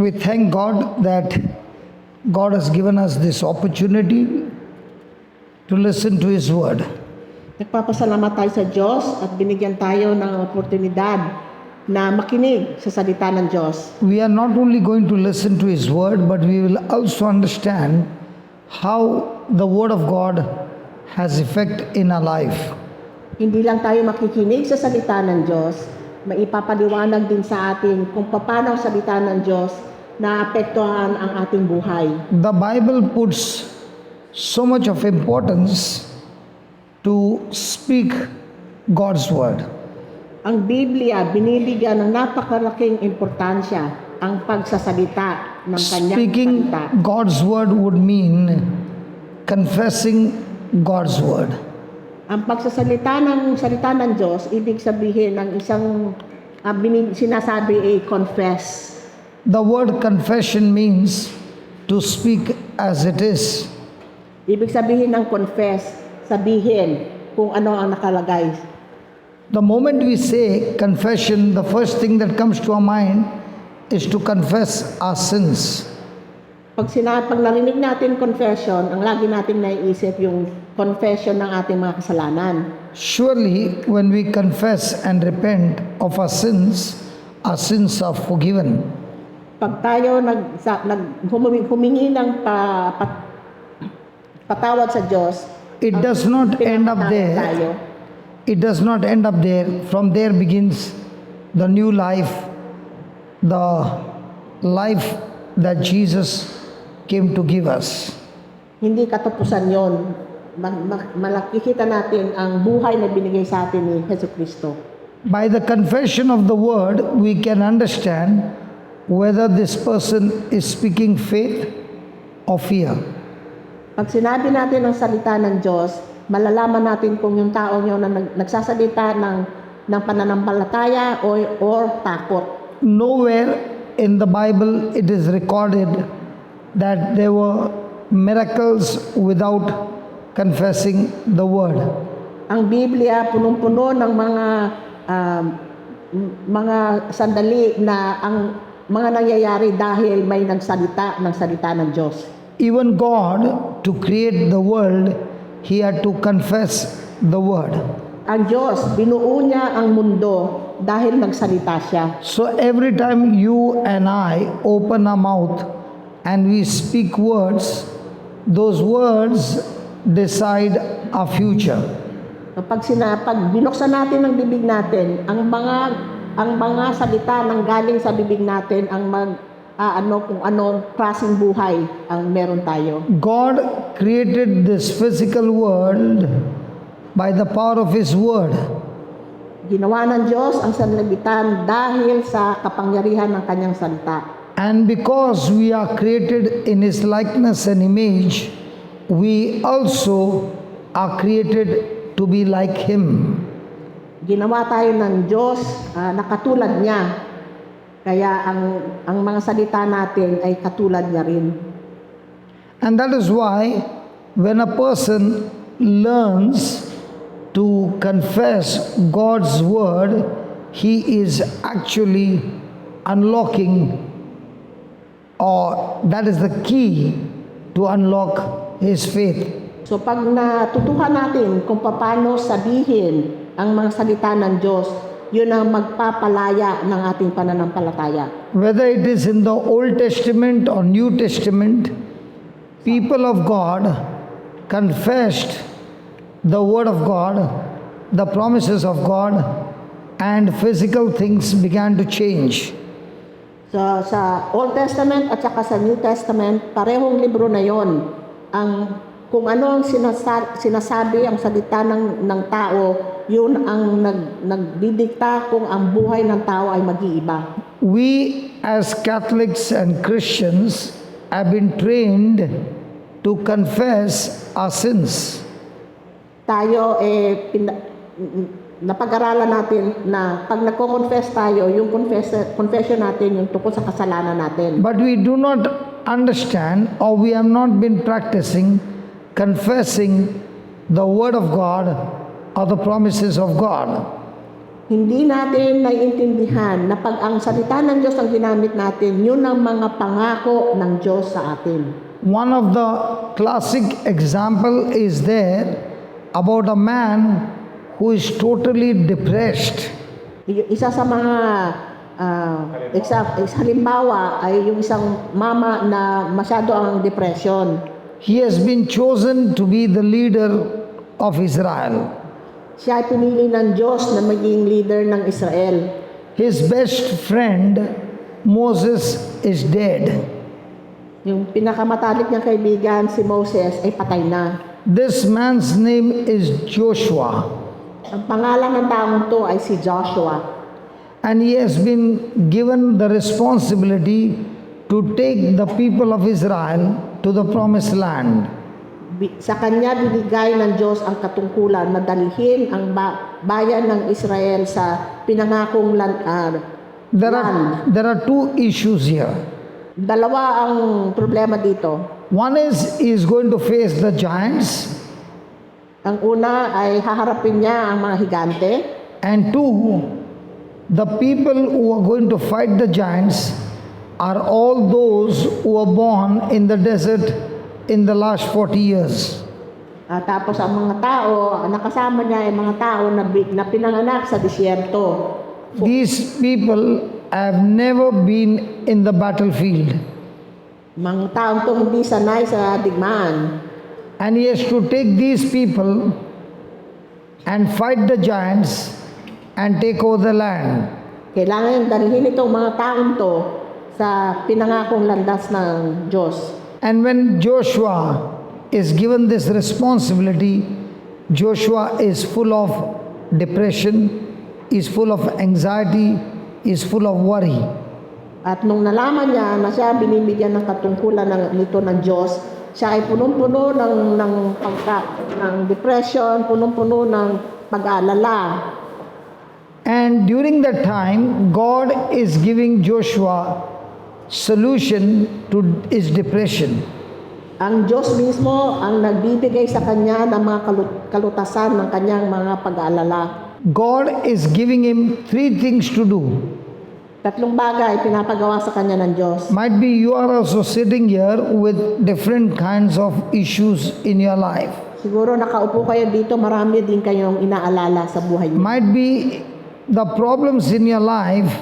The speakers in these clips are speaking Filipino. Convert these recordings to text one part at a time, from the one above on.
We thank God that God has given us this opportunity to listen to His Word. Nagpapasalamat tayo sa Diyos at binigyan tayo ng oportunidad na makinig sa salita ng Diyos. We are not only going to listen to His Word, but we will also understand how the Word of God has effect in our life. Hindi lang tayo makikinig sa salita ng Diyos, maipapaliwanag din sa atin kung paano ang salita ng Diyos naapektuhan ang ating buhay. The Bible puts so much of importance to speak God's Word. Ang Biblia binibigyan ng napakalaking importansya ang pagsasalita ng kanyang Speaking salita. God's Word would mean confessing God's Word. Ang pagsasalita ng salita ng Diyos, ibig sabihin ng isang sinasabi ay confess. The word confession means to speak as it is. Ibig sabihin ng confess, sabihin kung ano ang nakalagay. The moment we say confession, the first thing that comes to our mind is to confess our sins. Pag narinig natin confession, ang lagi nating naiisip yung confession ng ating mga kasalanan. Surely, when we confess and repent of our sins are forgiven. Pag tayo humingi ng patawad sa Diyos, It does not end up pinapatawad there. tayo. It does not end up there. From there begins the new life, the life that Jesus came to give us. Hindi katapusan yon. Malakikita natin ang buhay na binigay sa atin ni Jesucristo. By the confession of the word, we can understand whether this person is speaking faith or fear. Pag sinabi natin ang salita ng Diyos, malalaman natin kung yung tao nyo na nagsasalita ng pananampalataya or takot. Nowhere in the Bible it is recorded that there were miracles without confessing the word. Ang Biblia punong-puno ng mga sandali na ang mga nangyayari dahil may nagsalita ng salita ng Diyos. Even God, to create the world, He had to confess the word. Ang Diyos, binuo niya ang mundo dahil nagsalita siya. So every time you and I open our mouth and we speak words, those words decide our future. Pag binuksan natin ang bibig natin, ang mga salita nang galing sa bibig natin ang kung anong klaseng buhay ang meron tayo. God created this physical world by the power of His word. Ginawa ng Diyos ang sanlibutan dahil sa kapangyarihan ng kanyang salita. And because we are created in His likeness and image, we also are created to be like Him. Ginawa tayo ng Diyos na katulad niya. Kaya ang mga salita natin ay katulad niya rin. And that is why when a person learns to confess God's word, he is actually unlocking, or that is the key to unlock his faith. So pag natutuhan natin kung paano sabihin ang mga salita ng Diyos, yun ang magpapalaya ng ating pananampalataya. Whether it is in the Old Testament or New Testament, people of God confessed the word of God, the promises of God, and physical things began to change. So, sa Old Testament at saka sa New Testament, parehong libro na yon. Kung ano ang sinasabi ang salita ng tao, yun ang nagdidikta kung ang buhay ng tao ay mag-iiba. We as Catholics and Christians have been trained to confess our sins. Tayo napag-aralan natin na pag nagko-confess tayo, yung confession natin yung tungkol sa kasalanan natin. But we do not understand, or we have not been practicing confessing the word of God or the promises of God. Hindi natin naiintindihan na pag ang salita ng Diyos ang ginamit natin, yun ang mga pangako ng Diyos sa atin. One of the classic example is there about a man who is totally depressed. Isa sa mga halimbawa ay yung isang mama na masyado ang depression. He has been chosen to be the leader of Israel. Siya ay pinili ng Diyos na maging leader ng Israel. His best friend, Moses, is dead. Yung pinakamatalik niyang kaibigan, si Moses, ay patay na. This man's name is Joshua, Ang pangalan ng taong to ay si Joshua. and he has been given the responsibility to take the people of Israel to the promised land. Sa kanya binigay ng Diyos ang katungkulan na dalhin ang bayan ng Israel sa pinangakong land. There are two issues here. Dalawa ang problema dito. One is he is going to face the giants, Ang una ay haharapin niya ang mga higante. and two, the people who are going to fight the giants are all those who were born in the desert in the last 40 years. Tapos ang mga tao, ang nakasama niya ay mga tao na pinanganak sa disyerto. These people have never been in the battlefield, Mga taong to hindi sanay sa digmaan. and he has to take these people and fight the giants and take over the land. Kailangan dalhin itong mga taong to sa pinangakong landas ng Diyos. And when Joshua is given this responsibility, Joshua is full of depression, is full of anxiety, is full of worry. At nung nalaman niya na siya binibigyan ng katungkulan nito ng Diyos, siya ay punong-puno ng depression, punong-puno ng pag-aalala. And during that time, God is giving Joshua solution to his depression. Ang Diyos mismo ang nagbibigay sa kanya ng mga kalutasan ng kanyang mga pag-aalala. God is giving him three things to do. Tatlong bagay pinapagawa sa kanya ng Diyos. Might be you are also sitting here with different kinds of issues in your life. Siguro nakaupo kayo dito, marami din kayong inaalala sa buhay niyo. Might be the problems in your life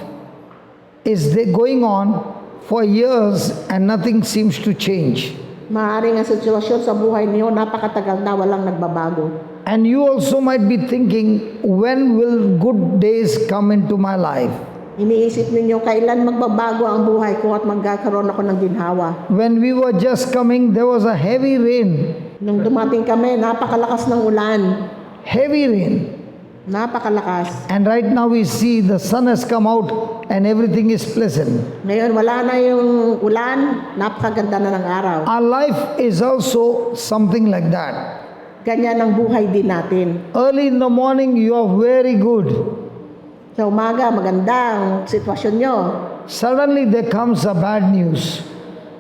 is going on for years and nothing seems to change. Maaaring ang sitwasyon sa buhay niyo napakatagal na walang nagbabago. And you also might be thinking, when will good days come into my life? Iniisip ninyo kailan magbabago ang buhay ko at magkakaroon ako ng ginhawa. When we were just coming, there was a heavy rain. Nung dumating kami, napakalakas ng ulan. Heavy rain. Napakalakas. And right now we see the sun has come out and everything is pleasant. Ngayon wala na yung ulan, napakaganda na ng araw. Our life is also something like that. Ganyan ang buhay din natin. Early in the morning, you are very good. Sa umaga, maganda ang sitwasyon nyo. Suddenly there comes a bad news.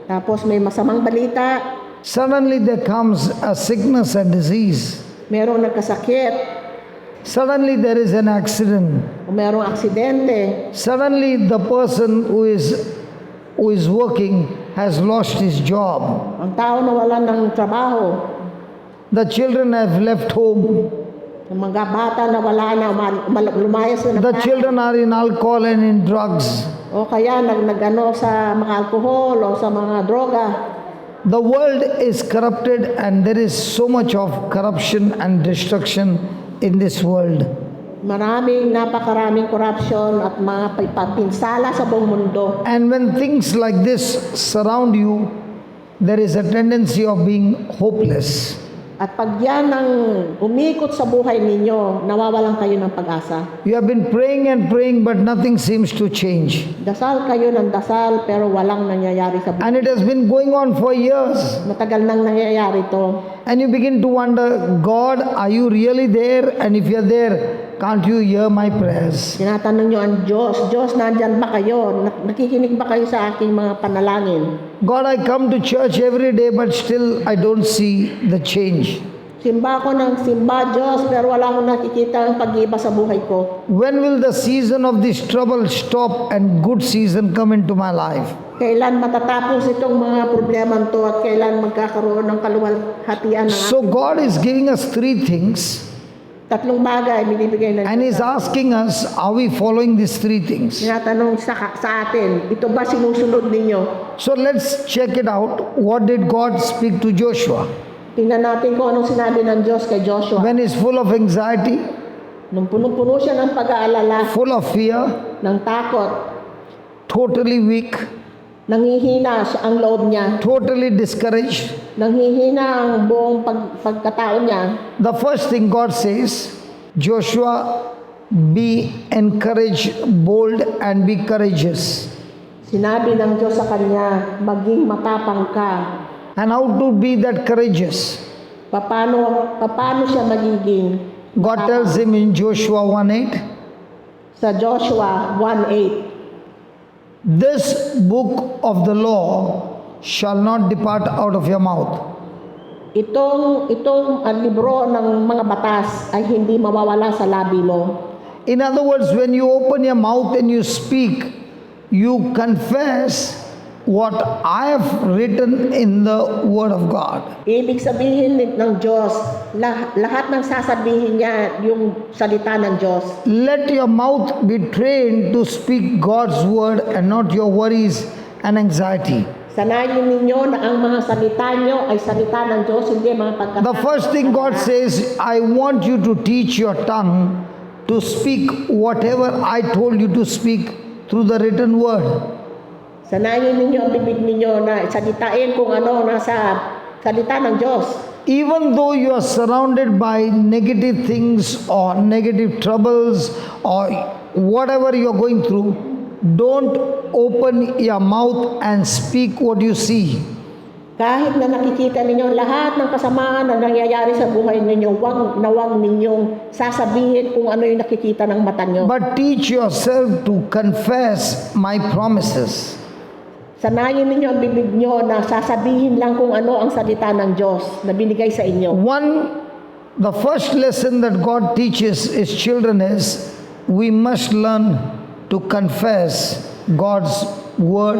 Tapos may masamang balita, Suddenly there comes a sickness and disease. merong nagkasakit, Suddenly there is an accident. o merong aksidente. Suddenly the person who is working has lost his job. Ang tao nawalan ng trabaho. The children have left home. Ang mga bata nawala na, lumayas na The children are in alcohol and in drugs. o kaya nagano sa mga alkohol o sa mga droga. The world is corrupted and there is so much of corruption and destruction in this world. Napakaraming corruption at mga pagpinsala sa buong mundo. And when things like this surround you, there is a tendency of being hopeless. At pag yan ang umikot sa buhay ninyo, nawawalan kayo ng pag-asa. You have been praying and praying, but nothing seems to change. Dasal kayo ng dasal, pero walang nangyayari sa buhay. And it has been going on for years. Matagal nang nangyayari to. And you begin to wonder, God, are you really there? And if you're there, can't you hear my prayers? Tinatanong nyo ang Diyos, Diyos, nandyan ba kayo? Nakikinig ba kayo sa aking mga panalangin? God, I come to church every day, but still I don't see the change. Simba ako ng simba, Diyos, pero wala akong nakikita ang pag-iba sa buhay ko. When will the season of this trouble stop and good season come into my life? Kailan matatapos itong mga problema to at kailan magkakaroon ng kaluwalhatian ng So God is giving us three things tatlong bagay binibigay ng and He's asking us, are we following these three things? tinatanong sa atin, ito ba sinusunod ninyo? So let's check it out. What did God speak to Joshua? Tingnan natin kung anong sinabi ng Diyos kay Joshua. When he's full of anxiety, Nung punong-puno siya ng pag-aalala, full of fear, ng takot, totally weak, nanghihina ang loob niya, totally discouraged, nanghihina ang buong pagkatao niya. the first thing God says, Joshua, be encouraged, bold, and be courageous. Sinabi ng Diyos sa kanya, maging matapang ka. And how to be that courageous? Paano siya magiging God tells him in Joshua 1:8, sa Joshua 1:8, this book of the law shall not depart out of your mouth. itong libro ng mga batas ay hindi mawawala sa labi mo. In other words, when you open your mouth and you speak, you confess what I have written in the Word of God. Ibig sabihin ng Diyos, lahat ng sasabihin niya yung salita ng Diyos. Let your mouth be trained to speak God's Word and not your worries and anxiety. Sanayin ninyo na ang mga salita niyo ay salita ng Diyos, hindi mga pagkatakot. The first thing God says, I want you to teach your tongue to speak whatever I told you to speak through the written Word. Sanayin ninyo ang bibig ninyo na salitain kung ano nasa salita ng Diyos. Even though you are surrounded by negative things or negative troubles or whatever you are going through, don't open your mouth and speak what you see. Kahit na nakikita ninyo lahat ng kasamaan na nangyayari sa buhay ninyo, wag ninyong sasabihin kung ano yung nakikita ng mata nyo. But teach yourself to confess my promises. Sanayin ninyo ang bibig nyo na sasabihin lang kung ano ang salita ng Diyos na binigay sa inyo. The first lesson that God teaches His children is we must learn to confess God's word,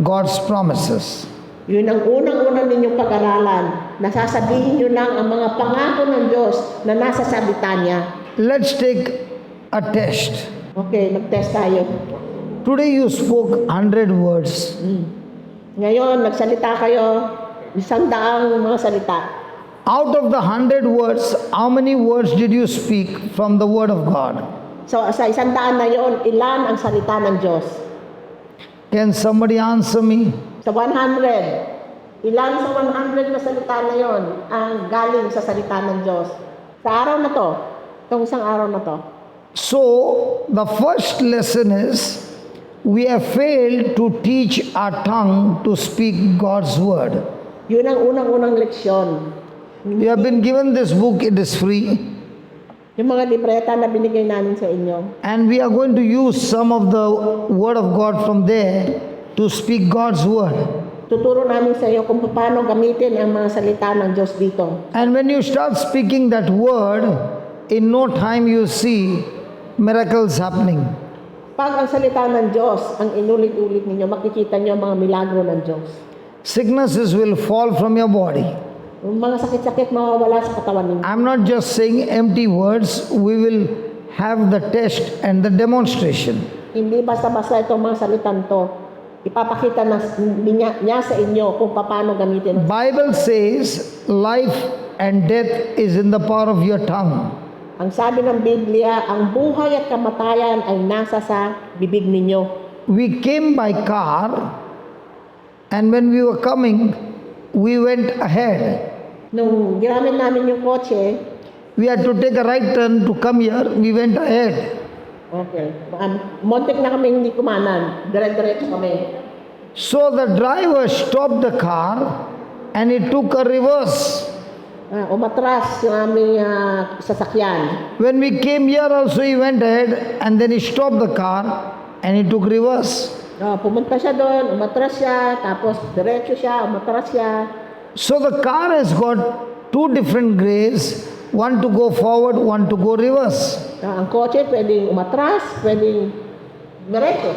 God's promises. Yun ang unang-unang ninyong pag-aralan. Nasasabihin nyo lang ang mga pangako ng Diyos na nasa salita niya. Let's take a test. Okay, mag-test tayo. Today you spoke 100 words. Ngayon, nagsalita kayo 100 mga salita. Out of the 100 words, how many words did you speak from the Word of God? So, sa 100 na yon, ilan ang salita ng Diyos? Can somebody answer me? Sa 100, ilan sa 100 na salita na yon ang galing sa salita ng Diyos? Sa araw na to, itong isang araw na to. So, the first lesson is, we have failed to teach our tongue to speak God's word. Yun ang unang-unang leksyon. You have been given this book, it is free. Yung mga libreta na binigay namin sa inyo. And we are going to use some of the word of God from there to speak God's word. Tuturo namin sa iyo kung paano gamitin ang mga salita ng Diyos dito. And when you start speaking that word, in no time you see miracles happening. Pag ang salita ng Diyos ang inulit-ulit ninyo, makikita niyo ang mga milagro ng Diyos. Sicknesses will fall from your body. Yung mga sakit-sakit mawawala sa katawan ninyo. I'm not just saying empty words. We will have the test and the demonstration. Hindi basta-basta itong mga salitan to. Ipapakita niya sa inyo kung paano gamitin. Bible says life and death is in the power of your tongue. Ang sabi ng Biblia, ang buhay at kamatayan ay nasa sa bibig ninyo. We came by car, and when we were coming, we went ahead. Nung ginamit namin yung kotse, We had to take a right turn to come here. We went ahead. okay, montik na kami hindi kumanan. Dire-diretso kami. So the driver stopped the car and he took a reverse. Umatras yung aming sasakyan. When we came here also he went ahead and then he stopped the car and he took reverse. Pumunta siya doon, umatras siya, tapos diretso siya, umatras siya. So the car has got two different grays, one to go forward, one to go reverse. Ang kotse pwedeng umatras, pwedeng diretso.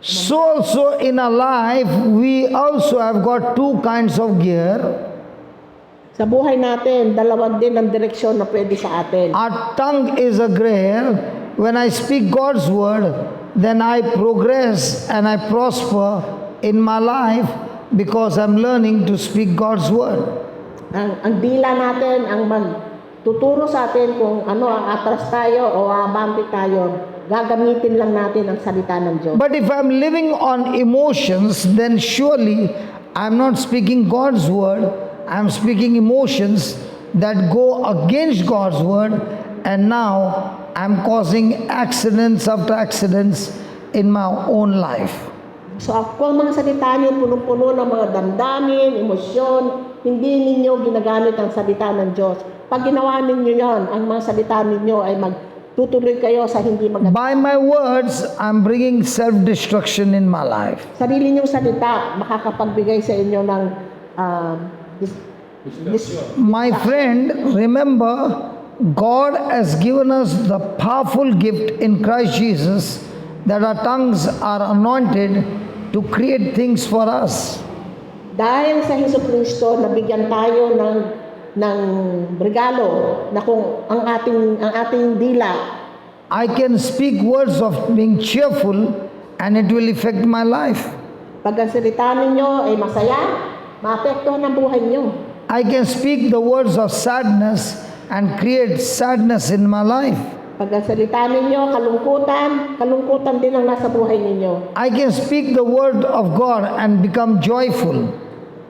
So also in our life, we also have got two kinds of gear. Sa buhay natin, dalawang din ang direksyon na pwede sa atin. Our tongue is a gear. When I speak God's word, then I progress and I prosper in my life because I'm learning to speak God's word. Ang dila natin ang magtuturo sa atin kung ano ang atras tayo o abante tayo. Gagamitin lang natin ang salita ng Diyos. But if I'm living on emotions, then surely I'm not speaking God's word. I'm speaking emotions that go against God's word, and now I'm causing accidents after accidents in my own life. So kung mga salita niyo punong-puno ng mga damdamin, emosyon, hindi ninyo ginagamit ang salita ng Diyos. Pag ginawa ninyo yon, ang mga salita ninyo ay magtutuloy kayo sa hindi maganda. By my words, I'm bringing self-destruction in my life. Sarili niyong salita makakapagbigay sa inyo ng My friend, remember, God has given us the powerful gift in Christ Jesus that our tongues are anointed to create things for us. Dahil sa Jesucristo, nabigyan tayo ng regalo na kung ang ating dila, I can speak words of being cheerful and it will affect my life. pag ang salita ninyo ay masaya, maapektuhan ang buhay niyo. I can speak the words of sadness and create sadness in my life. Pag ang salita ninyo kalungkutan din ang nasa buhay ninyo. I can speak the word of God and become joyful.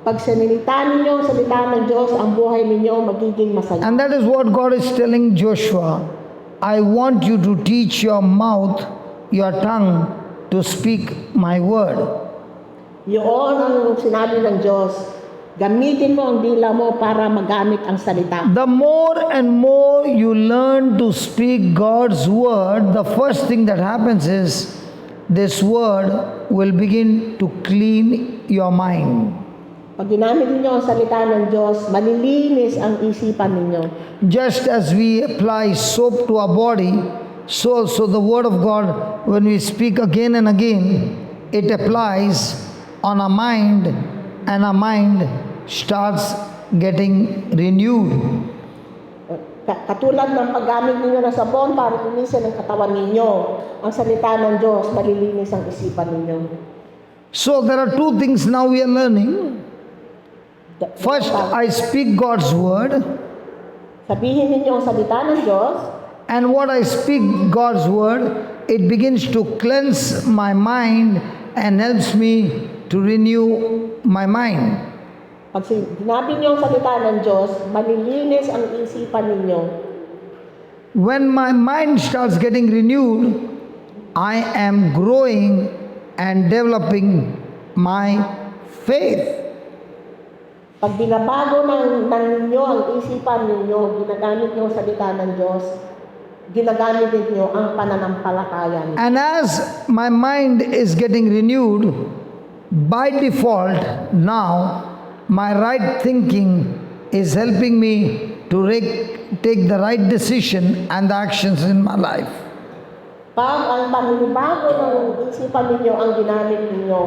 Pag sinilita ninyo ang salita ng Diyos, ang buhay ninyo magiging masaya. And that is what God is telling Joshua. I want you to teach your mouth, your tongue, to speak my word. Yun ang sinabi ng Diyos. Gamitin mo ang dila mo para magamit ang salita. The more and more you learn to speak God's word, the first thing that happens is this word will begin to clean your mind. Pag ginamit ninyo ang salita ng Diyos, malilinis ang isipan ninyo. Just as we apply soap to our body, so also the word of God, when we speak again and again, it applies on our mind, and our mind starts getting renewed. Katulad ng paggamit ninyo ng sabon para linisin ang katawan ninyo, ang salita ng Diyos, malilinis ang isipan ninyo. So there are two things now we are learning. First, I speak God's word, Sabihin ninyo ang salita ng Diyos, and what I speak God's word, it begins to cleanse my mind and helps me to renew my mind. pag sinabi niyo ang salita ng Diyos, malilinis ang isipan ninyo. When my mind starts getting renewed, I am growing and developing my faith. Pag binabago ng ninyo ang isipan ninyo, ginagamit niyo ang salita ng Diyos, ginagamit niyo ang pananampalataya niyo. And as my mind is getting renewed, by default now, my right thinking is helping me to take the right decision and the actions in my life. Pag ang panibago ng isipan ninyo ang ginamit ninyo,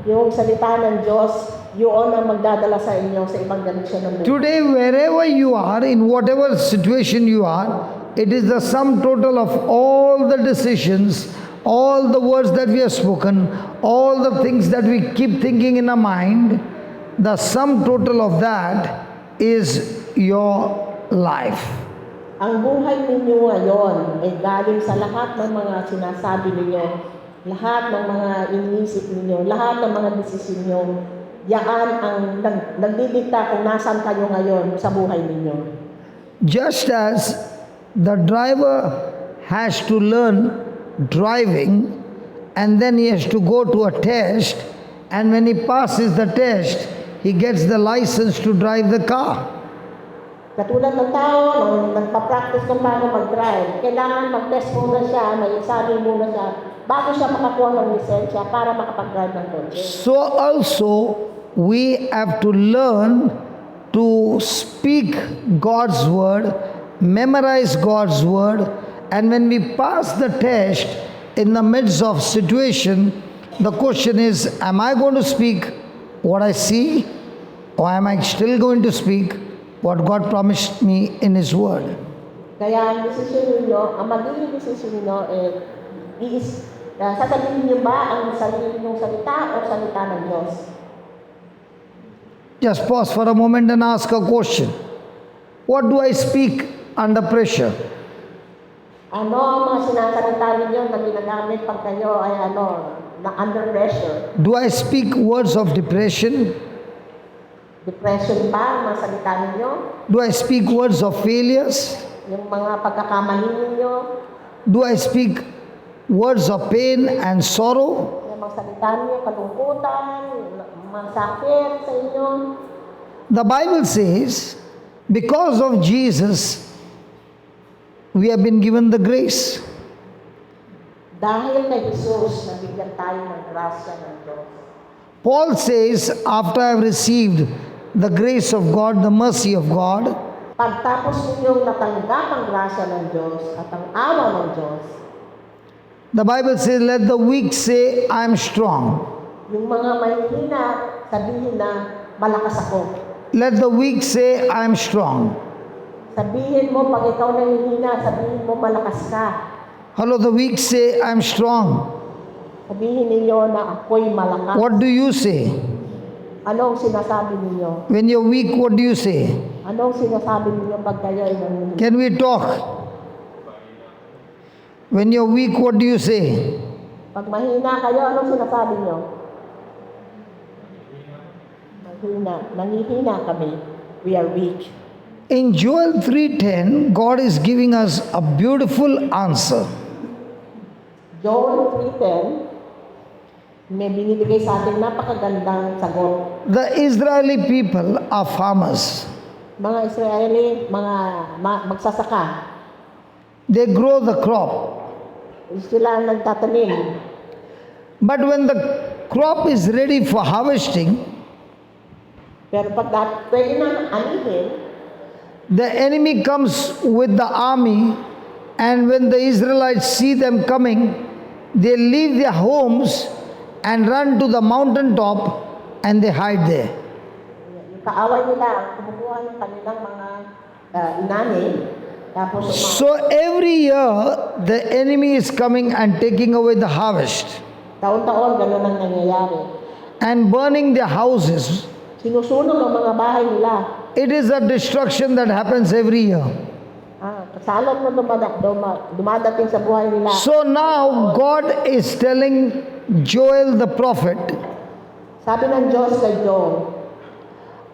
yung salita ng Diyos, yun ang magdadala sa inyo sa ibang direksyon ng buhay. Today, wherever you are, in whatever situation you are, it is the sum total of all the decisions, all the words that we have spoken, all the things that we keep thinking in our mind, the sum total of that is your life. Ang buhay ninyo ngayon ay galing sa lahat ng mga sinasabi ninyo, lahat ng mga iniisip ninyo, lahat ng mga desisyon ninyo. Yan ang nagdidikta kung nasan kayo ngayon sa buhay ninyo. Just as the driver has to learn driving and then he has to go to a test, and when he passes the test, he gets the license to drive the car. Katulad ng tao, nung nagpa-practice kung paano mag-drive, kailangan mag-test muna siya, may examine muna siya, bago siya makakuha ng lisensya para makapag-drive ng kotse. So also, we have to learn to speak God's word, memorize God's word, and when we pass the test in the midst of situation, the question is, am I going to speak what I see, or am I still going to speak what God promised me in His word? Kaya ang desisyon ninyo, ang magiging desisyon ninyo, sasabihin niyo ba ang sarili ninyong salita o salita ng Diyos? Just pause for a moment and ask a question. What do I speak under pressure? Ano ang mga sinasalita ninyo na ginagamit pag kayo ay na under pressure? Do I speak words of depression? Depression ba ang mga salita ninyo? Do I speak words of failures? Yung mga pagkakamali ninyo? Do I speak words of pain and sorrow? Yung mga salita ninyo, kalungkutan, mga sakit sa inyo? The Bible says, because of Jesus, we have been given the grace. Dahil kay Jesus, nabigyan tayo ng grasya ng Diyos. Paul says, after I have received the grace of God, the mercy of God, Pagtapos ninyong natanggap ang grasya ng Diyos at ang awa ng Diyos, the Bible says, let the weak say, I am strong. yung mga mahihina, sabihin na malakas ako. Let the weak say, I am strong. Sabihin mo, pag ikaw nahihina, sabihin mo malakas ka. Hello, the weak say, I am strong. Sabihin ninyo na ako'y malakas. What do you say? Anong sinasabi ninyo? When you're weak, what do you say? Anong sinasabi ninyo pag kayo ay nahihina? Can we talk? When you're weak, what do you say? Pag mahina kayo, anong sinasabi nyo? Nangihina kami. We are weak. In Joel 3:10, God is giving us a beautiful answer. Joel 3:10, may binibigay sa ating napakagandang sagot. The Israeli people are farmers. Mga Israeli, magsasaka. They grow the crop. Sila ang nagtatanim. But when the crop is ready for harvesting, Pero pag pwede na anihin, the enemy comes with the army, and when the Israelites see them coming, they leave their homes and run to the mountaintop and they hide there. yung kaaway nila, kumukuha ng kanilang mga inanin, tapos So every year, the enemy is coming and taking away the harvest taon-taon gano'n ang nangyayari. and burning their houses. Sinusunog ang mga bahay nila. It is a destruction that happens every year. Kasalot na dumadating sa buhay nila. So now God is telling Joel the prophet, Sabi ng Diyos kay Joel,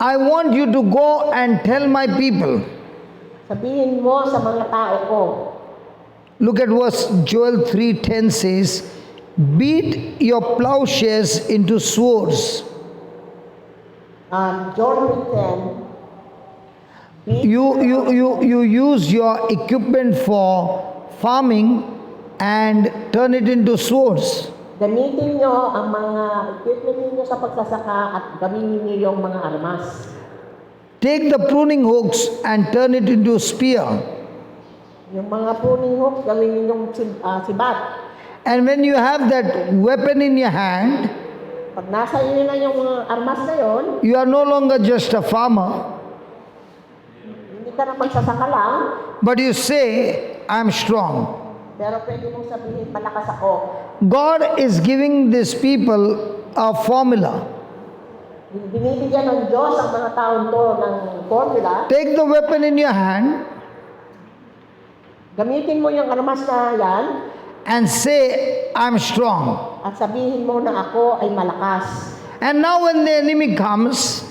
I want you to go and tell my people. sabihin mo sa mga tao ko. Look at what Joel 3:10 says, beat your plowshares into swords. Joel 10, You use your equipment for farming and turn it into swords. gamitin nyo ang mga equipment ninyo sa pagsasaka at gamitin niyo yung mga armas. Take the pruning hooks and turn it into a spear. Yung mga pruning hook, gawin ninyong sibat. And when you have that weapon in your hand, Pag nasa inyo na yung mga armas na yon, you are no longer just a farmer, hindi ka na magsasaka lang, but you say, I'm strong. pero pwede mong sabihin, malakas ako. God is giving these people a formula. Binibigyan ng Diyos ang mga taon to ng formula. Take the weapon in your hand Gamitin mo yung armas na yan and say, I'm strong. at sabihin mo na ako ay malakas. And now when the enemy comes,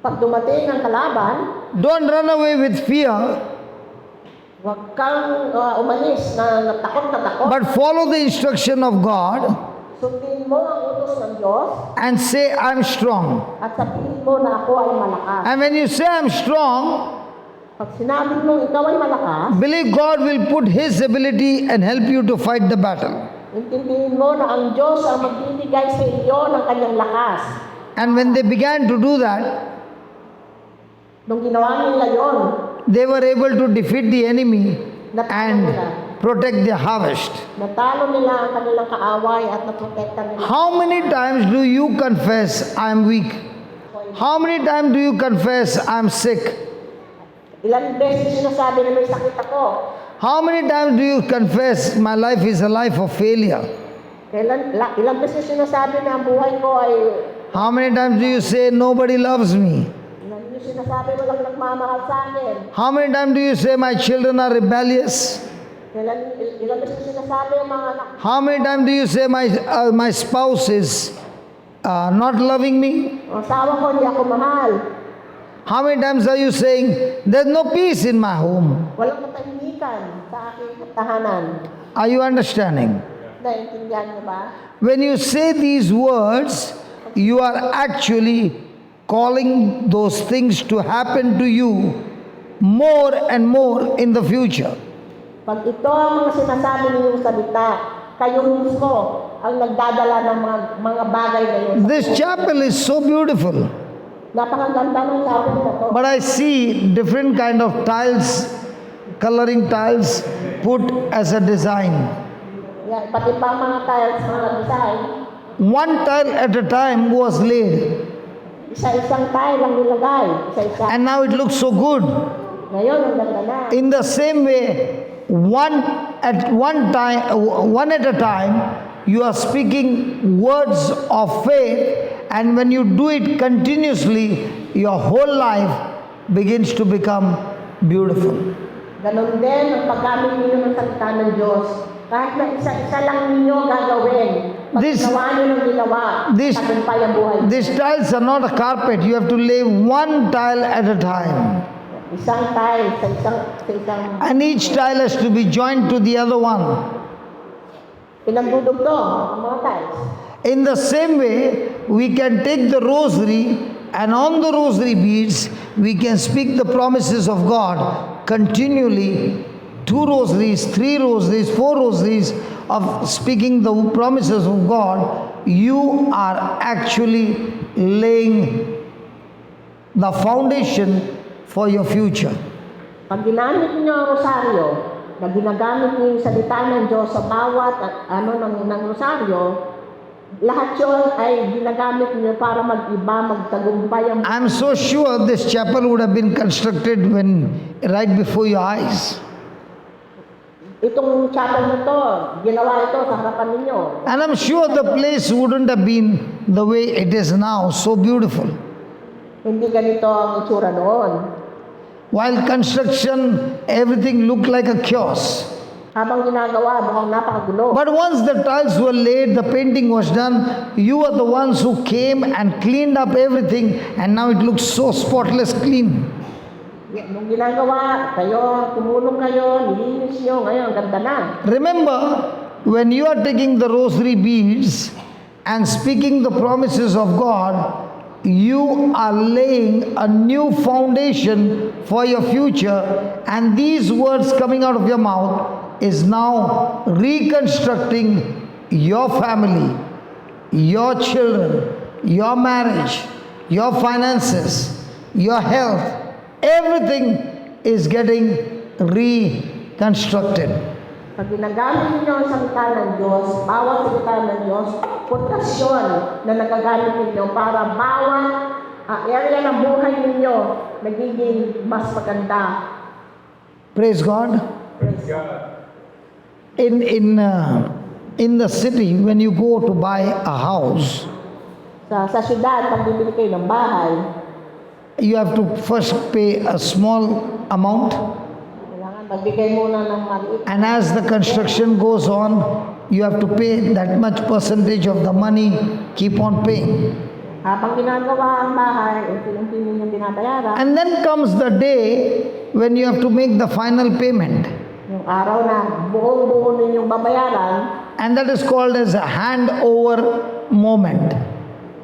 Pag dumating ang kalaban, don't run away with fear, huwag kang umalis na takot na takot. but follow the instruction of God Sundin mo ang utos ng Diyos and say, I'm strong. at sabihin mo na ako ay malakas. And when you say, I'm strong, Pag sinabi mo ikaw ay malakas, believe God will put His ability and help you to fight the battle. intindihin mo na ang Diyos ang magbibigay sa iyo ng kanyang lakas. And when they began to do that, Nung ginawa nila yon, they were able to defeat the enemy natalo and nila. protect their harvest. Natalo nila ang kanilang kaaway at naprotektan nila. How many times do you confess, I am weak? How many times do you confess, I am sick? Ilang beses sinasabi na may sakit ako. How many times do you confess, my life is a life of failure? Ilang beses sinasabi na ang buhay ko ay... How many times do you say, nobody loves me? Ilang beses sinasabi walang nagmamahal sa akin. How many times do you say, my children are rebellious? Ilang beses sinasabi ang mga anak. How many times do you say, my spouse is not loving me? Ang asawa ko hindi ako mahal. How many times are you saying, there's no peace in my home? Walang katahimikan sa aking tahanan. Are you understanding? Naintindihan niyo ba? When you say these words, you are actually calling those things to happen to you more and more in the future. Pag ito ang mga sinasabi ninyong salita, kayo mismo ang nagdadala ng mga bagay na yun. This chapel is so beautiful, Napakaganda ng chapel na to. but I see different kind of tiles, coloring tiles put as a design. Yan, pati pa ang mga tiles, mga design, One tile at a time was laid, isa-isang tile ang nilagay. Isa-isa. and now it looks so good. Ngayon, ang ganda na. In the same way, one at a time, you are speaking words of faith, and when you do it continuously, your whole life begins to become beautiful. Ganon din ang paggamit ninyo ng salita ng Diyos. Kahit na isa-isa lang ninyo gagawin. Pag This- ginawa nyo ng ginawa, this- tagumpay ang buhay. These tiles are not a carpet. You have to lay one tile at a time. Isang tile sa isang And each tile has to be joined to the other one. pinagdudugtong ang mga tiles. In the same way, we can take the rosary, and on the rosary beads, we can speak the promises of God continually. 2 rosaries, 3 rosaries, 4 rosaries of speaking the promises of God. You are actually laying the foundation for your future. Pag ginamit niyo ang rosaryo, na ginagamit niyo yung salita ng Diyos sa bawat ng rosaryo, lahat yun ay ginagamit niyo para mag-iba, magtagumpay ang... I'm so sure this chapel would have been constructed right before your eyes. Itong chapel na to, ginawa ito sa harapan ninyo. And I'm sure the place wouldn't have been the way it is now, so beautiful. Hindi ganito ang itsura noon. While construction, everything looked like a chaos. Habang ginagawa, mukhang napakagulo. But once the tiles were laid, the painting was done, you are the ones who came and cleaned up everything, and now it looks so spotless clean. Nung ginagawa, kayo, tumulong kayo, nilinis nyo, ngayon, ganda na. Remember, when you are taking the rosary beads and speaking the promises of God, you are laying a new foundation for your future, and these words coming out of your mouth is now reconstructing your family, your children, your marriage, your finances, your health. Everything is getting reconstructed. Pag ginagamit ninyo ang salita ng Diyos, bawat salita ng Diyos, pundasyon na nagagamit ninyo para bawat area ng buhay ninyo nagiging mas maganda. Praise God. Praise God. In the city, when you go to buy a house, Sa syudad, pag bibili kayo ng bahay, you have to first pay a small amount, kailangan magbigay muna ng maliit. and as the construction goes on, you have to pay that much percentage of the money, keep on paying. Habang ginagawa ang bahay, unti-unti ninyong binabayaran. And then comes the day when you have to make the final payment, Yung araw na buong-buo ninyong babayaran, and that is called as a handover moment.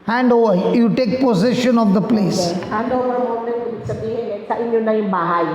Handover, you take possession of the place. handover moment, ibig sabihin, sa inyo na yung bahay.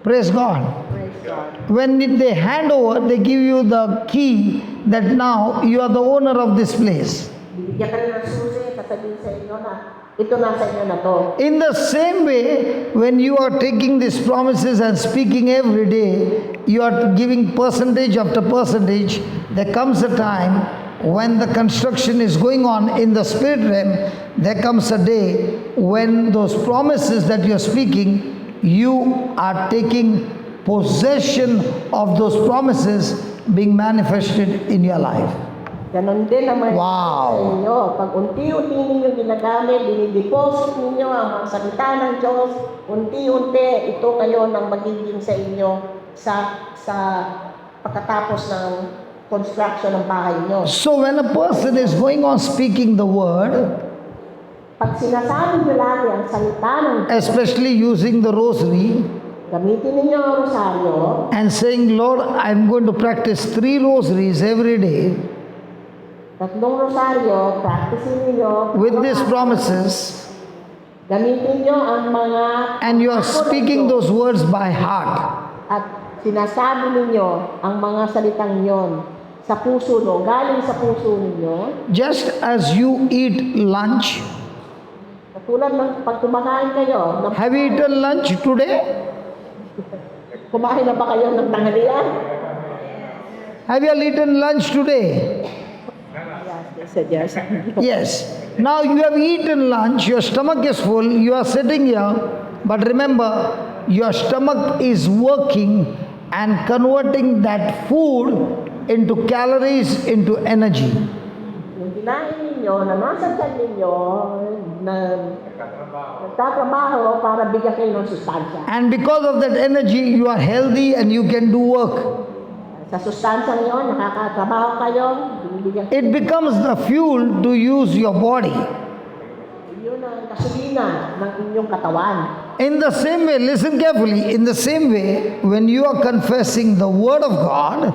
Praise God. Praise God. When they hand over, they give you the key that now you are the owner of this place. Bibigyan ka rin ng susi, sasabihin sa inyo na ito nasa inyo na to. In the same way, when you are taking these promises and speaking every day, you are giving percentage after percentage. There comes a time when the construction is going on in the spirit realm. There comes a day when those promises that you are speaking, you are taking possession of those promises being manifested in your life. Ganon din ang mga Wow. sa inyo. Pag unti-unti ninyo ginagamit, dinideposit ninyo ang mga salita ng Diyos, unti-unti ito kayo nang magiging sa inyo sa pagkatapos ng construction ng bahay nyo. So when a person is going on speaking the word, Pag sinasabi nyo lagi ang salita ng Diyos, especially using the rosary, gamitin ninyo ang rosaryo, and saying, Lord, I'm going to practice 3 rosaries every day tatlong rosaryo, practicein ninyo, with these promises, gamitin nyo ang mga and you are pangako ng speaking Diyos. those words by heart. At sinasabi ninyo ang mga salitang yon sa puso no, galing sa puso ninyo. Just as you eat lunch, Katulad ng pag kumakain kayo, have you eaten lunch today? kumain na ba kayo ng tanghalian? Have you all eaten lunch today? Yes, they said yes. Yes. Now you have eaten lunch, your stomach is full, you are sitting here, but remember, your stomach is working and converting that food into calories, into energy. Yung kinain ninyo, na nasa tiyan ninyo, na nagtatrabaho para bigyan kayo ng sustansya. And because of that energy, you are healthy and you can do work. Sa sustansya yon, nakakatrabaho kayo, binibigyan kayo. It becomes the fuel to use your body. Yun ang kasulina ng inyong katawan. In the same way, listen carefully, in the same way, when you are confessing the word of God,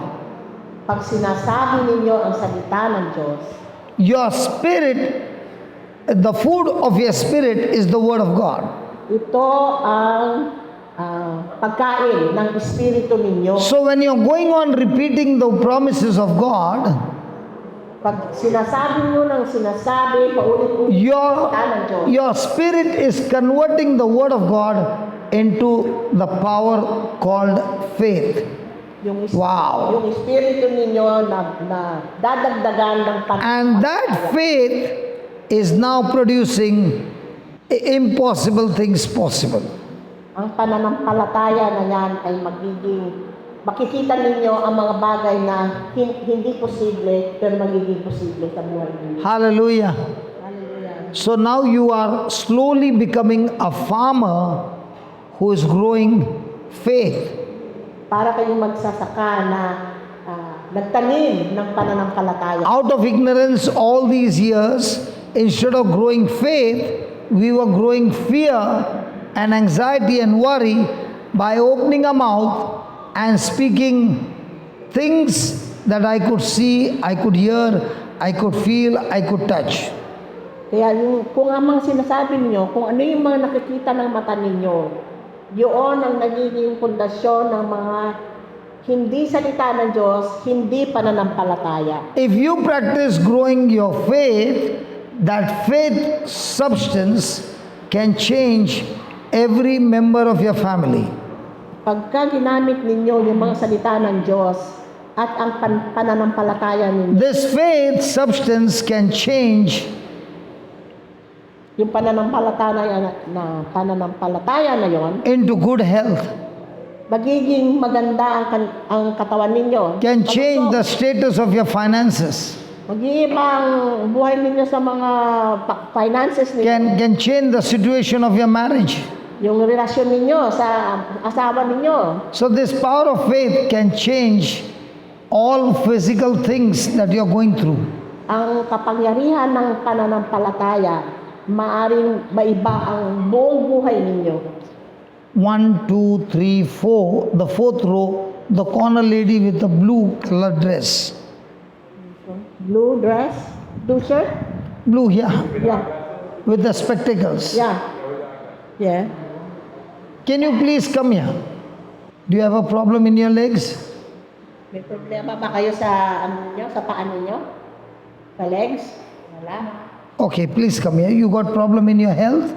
Pag sinasabi ninyo ang salita ng Diyos, your spirit, the food of your spirit is the word of God. ito ang pagkain ng espiritu ninyo. So when you're going on repeating the promises of God, Pag sinasabi nyo ng sinasabi, paulit-ulit your, salita ng Diyos, your spirit is converting the word of God into the power called faith. Wow. yung espiritu ninyo na dadagdagan ng And that faith is now producing impossible things possible. Ang pananampalataya na yan ay makikita ninyo ang mga bagay na hindi posible pero magiging posible sa buhay ninyo. Hallelujah. Hallelujah. So now you are slowly becoming a farmer who is growing faith. Para kayong magsasaka na nagtanim ng pananampalataya. Out of ignorance all these years, instead of growing faith, we were growing fear and anxiety and worry by opening our mouth and speaking things that I could see, I could hear, I could feel, I could touch. Kaya kung ang mga sinasabi niyo, kung ano yung mga nakikita ng mata ninyo, yun ang nagiging pundasyon ng mga hindi salita ng Diyos, hindi pananampalataya. If you practice growing your faith, that faith substance can change every member of your family. Pagka ginamit ninyo yung mga salita ng Diyos at ang pananampalataya ninyo, This faith substance can change yung pananampalataya na yon, into good health, magiging maganda ang katawan ninyo. can change the status of your finances, Mag-iiba ang buhay ninyo sa mga finances ninyo. can change the situation of your marriage. Yung relasyon ninyo sa asawa ninyo. So this power of faith can change all physical things that you're going through. Ang kapangyarihan ng pananampalataya, maaring maiba ang buong buhay ninyo. 1, 2, 3, 4, the fourth row, the corner lady with the blue color dress. Blue dress, blue shirt? Blue, yeah, Yeah. with the spectacles. Yeah. Yeah. Can you please come here? Do you have a problem in your legs? May problema ba kayo sa ano niyo, sa paa niyo? Sa legs? Wala. Okay, please come here. You got problem in your health?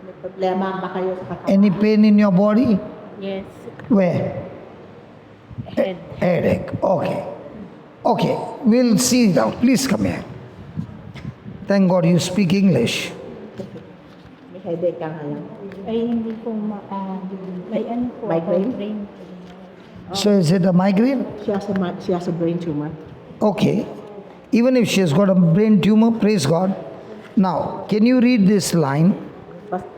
May problema ba kayo sa katawan? Any pain in your body? Yes. Where? Head. Headache. Okay. Okay, we'll see now. Please come here. Thank God you speak English. May headache ka ngayon. Ay, hindi ko may ano po. Migraine? Brain. So is it a migraine? She has a brain tumor. Okay. Even if she has got a brain tumor, praise God. Now, can you read this line?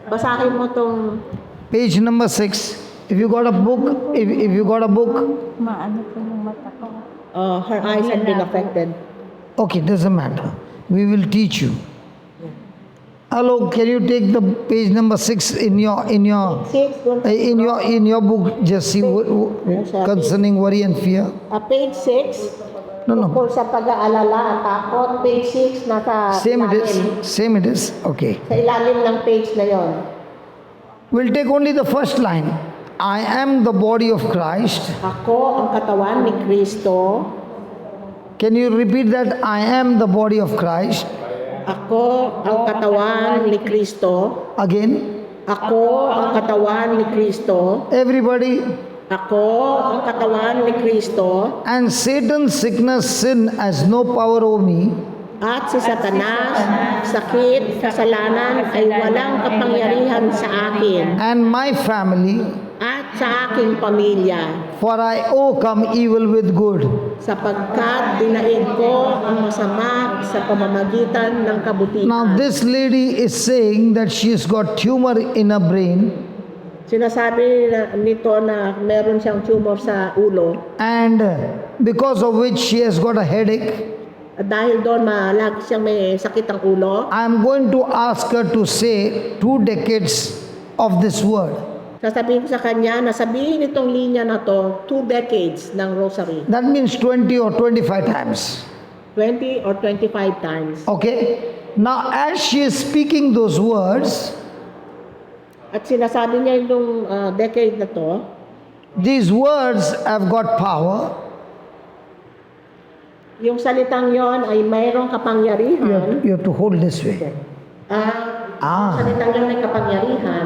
Basahin mo tong Page number 6. If you got a book, if you got a book, Maano po yung mata ko. her eyes have been affected. okay, doesn't matter. We will teach you. Hello, can you take the page number 6 in your 6, doon in your book, just see concerning worry and fear? page 6. No, no. Tungkol sa pag-aalala at takot. Page 6, nasa Same it ilalim. is. Same it is. Okay. Sa ilalim ng page na yon. We'll take only the first line. I am the body of Christ. Ako ang katawan ni Kristo. Can you repeat that? I am the body of Christ. Ako ang katawan ni Kristo. Again. Ako ang katawan ni Kristo. Everybody. Ako ang katawan ni Kristo. And Satan, sickness, sin has no power over me. At si Satanas, sakit, kasalanan ay walang kapangyarihan sa akin. And my family, At sa aking pamilya. for I overcome evil with good. Sapagkat dinaig ko ang masama sa pamamagitan ng kabutihan. Now this lady is saying that she's got tumor in her brain, Sinasabi nito na meron siyang tumor sa ulo. and because of which she has got a headache. At dahil doon lagi siyang may sakit ang ulo, I'm going to ask her to say 2 decades of this word. sasabihin ko sa kanya na sabihin itong linya na to 2 decades ng rosary. That means 20 or 25 times. 20 or 25 times. Okay? Now as she is speaking those words, At sinasabi niya yung decade na to, these words have got power. yung salitang yon ay mayroong kapangyarihan. You have to hold this way. Yung salitang yon ay kapangyarihan.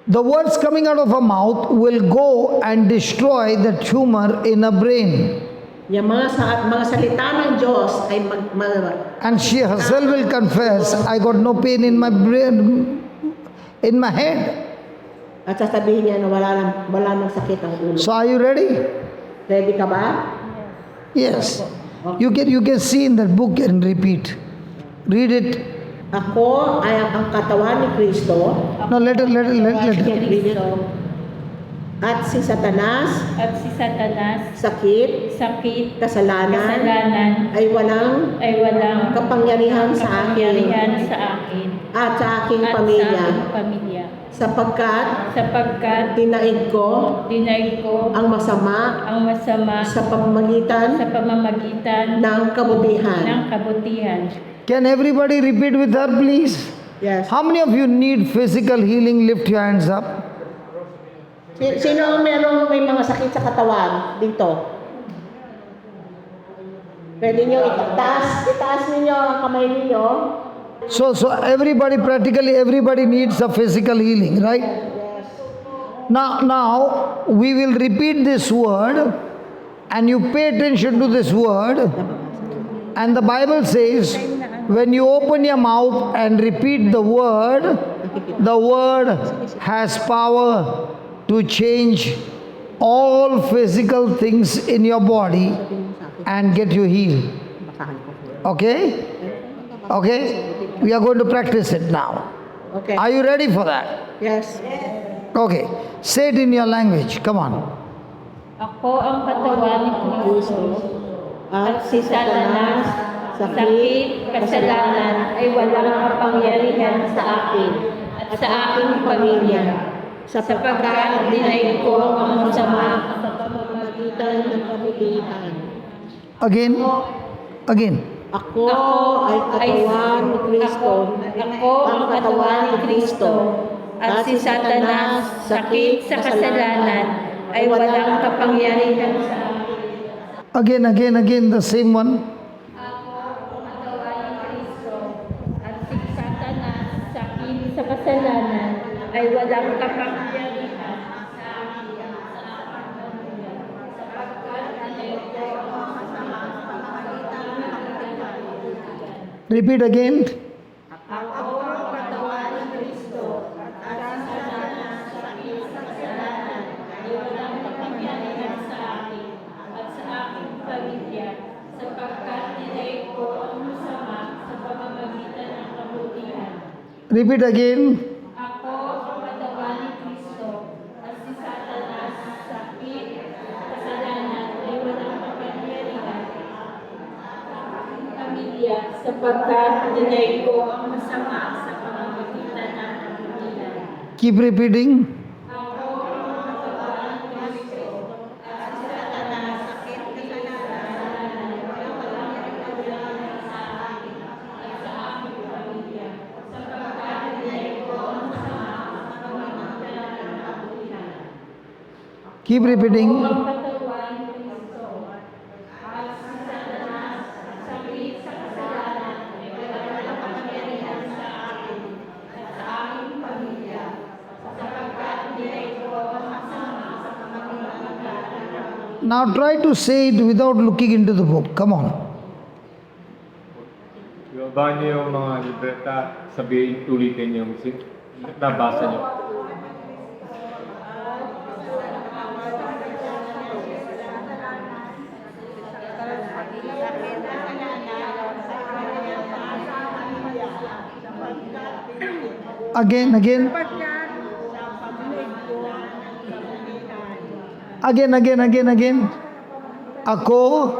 The words coming out of her mouth will go and destroy the tumor in her brain. Yung mga salita ng Diyos ay And she herself will confess, I got no pain in my brain, in my head. at sasabihin niya na wala nang sakit ang ulo. So are you ready? Ready ka ba? Yes. You can see in that book and repeat. Read it. Ako ay ang katawan ni Kristo. No, let it. At si Satanas, sakit, kasalanan, ay walang kapangyarihan sa akin at sa aking pamilya. Sapagkat dinaig ko ang masama sa pamamagitan ng kabutihan. Can everybody repeat with her, please? Yes. How many of you need physical healing? Lift your hands up. Sino ang may mga sakit sa katawan dito? Pwede nyo itaas ninyo ang kamay ninyo. So everybody, practically everybody needs a physical healing, right? Now we will repeat this word, and you pay attention to this word. And the Bible says, when you open your mouth and repeat the word has power to change all physical things in your body and get you healed. Okay? Okay? We are going to practice it now. Okay. Are you ready for that? Yes. Okay. Say it in your language. Come on. Ako ang katawan ni Kristo. At si Satanas, Sakit, kasalanan ay walang kapangyarihan sa akin at sa aking pamilya. Sapagkat dinaig ko ang masama sa pamamagitan ng kabutihan. Again. Ako ay katawan ni Kristo. Ako ang katawan ni Kristo. At si Satanas, sakit sa kasalanan ay walang kapangyarihan sa akin. Again, the same one. Ako ang katawan ni Kristo. ay walang kapangyarihan sa akin at sa aking pamilya, sapagkat ito ang masama sa pamamagitan ng kabutihan. Repeat again. Ako ang katawan ni Kristo at ang kasalanan sa aking kasalanan ay walang kapangyarihan sa akin at sa aking pamilya, sapagkat nilay ko ang masama sa pamamagitan ng kabutihan. Repeat again. Ako ang katawan ni Kristo at si Satanas sa sakit at kasalanan ay walang kapangyarihan sa aking pamilya, sapagkat nilay ko ang masama sa pamamagitan ng kabutihan. Keep repeating. Ako ang katawan ni Kristo at si Satanas sa sakit at kasalanan ay walang kapangyarihan sa akin at sa aking pamilya, sapagkat nilay ko ang masama sa pamamagitan ng kabutihan. Keep repeating. Ang katawan ni Kristo at si Satanas sa sakit sa kasalanan ay walang kapangyarihan sa akin at sa aking pamilya, sapagkat nilay ko ang masama sa pamamagitan ng kabutihan. Now try to say it without looking into the book. Come on. Ibaba niyo yung mga libreta, sabihin, ulitin yung nabasa niyo. Again. Again. Ako.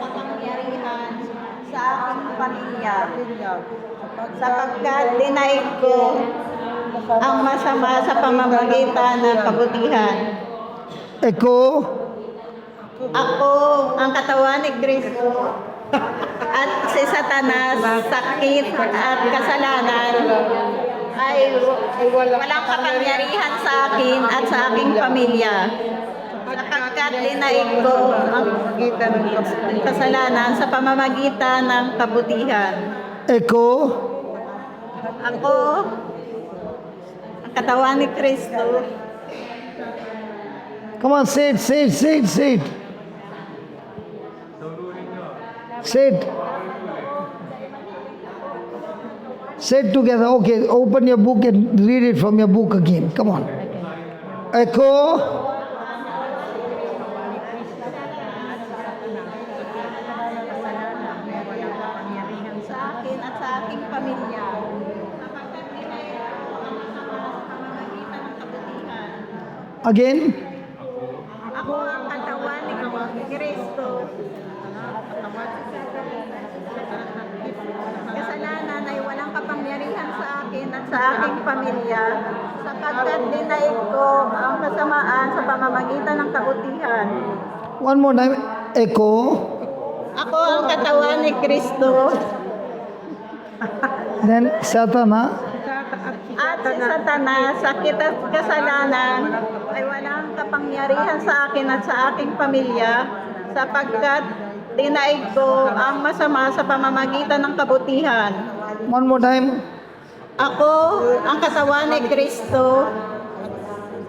kapangyarihan sa aking pamilya, sapagkat dinaig ko ang masama sa pamamagitan ng kabutihan. Eko. Ako ang katawan ni Kristo at si Satanas, sakit at kasalanan ay walang kapangyarihan sa akin at sa aking pamilya, sapagkat dinaig ko ang kasalanan sa pamamagitan ng kabutihan. Eko. Ako ang katawan ni Kristo. Come on, say it. Say it. Say it together. Okay, open your book and read it from your book again. Come on. Echo. Sa akin at sa aking pamilya, sapagkat dinaig ko ang masama sa pamamagitan ng kabutihan. Again. Ako ang katawan ni Kristo. Kasalanan ay walang kapangyarihan sa akin at sa aking pamilya, sapagkat dinaig ko ang kasamaan sa pamamagitan ng kabutihan. One more time. Echo. Ako ang katawan ni Kristo Then Satana. at si Satanas, sakit at kasalanan ay walang kapangyarihan sa akin at sa aking pamilya, sapagkat dinaig ko ang masama sa pamamagitan ng kabutihan. One more time. Ako ang katawan ni Kristo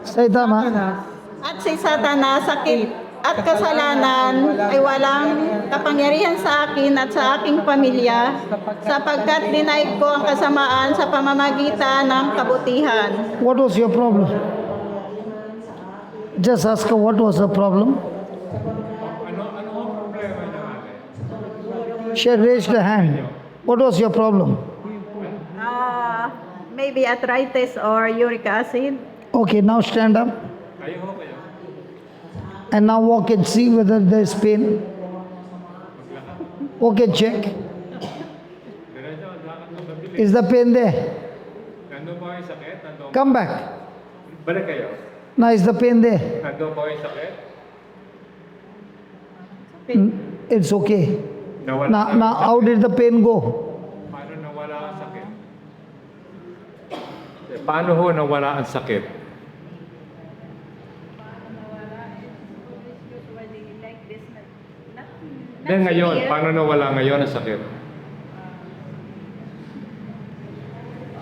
Satana. at si Satanas, sakit at kasalanan ay walang kapangyarihan sa akin at sa aking pamilya, sapagkat dinaig ko ang kasamaan sa pamamagitan ng kabutihan. What was your problem? Just ask her what was the problem. Ano ang problema niyo, ate? She had raised her hand. What was your problem? Maybe arthritis or uric acid. Okay, now stand up. Kayo ho kayo. And now walk and see whether there is pain. Walk and check. Diretso, lakad mo mabilis. Is the pain there? Nandun po yung sakit? Nandun Come back. Balik kayo. Now is the pain there? Nandun po yung sakit? It's okay. Nawala. Now how did the pain go? Paano nawala ang sakit? Paano ho nawala ang sakit? Then ngayon, paano nawala ngayon ang sakit?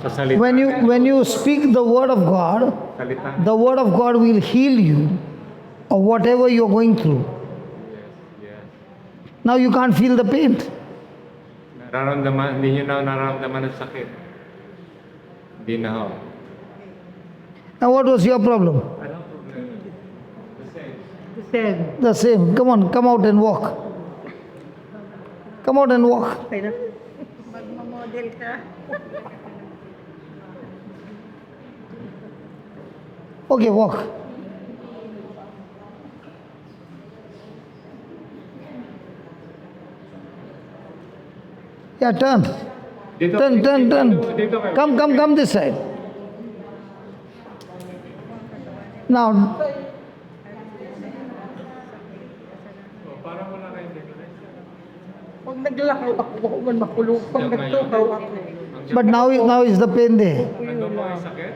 Sa salita. When you speak the word of God, Salita. the word of God will heal you of whatever you're going through. Yes. Now you can't feel the pain. Hindi nyo na nararamdaman ang sakit. Hindi na ho. Now what was your problem? The same. Come on, come out and walk. Come out and walk. Magmamodel ka. Okay, walk. Yeah, turn. Dito, Turn. Dito kayo. Come this side. Now, Parang wala kayong dito. Pag naglakaw ako, man makulog. Pag nagtukaw ako. but now is the pain there. Nandun po yung sakit?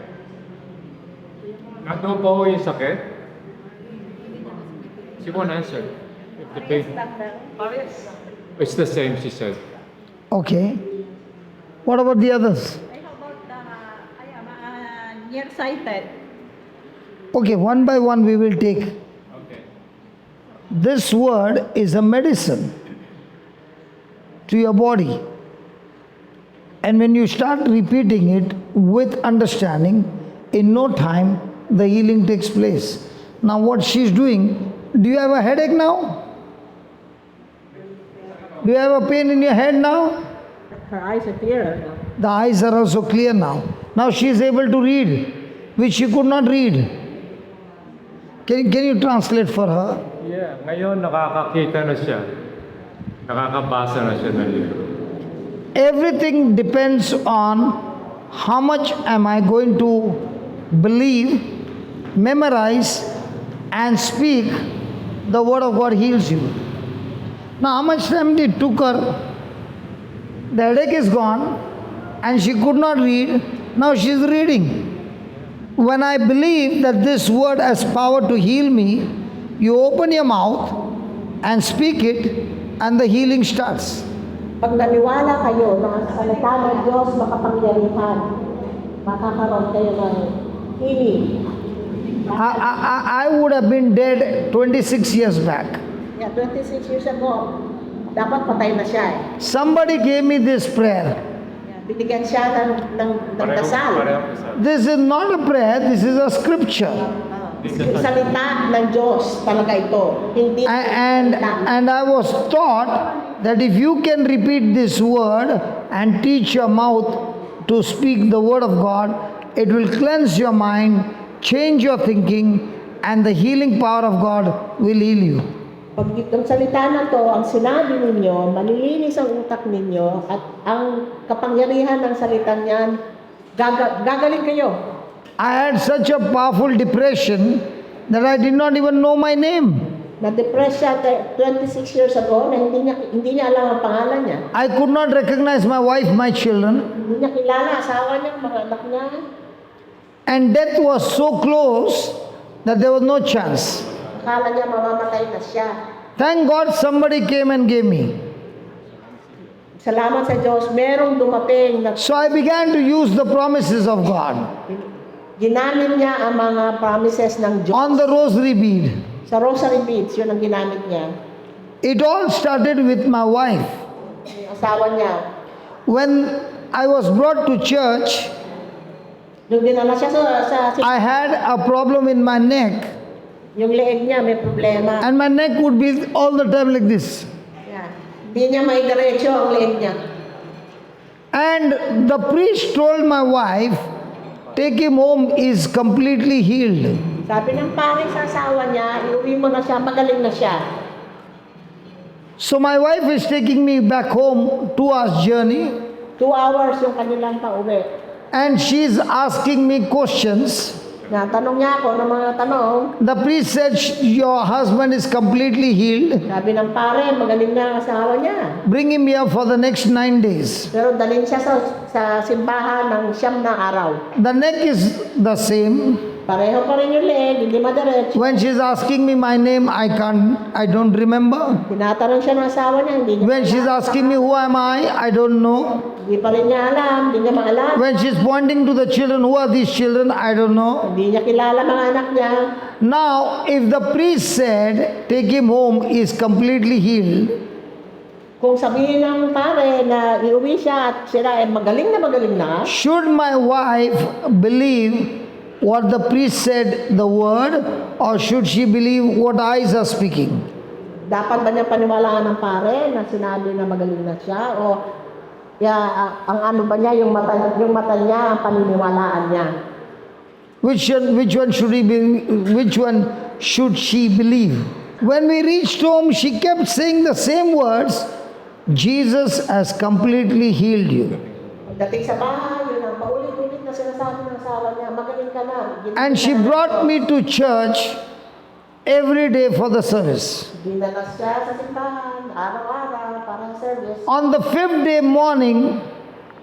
Nandun po yung sakit? She won't answer. If the pain. It's the same, she said. Okay. What about the others? How about I am nearsighted? Okay, one by one we will take. Okay. This word is a medicine to your body. And when you start repeating it with understanding, in no time the healing takes place. Now what she's doing, do you have a headache now? Do you have a pain in your head now? Her eyes are clear. The eyes are also clear now. Now she is able to read, which she could not read. Can you translate for her? Yeah, ngayon nakakakita na siya. Nakakabasa na siya ng libro. Everything depends on how much am I going to believe, memorize, and speak. The word of God heals you. Now, how much time it took her? The headache is gone, and she could not read. Now she is reading. When I believe that this word has power to heal me, you open your mouth and speak it, and the healing starts. Pag naniwala kayo na ang salita ng Diyos makapangyarihan, makakaroon kayo ng healing. I would have been dead 26 years back. Yeah, 26 years ago, dapat patay na siya eh. Somebody gave me this prayer. Binigyan siya ng dasal. Kasal. This is not a prayer, this is a scripture. Salita ng Diyos talaga ito. Hindi And I was taught that if you can repeat this word and teach your mouth to speak the word of God, it will cleanse your mind, change your thinking, and the healing power of God will heal you. Pag itong salita na to, ang sinabi ninyo, malilinis ang utak ninyo at ang kapangyarihan ng salita niyan, gagaling kayo. I had such a powerful depression that I did not even know my name. Na-depress siya 26 years ago na hindi niya alam ang pangalan niya. I could not recognize my wife, my children, Hindi niya kilala asawa niya, mga anak niya. and death was so close that there was no chance. Akala niya mamamatay na siya. Thank God somebody came and gave me. Salamat sa Diyos, merong dumating na So I began to use the promises of God ginamit niya ang mga promises ng Diyos. on the rosary bead. Sa rosary beads, yun ang ginamit niya. It all started with my wife. Yung asawa niya. When I was brought to church, Nung dinala siya I had a problem in my neck, yung leeg niya may problema. and my neck would be all the time like this. Yan. Hindi niya may diretso ang leeg niya. And the priest told my wife, take him home, is completely healed. Sabi ng pare sa asawa niya, iuwi mo na siya, magaling na siya. So my wife is taking me back home, 2 hours journey, 2 hours yung kanilang pauwi. and she's asking me questions. Natanong niya ako ng mga tanong. The priest said, your husband is completely healed. Sabi ng pare, magaling na ang asawa niya. Bring him here for the next 9 days. Pero dalhin siya sa simbahan ng 9 na araw. The neck is the same. Pareho pa rin yung leeg, hindi madiretso. When she's asking me my name, I don't remember. Tinatanong siya ng asawa niya, hindi niya When she's asking me who am I don't know. Hindi pa rin niya alam, hindi niya maalam. When she's pointing to the children, who are these children, I don't know. Hindi niya kilala mga anak niya. Now, if the priest said, take him home, he is completely healed, Kung sabihin ng pare na iuwi siya at sila ay magaling na, should my wife believe what the priest said, the word, or should she believe what eyes are speaking? dapat ba niya paniwalaan ng pare na sinabi na magaling na siya? O ang ano ba niya, yung mata niya, ang paniniwalaan niya? Which one should she believe? When we reached home, she kept saying the same words, Jesus has completely healed you. Pagdating sa bahay, yun ang paulit-ulit na sinasabi ng asawa niya, magaling ka na. And she brought me to church every day for the service. Dinalas siya sa simbahan, araw-araw, parang service. On the 5th day morning,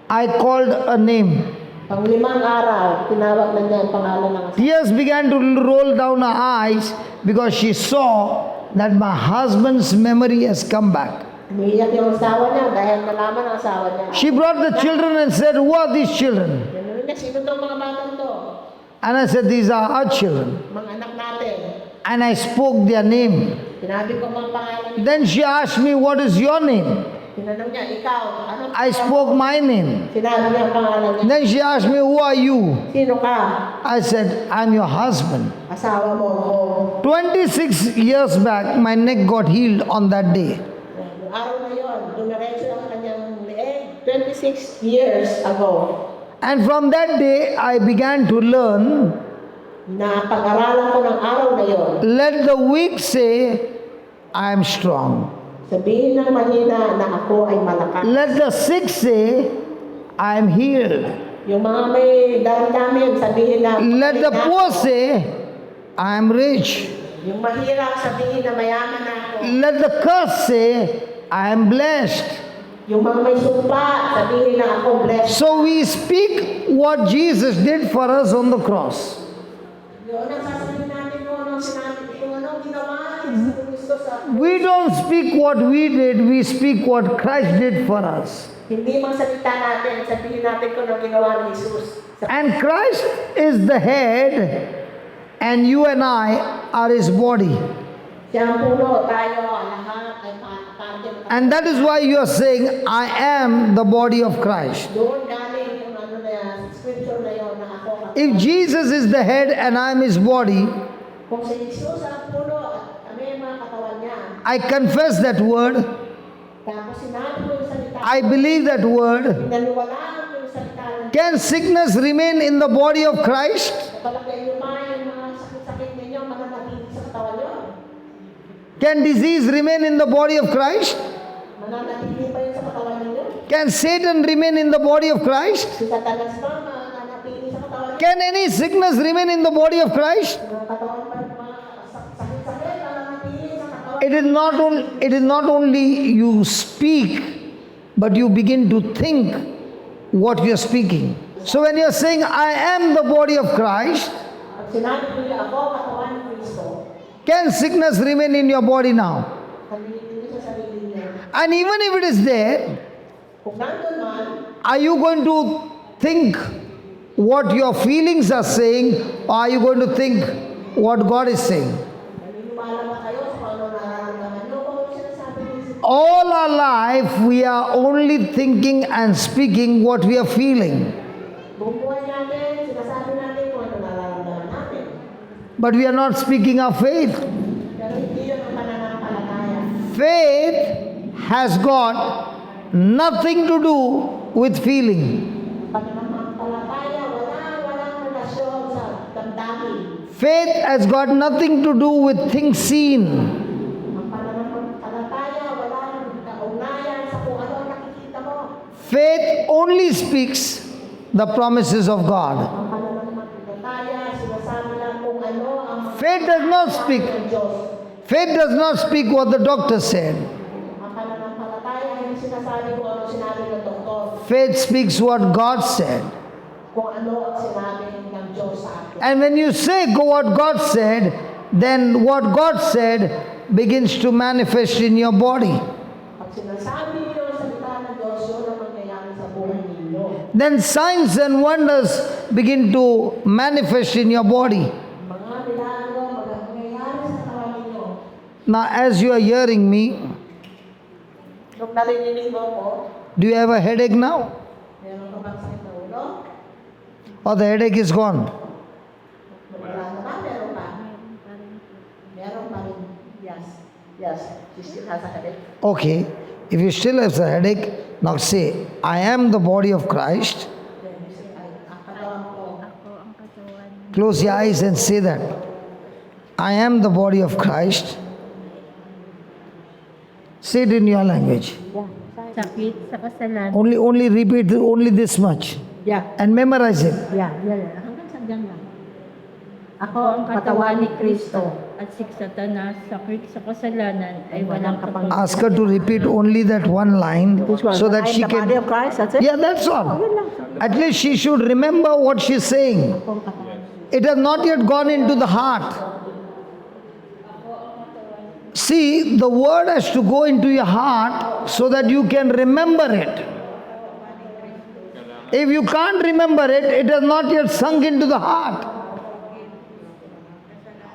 I called a name. Pang-5 araw, tinawag na niya ang pangalan ng asawa. Tears began to roll down her eyes because she saw that my husband's memory has come back. Umiiyak yung asawa niya dahil nalaman ng asawa niya. She brought the children and said, who are these children? Ganun niya, sino itong mga batang to? And I said, these are our children. Mga anak natin. And I spoke their name. Sinabi ko mga pangalan niya. Then she asked me, what is your name? Tinanong niya, ikaw, ano? I spoke my name. Sinabi niya ang pangalan niya. Then she asked me, who are you? Sino ka? I said, I'm your husband. Asawa mo ako. 26 years back, my neck got healed on that day. Yung araw na yun, dumiretso ang kanyang leeg. 26 years ago. And from that day, I began to learn, Na pag-aralan ko ng araw na yun, let the weak say, I am strong. sabihin ng mahina na ako ay malakas. Let the sick say, I am healed. Yung mga may daramdamin, sabihin na Let the magaling na poor ako. say, I am rich. Yung mahirap, sabihin na mayaman na ako. Let the curse say, I am blessed. Yung mga may sumpa, sabihin na ako blessed. So we speak what Jesus did for us on the cross. Yun ang sasabihin natin kung anong sinabi, kung anong ginawa ni Kristo sa We don't speak what we did, we speak what Christ did for us. hindi magsalita natin, sabihin natin kung anong ginawa ni Jesus. And Christ is the head, and you and I are his body. Siya ang puno, tayo, lahat ay parte ng And that is why you are saying, I am the body of Christ. doon galing yung ano na yan, scripture na yun na ako. If Jesus is the head and I am his body, Kung si Jesus ang puno at kami ang mga katawan niya, I confess that word, tapos sinabi ko yung salita, I believe that word. pinaniwalaan ko yung salita ng Can sickness remain in the body of Christ? palagay nyo ba yung mga sakit-sakit ninyo, mananatili sa katawan nyo? Can disease remain in the body of Christ? Mananatili pa yun sa katawan ninyo? Can Satan remain in the body of Christ? Si Satanas ba mananatili sa katawan nyo? Can any sickness remain in the body of Christ? Mga katawan pa yung mga sakit-sakit, mananatili sa katawan. It is not only you speak, but you begin to think what you are speaking. So when you are saying, I am the body of Christ, At sinabi ko niya, ako katawan ni Kristo, can sickness remain in your body now? nandito sa sarili niya. And even if it is there, Kung nandun man, are you going to think what your feelings are saying, or are you going to think what God is saying? naniniwala ba kayo sa kung ano nararamdaman nyo? Kung ano sinasabi ni Jesus? All our life, we are only thinking and speaking what we are feeling. Buong buhay natin, sinasabi natin kung ano nararamdaman natin. But we are not speaking our faith. Pero hindi yun ang pananampalataya. Faith has got nothing to do with feeling. Pananampalataya, walang relasyon sa damdamin. Faith has got nothing to do with things seen. Ang pananampalataya, walang kaugnayan sa kung ano ang nakikita mo. Faith only speaks the promises of God. Ang pananampalataya, sinasabi lang kung ano ang mga Faith does not speak. ng Diyos. Faith does not speak what the doctor said. Ang pananampalataya, hindi sinasabi kung ano sinabi ng doktor. Faith speaks what God said. kung ano ang sinabi ng Diyos sa akin. And when you say what God said, then what God said begins to manifest in your body. Pag sinasabi niyo ang salita ng Diyos, yun ang mangyayari sa buhay ninyo. Then signs and wonders begin to manifest in your body. Mga milagro, mangyayari sa katawan ninyo. Now, as you are hearing me, Nung narinig mo ko, do you have a headache now? meron ka bang sakit na ulo? Or the headache is gone? Wala na ba? Meron pa? Meron pa rin. Yes. Yes. She still has a headache. Okay. If you still have a headache, now say, I am the body of Christ. Then you say, ay, ang katawan ko. Close your eyes and say that. I am the body of Christ. Say it in your language. Sakit sa kasalanan. Only repeat only this much. Yeah. And memorize it. Yeah. Hanggang sa dyan lang. Ako ang katawan ni Kristo at si Satanas sakit sa kasalanan ay walang kapangyarihan. Ask her to repeat only that one line so that she I am the body can. of Christ, that's it? Yeah, that's all. At least she should remember what she's saying. It has not yet gone into the heart. See, the word has to go into your heart so that you can remember it. If you can't remember it, it has not yet sunk into the heart.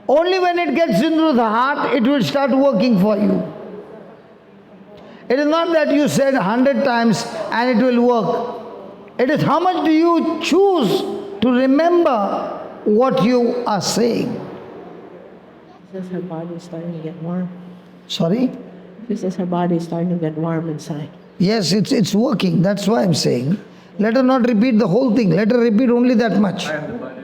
Only when it gets into the heart, it will start working for you. It is not that you said 100 times and it will work. It is how much do you choose to remember what you are saying. This is her body starting to get warm. Sorry? This is her body starting to get warm inside. Yes, it's working. That's why I'm saying. Let her not repeat the whole thing. Let her repeat only that much. I am the body.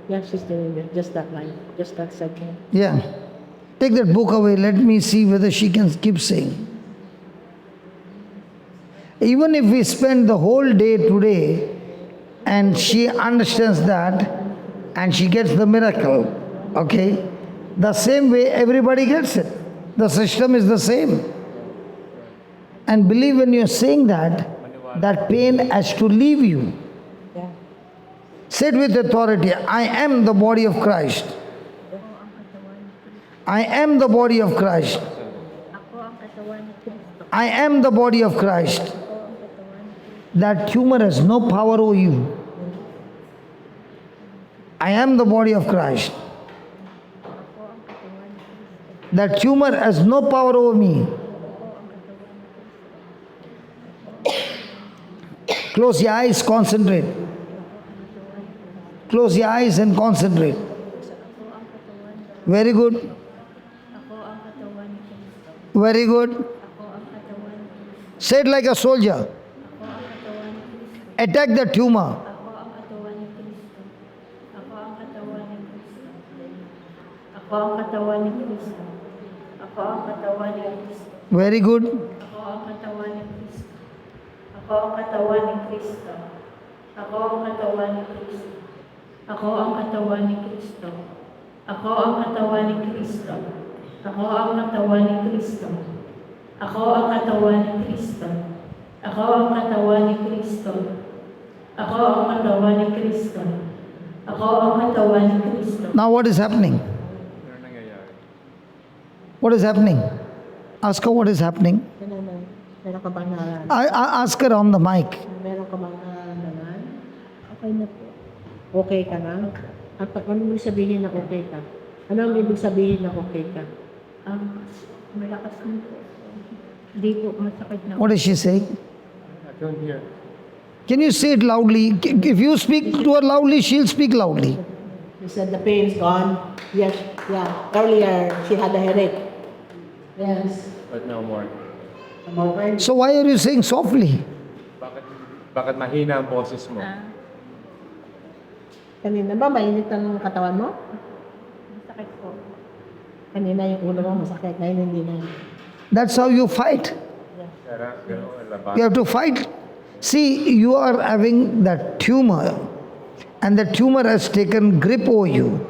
Yeah, she's doing it. Just that line. Just that second. Yeah. Take that book away. Let me see whether she can keep saying. Even if we spend the whole day today and she understands that and she gets the miracle, okay? The same way everybody gets it. The system is the same. And believe when you're saying that, that pain has to leave you. Yeah. Say it with authority. I am the body of Christ. I am the body of Christ. I am the body of Christ. That tumor has no power over you. I am the body of Christ. That tumor has no power over me. Close your eyes, concentrate. Close your eyes and concentrate. Very good. Very good. Say it like a soldier. Attack the tumor. Ako ang katawan ni Kristo. Ako ang katawan ni Kristo. Very good. Ako ang katawan ni Kristo. Ako ang katawan ni Kristo. Ako ang katawan ni Kristo. Ako ang katawan ni Kristo. Ako ang katawan ni Kristo. Ako ang katawan ni Kristo. Ako ang katawan ni Kristo. Ako ang katawan ni Kristo. Ako ang katawan ni Kristo. Ako ang katawan ni Kristo. Now what is happening? Ano nangyayari? What is happening? Ask her what is happening. Meron ka bang nararamdaman? Ask her on the mic. Meron ka bang nararamdaman? Okay na po. Okay ka na? At ano ibig sabihin na okay ka? Ano ang ibig sabihin na okay ka? Malakas na po. Hindi po masakit na. What is she saying? I don't hear. Can you say it loudly? If you speak to her loudly, she'll speak loudly. She said the pain's gone. Yes, yeah. Earlier, she had a headache. Yes. But no more. Okay. So why are you saying softly? Bakit mahina ang boses mo? Kanina ba mainit ang katawan mo? Masakit po. Kanina yung ulo mo masakit, ngayon hindi na. That's how you fight. Kaya gano'n, labas. You have to fight. See, you are having that tumor, and the tumor has taken grip over you.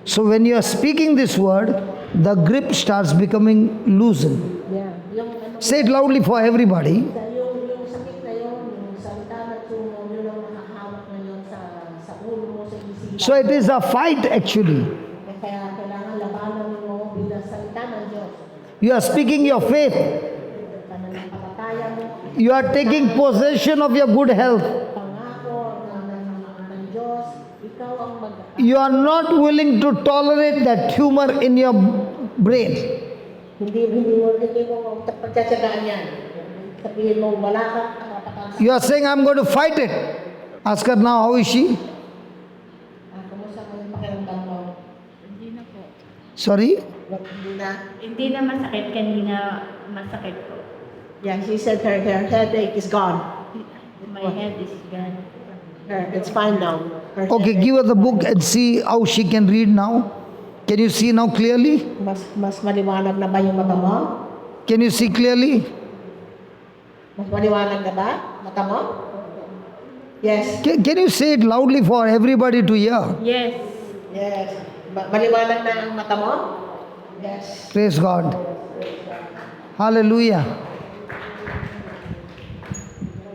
So when you are speaking this word, the grip starts becoming loosened. Yeah. Yung ano, Say it loudly for everybody. yung sakit na yun, yung So it is a fight actually. Kaya kailangan labanan mo bilang salita ng Diyos. You are speaking your faith. Pananampalataya mo, You are taking possession of your good health. pangako ng Diyos, ikaw ang You are not willing to tolerate that tumor in your brain. hindi mo pagtsatsagaan yan. Sabihin mo, wala ka karapatan. You are saying, I'm going to fight it. Ask her now, how is she? Kumusta mo yung pakiramdam mo? Hindi na po. Sorry? Hindi na. Hindi na masakit, kanina masakit po. Yeah, she said her headache is gone. My head is gone. It's fine now. Her Okay, give her the book and see how she can read now. Can you see now clearly? Mas maliwanag na ba yung mata mo? Can you see clearly? Mas maliwanag na ba? Mata mo? Yes. Can you say it loudly for everybody to hear? Yes. Yes. Maliwanag na ang mata mo? Yes. Praise God. Hallelujah.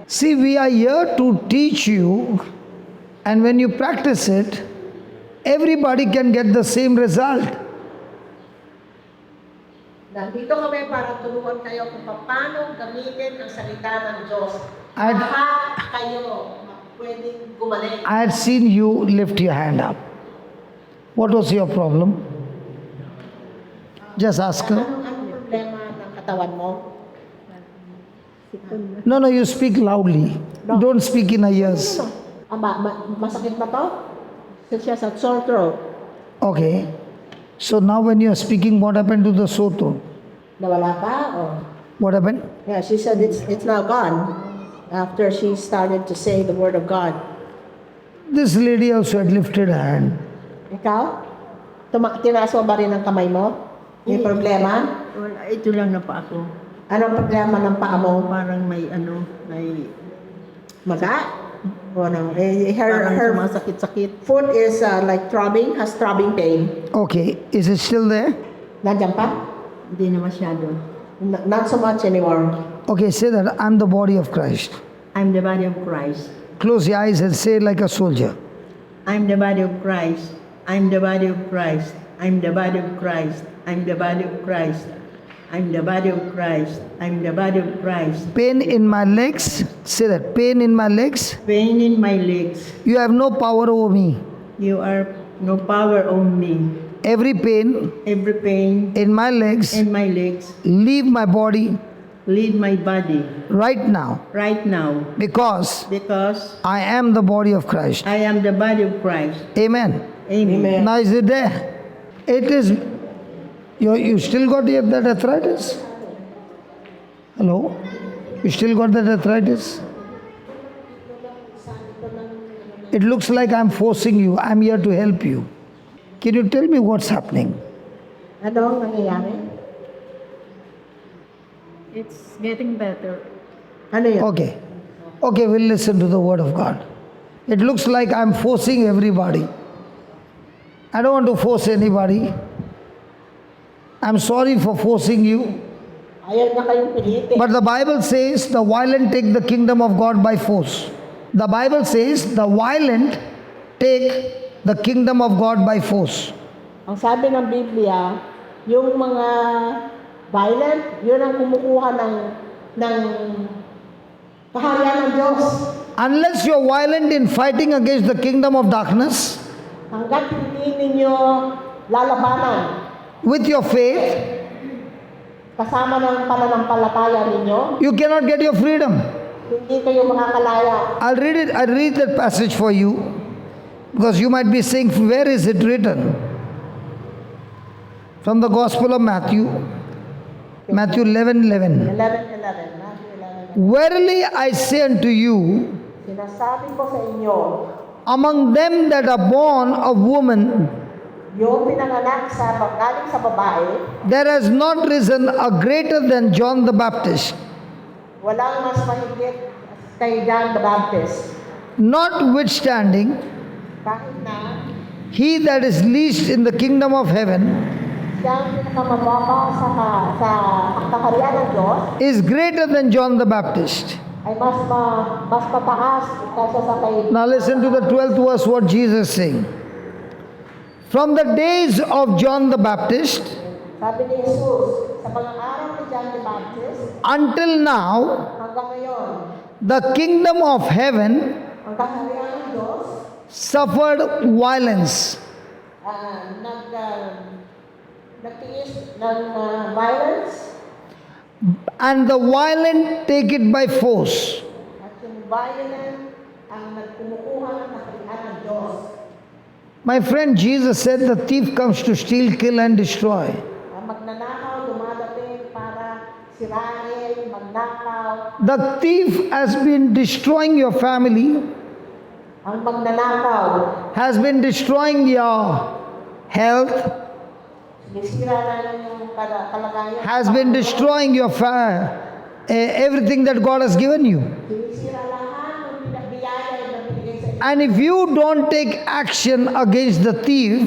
See, we are here to teach you, and when you practice it, everybody can get the same result. Nandito kami para turuan kayo kung paano gamitin ang salita ng Diyos. I'd- Lahat kayo pwedeng gumaling. I had seen you lift your hand up. What was your problem? Just ask her. Anong problema ng katawan mo? No, you speak loudly. Don't speak in her ears. Masakit ba to? Siya sa sore throat. Okay. So now when you are speaking, what happened to the sore throat? Nawala pa? Or? What happened? Yeah, she said it's now gone after she started to say the word of God. This lady also had lifted her hand. Ikaw? Tinaas mo ba rin ang kamay mo? May problema? Wala, ito lang na pa ako. Anong problema ng paa mo? Parang may Maga? O ano? parang Her sumasakit-sakit. foot is like throbbing, has throbbing pain. Okay. Is it still there? Nandiyan pa? Hindi na masyado. Not so much anymore. Okay, say that I'm the body of Christ. I'm the body of Christ. Close your eyes and say it like a soldier. I'm the body of Christ. I'm the body of Christ. I'm the body of Christ. I'm the body of Christ. I'm the body of Christ. I'm the body of Christ. Pain in my legs. Say that. Pain in my legs. Pain in my legs. You have no power over me. You are no power on me. Every pain Every pain in my legs, in my legs, leave my body leave my body right now. right now Because because I am the body of Christ. I am the body of Christ. Amen. Amen. Now is it there? It is. You still got that arthritis? Hello? You still got that arthritis? It looks like I'm forcing you. I'm here to help you. Can you tell me what's happening? Ano ang nangyayari? It's getting better. Ano yun? Okay. Okay, we'll listen to the word of God. It looks like I'm forcing everybody. I don't want to force anybody. I'm sorry for forcing you. Ayaw na kayong pilitin. But the Bible says the violent take the kingdom of God by force. The Bible says the violent take the kingdom of God by force. Ang sabi ng Biblia, yung mga violent, yun ang kumukuha ng kaharian ng Diyos. Unless you're violent in fighting against the kingdom of darkness Hanggat hindi ninyo lalabanan with your faith, kasama ng pananampalataya ninyo, you cannot get your freedom. hindi kayo makakalaya. I'll read that passage for you because you might be saying, where is it written? From the Gospel of Matthew, Matthew 11:11. 11:11, Matthew 11. Verily I say unto you, Sinasabi ko sa inyo, among them that are born of woman, yung pinanganak galing sa babae, there has not risen a greater than John the Baptist. walang mas mahigit kay John the Baptist. Notwithstanding, Kahit na he that is least in the kingdom of heaven siyang pinakamababa sa kaharian ng Diyos is greater than John the Baptist. ay mas mataas kaysa sa kay Now listen to the 12th verse what Jesus is saying. from the days of John the Baptist Sabi ni Jesus, sa mga araw ni John the Baptist, until now, hanggang ngayon, the kingdom of heaven ang kaharian ng Diyos, suffered violence, nagtiis ng violence, and the violent take it by force. at yung violent ang nagkumukuha ng kaharian ng Diyos. My friend, Jesus said the thief comes to steal, kill, and destroy. Ang magnanakaw dumadating para sirain, magnakaw. The thief has been destroying your family, Ang magnanakaw, has been destroying your health, sinisira na yung kalagayan. has been destroying your everything that God has given you. Sinisira lahat ng biyaya na binigay sa inyo. And if you don't take action against the thief,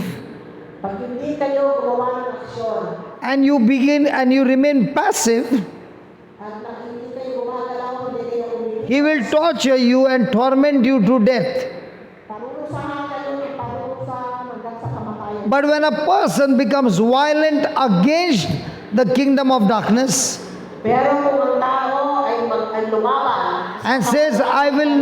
Pag hindi kayo gumawa ng aksyon, and you remain passive, at hindi kayo gumagalaw, hindi kayo umilig, he will torture you and torment you to death. parurusahan kayo, parurusahan hanggang sa kamatayan. But when a person becomes violent against the kingdom of darkness Pero kung ang tao ay lumaban, and says, I will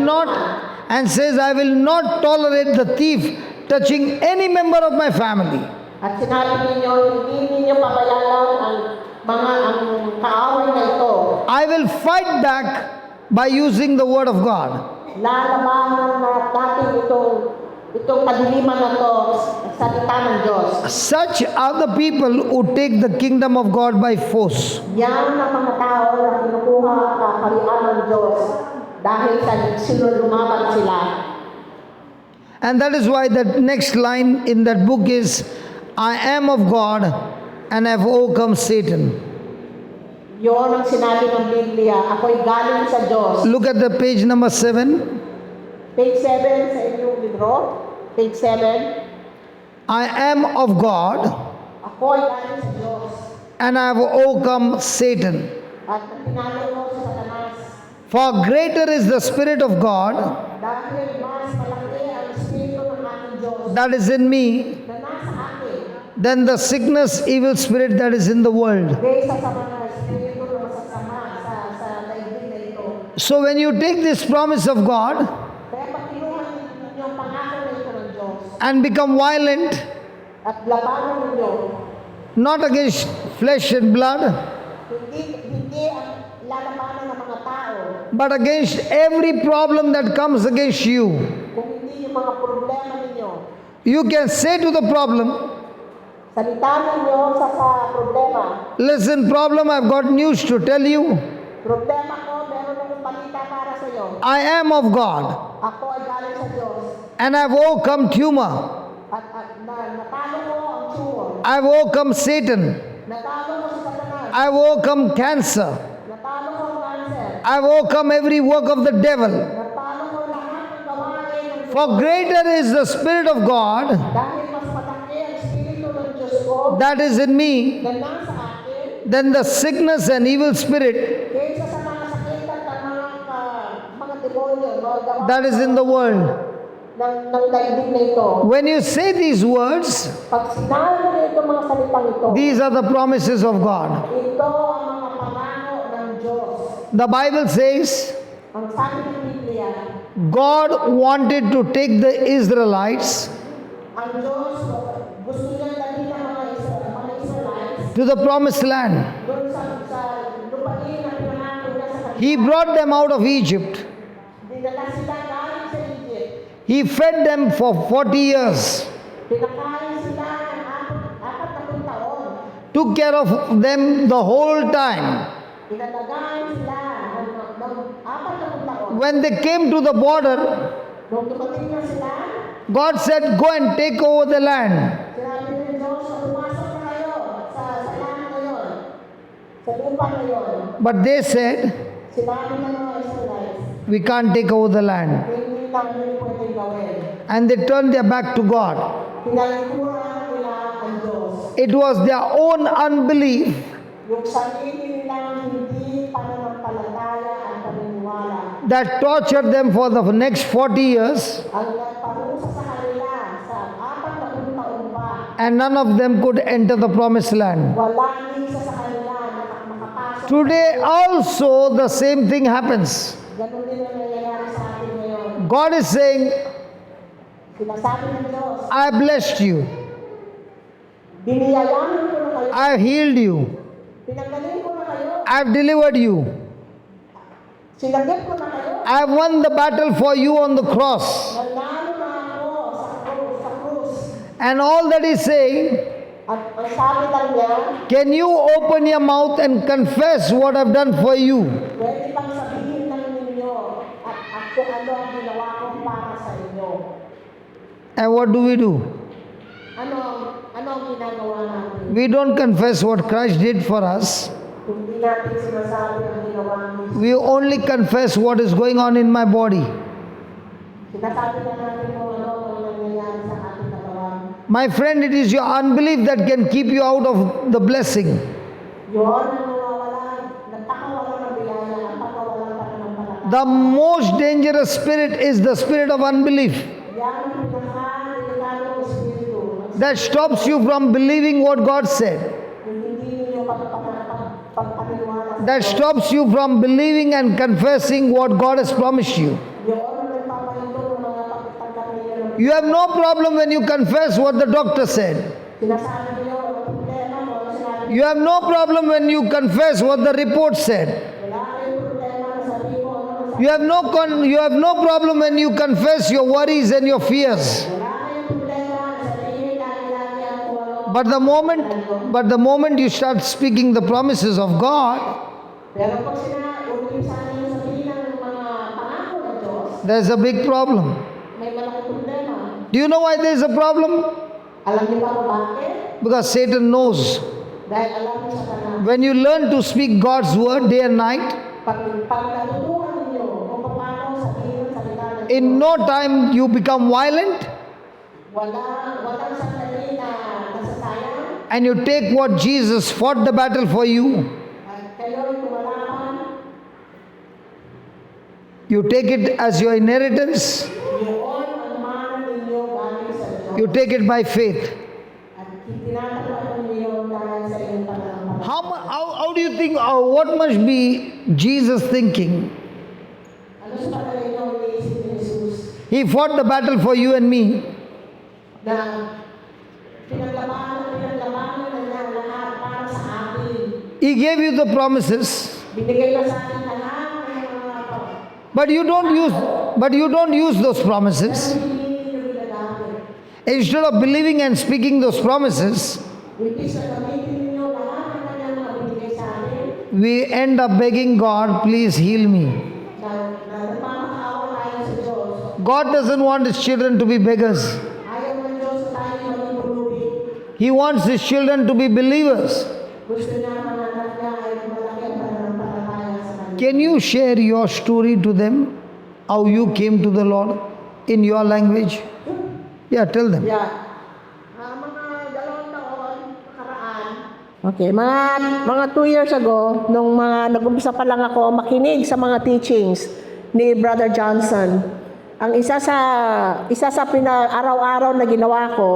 not tolerate the thief touching any member of my family, at sinabi ninyo, hindi ninyo pabayaan ang kaaway na ito, I will fight back by using the word of God. lalabanan natin itong kadiliman na ito, salita ng Diyos. Such are the people who take the kingdom of God by force. Yan ang mga tao na kinukuha ang kaharian ng Diyos dahil sa lumaban sila. And that is why that next line in that book is, I am of God and have overcome Satan. Yun ang sinabi ng Biblia, ako'y galing sa Diyos. Look at the page number 7. Page 7 sa inyong libro, page 7, I am of God ako'y galing sa Diyos. and I have overcome Satan. At pinalo ko sa Satanas, For greater is the Spirit of God dahil mas malaki ang Espiritu ng ating Diyos that is in me na nasa akin, than the sickness, evil spirit that is in the world. kaysa sa mga Espiritu na masasama sa daigdig na ito. So when you take this promise of God Kaya pag kinuha ninyo ang pangako na ito ng Diyos and become violent, at labanan ninyo, not against flesh and blood, hindi ang lalabanan ng mga tao, but against every problem that comes against you, kung hindi yung mga problema ninyo. you can say to the problem, Salita ninyo sa problema. listen problem, I've got news to tell you. Problema ko, meron akong balita para sa iyo. I am of God Ako ay galing sa Diyos. and I've overcome tumor. At natalo ko ang tumor. I've overcome Satan. Natalo ko si Satanas. I've overcome cancer. Natalo ko ang cancer. I've overcome every work of the devil. Natalo ko lahat ng gawain ng For greater is the Spirit of God dahil mas malaki ang Espiritu ng Diyos ko that is in me na nasa akin than the sickness and evil spirit kaysa sa mga sakit at mga demonyo, mga gawain that is in the world. ng daigdig na ito. When you say these words, Pag sinabi mo ito mga salitang ito, these are the promises of God. ito ang mga pangako ng Diyos. The Bible says Ang sabi ng Biblia, God wanted to take the Israelites ang Diyos gusto niyang dalhin ang mga Israelites to the promised land. doon sa lupain na pinangako niya sa kanila. He brought them out of Egypt. Dinala sila galing sa Egypt. He fed them for 40 years, Pinakain sila ng 40 taon. took care of them the whole time. Pinalagaan sila ng 40 taon. When they came to the border, Nung dumating na sila, God said, go and take over the land. sinabi ng Diyos na pumasok na kayo sa land na yun, sa lupa na yun. But they said, Sinabi ng mga Israelites, we can't take over the land. hindi namin pwedeng gawin. And they turned their back to God. Tinalikuran nila ang Diyos. It was their own unbelief Yung sarili nilang hindi pananampalataya ang paniniwala. that tortured them for the next 40 years Ang nagparusa sa kanila sa 40 taon pa and none of them could enter the promised land. Wala ni isa sa kanila na makapasok. Today also the same thing happens. Ganun din ang nangyayari sa atin ngayon. God is saying, Sinasabi ng Diyos, I blessed you, biniyayahan ko na kayo, I healed you, pinagaling ko na kayo, I've delivered you, sinagip ko na kayo, I've won the battle for you on the cross. nanalo na ako sa krus. And all that He's saying, At ang sabi lang niya, can you open your mouth and confess what I've done for you? pwede bang sabihin lang ninyo at kung ano ang ginawa ko para sa inyo. And what do? Ano ang ginagawa natin? We don't confess what Christ did for us. Hindi natin sinasabi ang ginawa niya. We only confess what is going on in my body. Sinasabi na natin kung ano ang nangyayari sa ating katawan. My friend, it is your unbelief that can keep you out of the blessing. Yun ang nawawalan, nagpakawalan ng biyaya, ang pagkawalan pa ng pananampalataya. The most dangerous spirit is the spirit of unbelief Yan ang pinaka-delikadong espiritu. that stops you from believing what God said, Yung hindi ninyo pagpapaniwala. that stops you from believing and confessing what God has promised you. Yun ang nagpapahinto ng mga pagtanggap ninyo ng You have no problem when you confess what the doctor said. sinasabi niyo, ang problema mo, sinabi You have no problem when you confess what the report said. wala kayong problema na sabihin mo ano You have no problem when you confess your worries and your fears. wala kayong problema na sabihin lagi-lagi ang kung ano. But the moment you start speaking the promises of God, Pero pag ulit sa akin sabihin ng mga pangako ng Diyos, there's a big problem. may malaking problema. Do you know why there's a problem? Alam niyo ba kung bakit? Because Satan knows. Dahil alam niyo sa kanan. When you learn to speak God's word day and night, Pag natutuhan ninyo kung paano sabihin ang salita ng in no time you become violent walang sandali na nasasayang, and you take what Jesus fought the battle for you. at kayo'y lumalaban, You take it as your inheritance. yun ang mana ninyo galing sa Diyos. You take it by faith. At tinatapuan ninyo dahil sa inyong pananampalataya. How do you think, what must be Jesus thinking? Ano sa palagay niyo ang iniisip ni Jesus? He fought the battle for you and me. Na pinaglabanan na niya lahat para sa atin. He gave you the promises, Binigay na sa atin lahat ng mga but you don't use those promises. hindi niyo ginagamit. Instead of believing and speaking those promises, Ibig sa gamitin ninyo lahat ng kanyang mga binigay sa atin we end up begging God, please heal me. na nagmamakaawa tayo sa Diyos. God doesn't want His children to be beggars. Ayaw ng Diyos na tayo maging pulubi. He wants His children to be believers. Gusto niya ang mga anak niya ay malaki ang pananampalataya sa Kanya. Can you share your story to them? How you came to the Lord in your language? Yeah, tell them. Yeah. Mga 2 taon nakaraan. Okay, mga 2 years ago, nung nag-umpisa pa lang ako makinig sa mga teachings ni Brother Johnson, ang isa sa araw-araw na ginawa ko,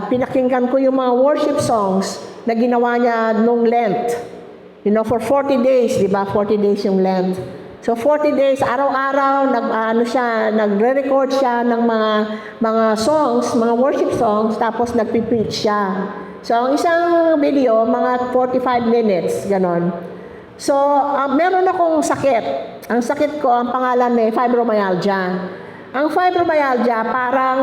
pinakinggan ko yung mga worship songs na ginawa niya nung Lent. You know, for 40 days, di ba? 40 days yung Lent. So 40 days, araw-araw, nagre-record siya ng mga songs, mga worship songs, tapos nagpipreach siya. So ang isang video, mga 45 minutes, ganon. So, meron akong sakit. Ang sakit ko, ang pangalan ay fibromyalgia. Ang fibromyalgia, parang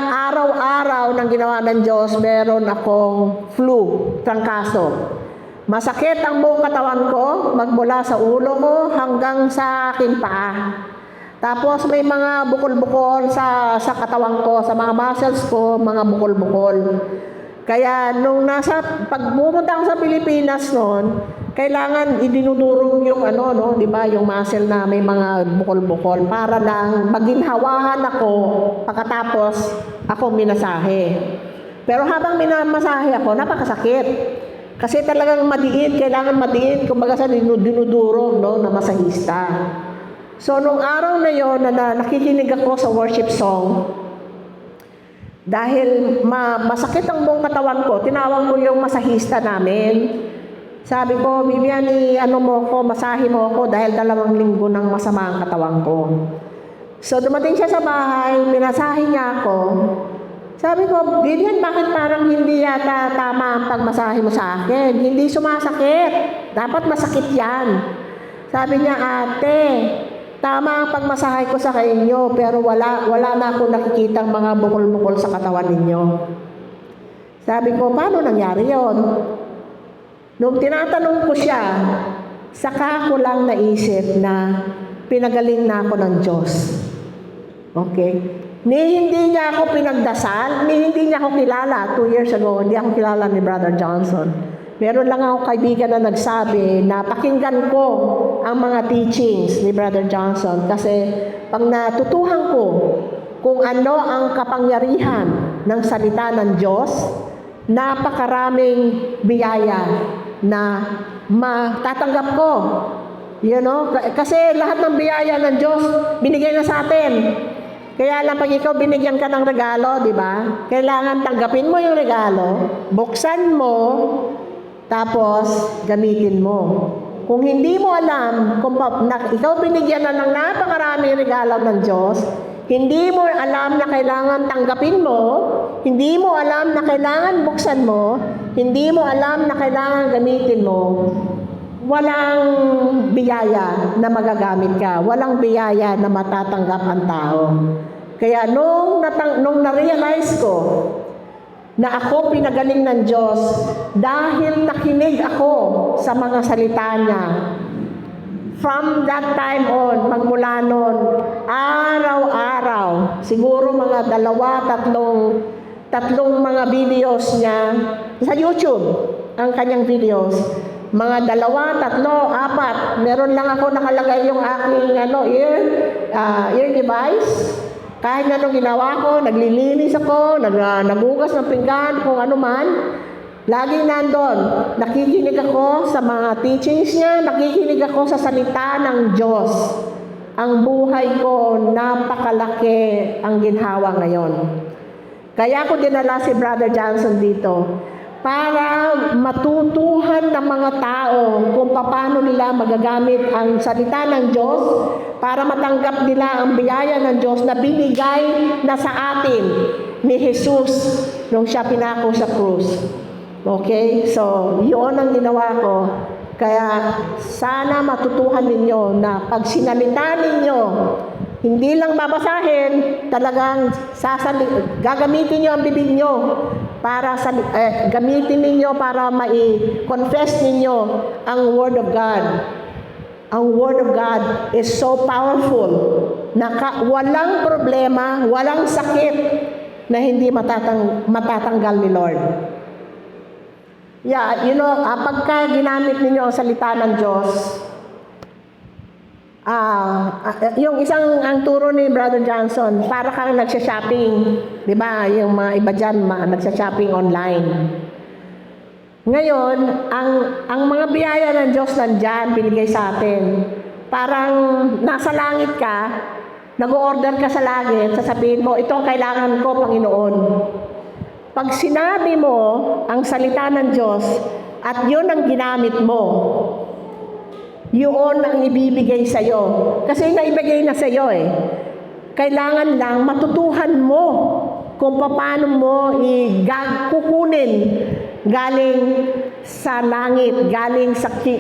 araw-araw ng ginawa ng Diyos, meron akong flu, trangkaso. Masakit ang buong katawan ko, magmula sa ulo ko hanggang sa aking paa. Tapos may mga bukol-bukol sa katawan ko, sa mga muscles ko, mga bukol-bukol. Kaya nung pag pumunta ako sa Pilipinas noon, kailangan idinudurog yung di ba, yung muscle na may mga bukol-bukol para lang maginhawahan ako pagkatapos ako minasahe. Pero habang minamasahe ako, napakasakit. Kasi talagang madiin, kailangan madiin, kumbaga sa dinudurog, na masahista. So, nung araw na yon na nakikinig ako sa worship song, Dahil masakit ang buong katawan ko, tinawag ko yung masahista namin. Sabi ko, Vivian, masahe mo ako dahil 2 linggo nang masama ang katawan ko. So dumating siya sa bahay, minasahe niya ako. Sabi ko, Vivian, bakit parang hindi yata tama ang pagmasahe mo sa akin? Hindi sumasakit. Dapat masakit yan. Sabi niya, ate, tama ang pagmasahe ko sa inyo, pero wala na ako nakikitang mga bukol-bukol sa katawan ninyo. Sabi ko, paano nangyari yon? Nung tinatanong ko siya, saka ko lang naisip na pinagaling na ako ng Diyos. Okay? Hindi niya ako pinagdasal, hindi niya ako kilala. 2 years ago, hindi ako kilala ni Brother Johnson. Meron lang ako kaibigan na nagsabi na pakinggan ko ang mga teachings ni Brother Johnson kasi pag natutuhan ko kung ano ang kapangyarihan ng salita ng Diyos, napakaraming biyaya na matatanggap ko. Kasi lahat ng biyaya ng Diyos binigay na sa atin. Kaya lang pag ikaw binigyan ka ng regalo, di ba? Kailangan tanggapin mo yung regalo, buksan mo, tapos gamitin mo. Kung hindi mo alam, ikaw binigyan na ng napakaraming regalo ng Diyos, hindi mo alam na kailangan tanggapin mo, hindi mo alam na kailangan buksan mo, hindi mo alam na kailangan gamitin mo, walang biyaya na magagamit ka, walang biyaya na matatanggap ang tao. Kaya nung na-realize ko na ako pinagaling ng Diyos dahil nakinig ako sa mga salita niya, from that time on, magmula noon, araw-araw, siguro mga 2, 3 mga videos niya sa YouTube, ang kanyang videos, mga 2, 3, 4, meron lang ako nakalagay yung aking ear device. Kahit na anong ginawa ko, naglilinis ako, nagugas ng pinggan, kung ano man, laging nandun. Nakikinig ako sa mga teachings niya, nakikinig ako sa salita ng Diyos. Ang buhay ko, napakalaki ang ginhawa ngayon. Kaya ko dinala si Brother Johnson dito para matutuhan ng mga tao kung paano nila magagamit ang salita ng Diyos para matanggap nila ang biyaya ng Diyos na binigay na sa atin ni Jesus nung siya pinako sa krus. Okay? So, yun ang ginawa ko. Kaya sana matutuhan ninyo na pag sinalita ninyo, hindi lang babasahin, talagang gagamitin niyo ang bibig niyo para gamitin ninyo para mai-confess ninyo ang Word of God. Ang Word of God is so powerful na walang problema, walang sakit na hindi matatanggal ni Lord. Yeah, pagka ginamit ninyo ang salita ng Diyos, yung ang turo ni Brother Johnson, para kang nagsha-shopping, di ba? Yung mga iba dyan, nagsha-shopping online. Ngayon, ang mga biyaya ng Diyos nandyan, binigay sa atin. Parang nasa langit ka, nag-order ka sa langit, sasabihin mo, ito ang kailangan ko, Panginoon. Pag sinabi mo ang salita ng Diyos, at yun ang ginamit mo, yun ang ibibigay sa'yo. Kasi naibigay na sa'yo eh. Kailangan lang matutuhan mo kung paano mo kukunin galing sa langit, galing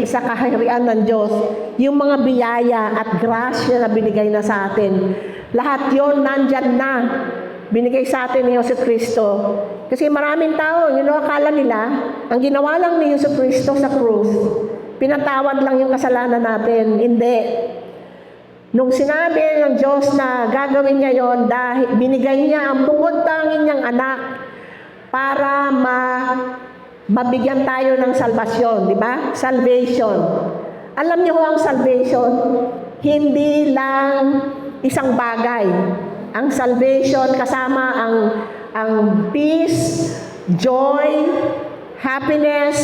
sa kaharian ng Diyos, yung mga biyaya at grasya na binigay na sa atin. Lahat yun nandyan na. Binigay sa atin ni Jose Cristo. Kasi maraming tao, akala nila, ang ginawa lang ni Jose Cristo sa krus, pinatawad lang yung kasalanan natin. Hindi. Nung sinabi ng Diyos na gagawin niya yon, dahil binigay niya ang bukod tanging niyang anak para mabigyan tayo ng salvasyon, di ba? Salvation. Alam niyo ho ang salvation, hindi lang isang bagay. Ang salvation kasama ang peace, joy, happiness,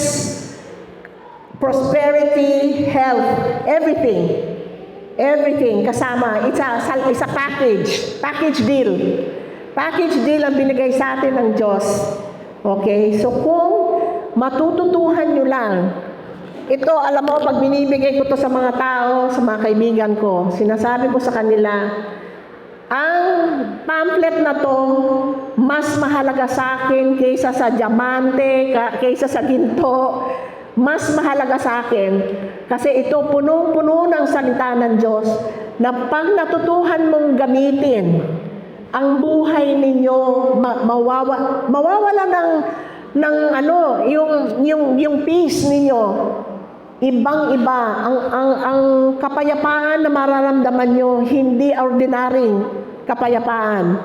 prosperity, health, everything kasama. It's a package deal. Package deal ang binigay sa atin ng Diyos. Okay? So kung matututuhan nyo lang, ito, alam mo, pag binibigay ko to sa mga tao, sa mga kaibigan ko, sinasabi ko sa kanila, ang pamphlet na to, mas mahalaga sa akin kaysa sa diamante, kaysa sa ginto, mas mahalaga sa akin. Kasi ito, punong-puno ng salita ng Diyos, na pag natutuhan mong gamitin, ang buhay ninyo mawawala ng ano, yung peace ninyo. Ibang-iba ang kapayapaan na mararamdaman nyo, hindi ordinaryong kapayapaan.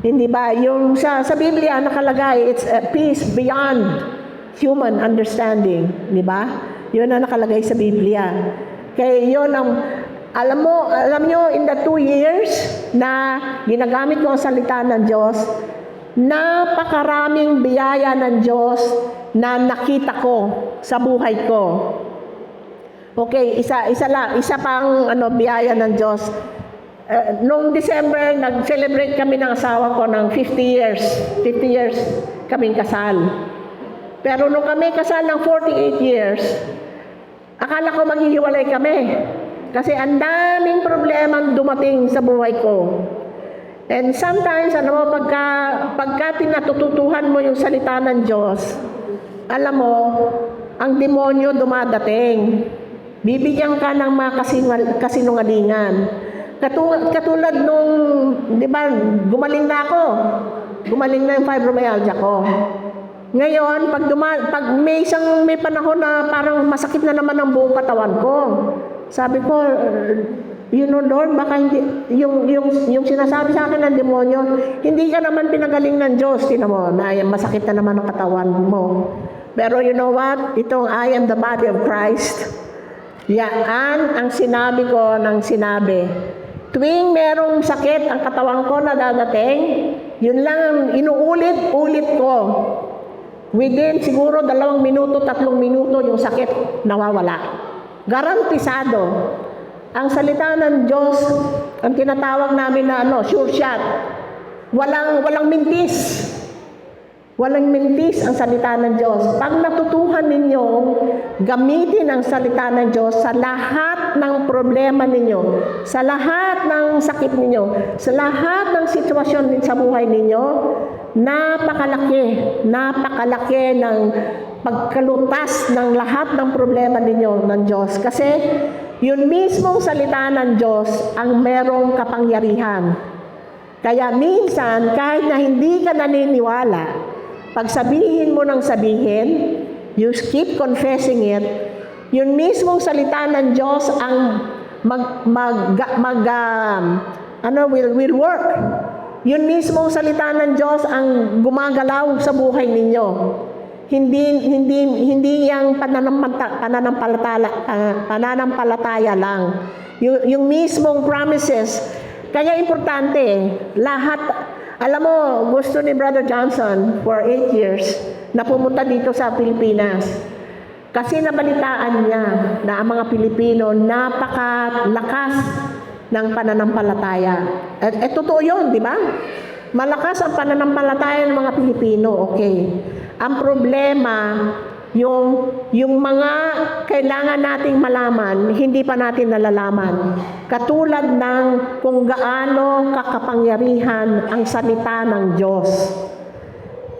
Hindi ba? Yung sa Biblia nakalagay, it's a peace beyond human understanding. Di ba? Yun ang nakalagay sa Biblia. Kaya yun ang, alam nyo, in the 2 years na ginagamit ko ang salita ng Diyos, napakaraming biyaya ng Diyos na nakita ko sa buhay ko. Okay, isa pang biyaya ng Diyos. Noong December, nag-celebrate kami ng asawa ko ng 50 years. 50 years kaming kasal. Pero nung kami kasal ng 48 years, akala ko maghihiwalay kami. Kasi ang daming problema dumating sa buhay ko. And sometimes, pagka pinatututuhan mo yung salita ng Diyos, alam mo, ang demonyo dumadating. Bibigyan ka ng mga kasinungalingan. Katulad nung, di ba, gumaling na ako. Gumaling na yung fibromyalgia ko. Ngayon, pag may panahon na parang masakit na naman ang buong katawan ko, sabi ko, Lord, baka hindi, yung sinasabi sa akin ng demonyo, hindi ka naman pinagaling ng Diyos. Tingnan mo, masakit na naman ang katawan mo. Pero you know what? Itong I am the body of Christ. Yan ang sinabi ko ng sinabi. Tuwing merong sakit ang katawan ko na dadating, yun lang ang inuulit-ulit ko. Within siguro 2 minuto, 3 minuto, yung sakit nawawala. Garantisado. Ang salita ng Diyos, ang tinatawag namin na sure shot. Walang mintis. Walang mintis ang salita ng Diyos. Pag natutuhan ninyo, gamitin ang salita ng Diyos sa lahat ng problema ninyo, sa lahat ng sakit ninyo, sa lahat ng sitwasyon sa buhay ninyo, napakalaki ng pagkalutas ng lahat ng problema ninyo ng Diyos. Kasi yun mismong salita ng Diyos ang merong kapangyarihan. Kaya minsan, kahit na hindi ka naniniwala, pag sabihin mo ng sabihin, you keep confessing it, yun mismong salita ng Diyos ang will work. Yun mismong salita ng Diyos ang gumagalaw sa buhay ninyo. Hindi yang pananampalataya lang. Yung mismong promises. Kaya importante, lahat. Alam mo, gusto ni Brother Johnson for 8 years na pumunta dito sa Pilipinas. Kasi nabalitaan niya na ang mga Pilipino napakalakas ng pananampalataya. Totoo yun, di ba? Malakas ang pananampalataya ng mga Pilipino, okay. Ang problema, yung mga kailangan nating malaman, hindi pa natin nalalaman. Katulad ng kung gaano kakapangyarihan ang salita ng Diyos.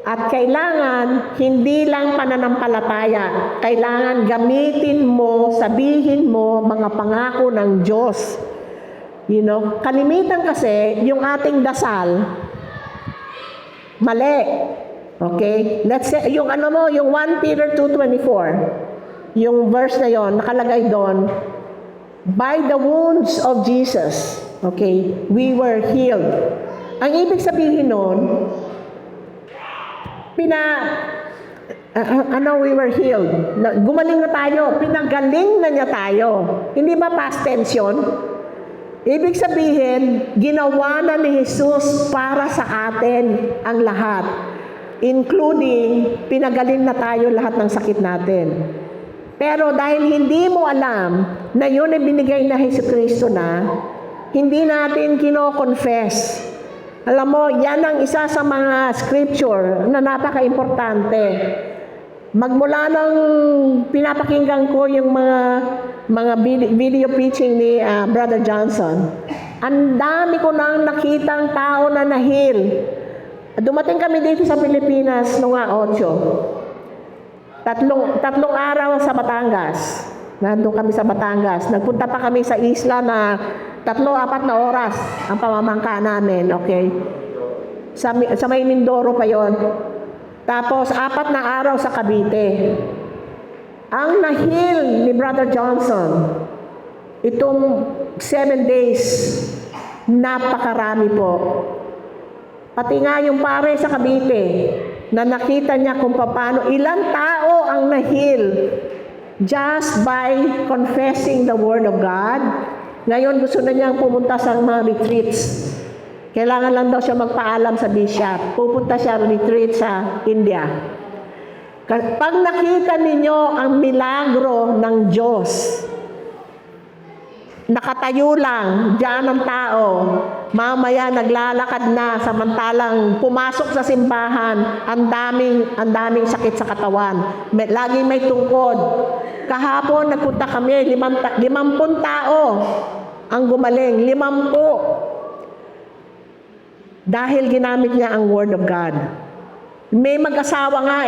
At kailangan, hindi lang pananampalataya, kailangan gamitin mo, sabihin mo, mga pangako ng Diyos. Kalimitan kasi, yung ating dasal, mali. Okay? Let's say, yung 1 Peter 2:24, yung verse na yon, nakalagay doon, by the wounds of Jesus, okay, we were healed. Ang ibig sabihin nun, we were healed. Gumaling na tayo, pinagaling na niya tayo. Hindi ba past tense yun? Ibig sabihin, ginawa na ni Jesus para sa atin ang lahat. Including, pinagaling na tayo lahat ng sakit natin. Pero dahil hindi mo alam na yun ay binigay na Jesucristo na, hindi natin kino-confess Alam mo, yan ang isa sa mga scripture na napaka-importante. Magmula nang pinapakinggan ko yung mga video preaching ni Brother Johnson, ang dami ko nang nakitang tao na nahil. Dumating kami dito sa Pilipinas noong 8. Tatlong araw sa Batangas. Nandun kami sa Batangas. Nagpunta pa kami sa isla na 3-4 na oras ang pamamangka namin, okay? Sa may Mindoro pa yon. Tapos 4 na araw sa Cavite. Ang nahil ni Brother Johnson, itong 7 days, napakarami po. Pati nga yung pare sa Cavite, na nakita niya kung paano ilang tao ang nahil just by confessing the Word of God. Ngayon gusto na niyang pumunta sa mga retreats. Kailangan lang daw siya magpaalam sa bishop. Pupunta siya retreat sa India. Pag nakita ninyo ang milagro ng Diyos, nakatayo lang, diyan ang tao, mamaya naglalakad na, samantalang pumasok sa simbahan, ang daming sakit sa katawan. Laging may tungkod. Kahapon nagpunta kami, 50 tao ang gumaling, 50. Dahil ginamit niya ang Word of God. May mag-asawa nga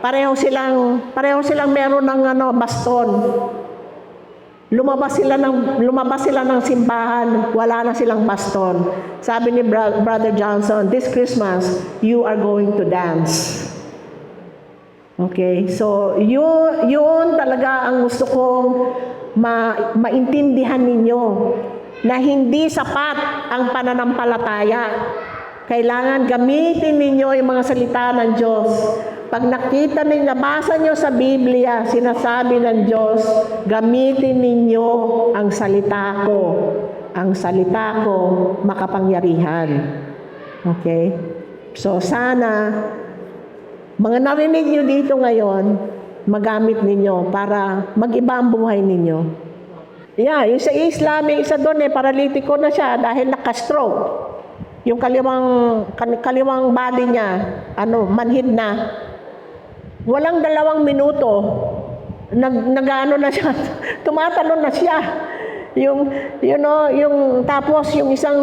pareho silang meron ng baston. Lumabas sila ng simbahan, wala na silang baston. Sabi ni Brother Johnson, this Christmas, you are going to dance. Okay, so yun talaga ang gusto kong maintindihan ninyo, na hindi sapat ang pananampalataya. Kailangan gamitin ninyo yung mga salita ng Diyos. Pag nakita ninyo, nabasa nyo sa Biblia, sinasabi ng Diyos, gamitin ninyo ang salita ko. Ang salita ko makapangyarihan. Okay? So sana, mga narinig nyo dito ngayon, magamit ninyo para mag-iba ang buhay ninyo. Yeah, yung sa Islam, yung isa doon paralitiko na siya dahil nakastroke. Yung kaliwang body niya, manhid na. Walang 2 minuto, nag-ano na siya, tumatalon na siya. Tapos yung isang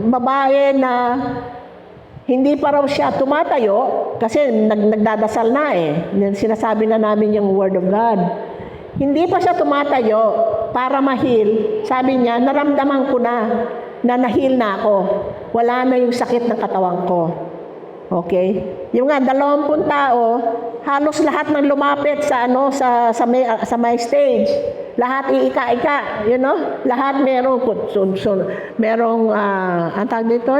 babae na hindi pa raw siya tumatayo kasi nagdadasal na Sinasabi na namin yung Word of God. Hindi pa siya tumatayo para mahil. Sabi niya, naramdaman ko na nahil na ako. Wala na yung sakit ng katawan ko. Okay? Yung nga, 20 tao, halos lahat ng lumapit sa may stage. Lahat iika-ika, lahat merong ang tawag dito,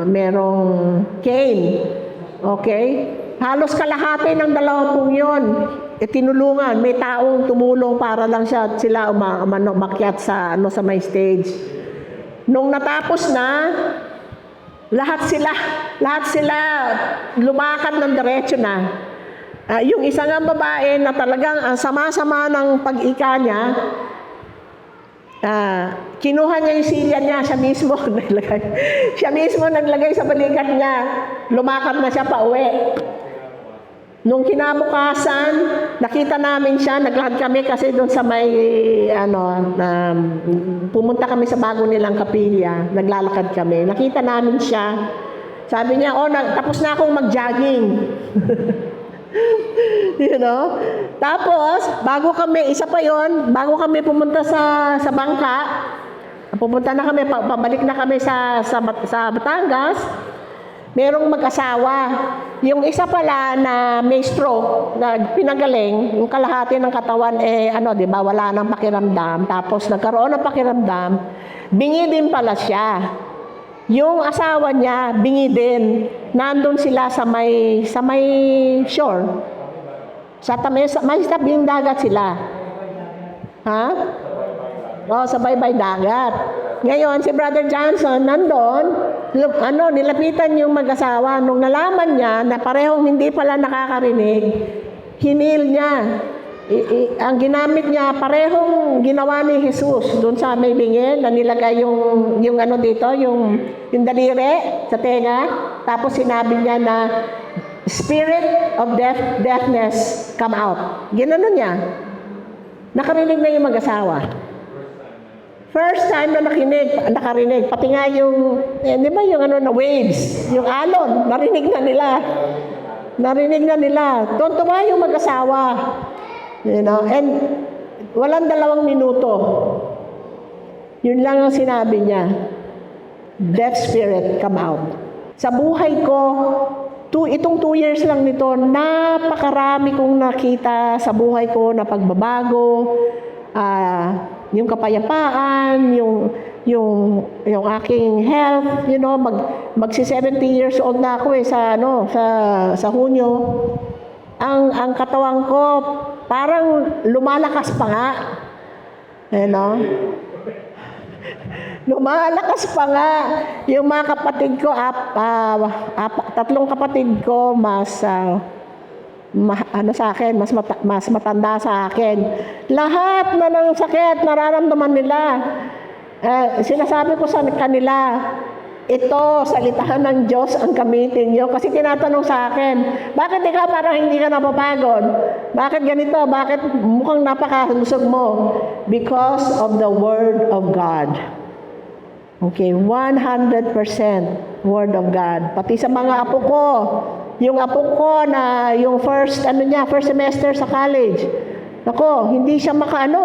merong cane. Okay? Halos kalahati ng 20 yun. Tinulungan, may taong tumulong para lang sila umakyat sa may stage. Nung natapos na, lahat sila lumakad ng diretso na. Yung isa nga babae na talagang ang sama-sama ng pag-ika niya, kinuha niya yung silya niya, siya mismo naglagay sa balikat niya, lumakad na siya pa uwi. Nung kinabukasan, nakita namin siya, naglakad kami kasi doon sa may, pumunta kami sa bago nilang kapilya, naglalakad kami. Nakita namin siya. Sabi niya, tapos na akong mag-jogging. Tapos, bago kami pumunta sa bangka, pumunta na kami, pabalik na kami sa Batangas, merong mag-asawa. Yung isa pala na may stroke, na pinagaling, yung kalahati ng katawan, wala nang pakiramdam. Tapos nagkaroon ng pakiramdam, bingi din pala siya. Yung asawa niya, bingi din. Nandun sila sa may shore. May tabing dagat sila. Ha? Sa baybay dagat. Ngayon, si Brother Johnson nandun, nilapitan yung mag-asawa. Nung nalaman niya na parehong hindi pala nakakarinig, hinil niya. ang ginamit niya, parehong ginawa ni Jesus doon sa may bingil na nilagay yung ano dito, yung daliri sa tenga. Tapos sinabi niya na, spirit of deafness, come out. Ginanon niya. Nakarinig na yung mag-asawa. First time na nakarinig. Pati nga yung, di ba yung ano na waves, yung alon, narinig na nila. Narinig na nila. Tuntua yung mag-asawa. You know, and walang 2 minuto. Yun lang ang sinabi niya. Deaf spirit, come out. Sa buhay ko, itong 2 years lang nito, napakarami kong nakita sa buhay ko na pagbabago, yung kapayapaan, yung aking health, you know, magsi 70 years old na ako sa Hunyo. Ang katawan ko parang lumalakas pa nga. You know? Lumalakas pa nga. Yung mga kapatid ko, 3 kapatid ko mas sa akin, mas matanda sa akin. Lahat na ng sakit nararamdaman nila. Sinasabi ko sa kanila, ito, salitahan ng Diyos ang gamitin nyo. Kasi tinatanong sa akin, bakit ikaw parang hindi ka napapagod? Bakit ganito? Bakit mukhang napakalusog mo? Because of the Word of God. Okay, 100% Word of God. Pati sa mga apo ko, yung apo ko na yung first semester sa college. Nako, hindi siya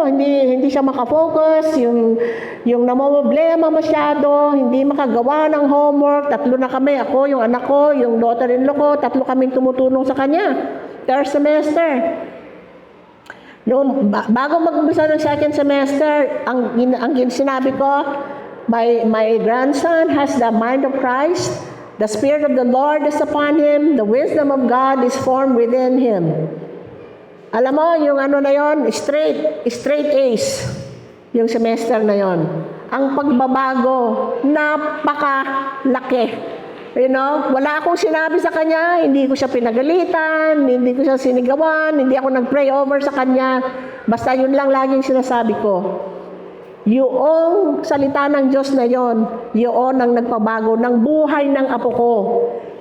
hindi siya maka-focus, yung namomroblema masyado, hindi makagawa ng homework. 3 na kami, ako, yung anak ko, yung daughter-in-law ko, 3 kaming tumutulong sa kanya. 3rd semester. Noon, bago mag-umpisa ng 2nd semester, ang sinabi ko, my grandson has the mind of Christ, the Spirit of the Lord is upon him, the wisdom of God is formed within him. Alam mo, yung na yon, straight A's, yung semester na yon. Ang pagbabago, napakalaki. You know, wala akong sinabi sa kanya, hindi ko siya pinagalitan, hindi ko siya sinigawan, hindi ako nag-pray over sa kanya. Basta yun lang laging sinasabi ko. Yung salita ng Diyos na yon, yun ang nagpabago ng buhay ng apo ko.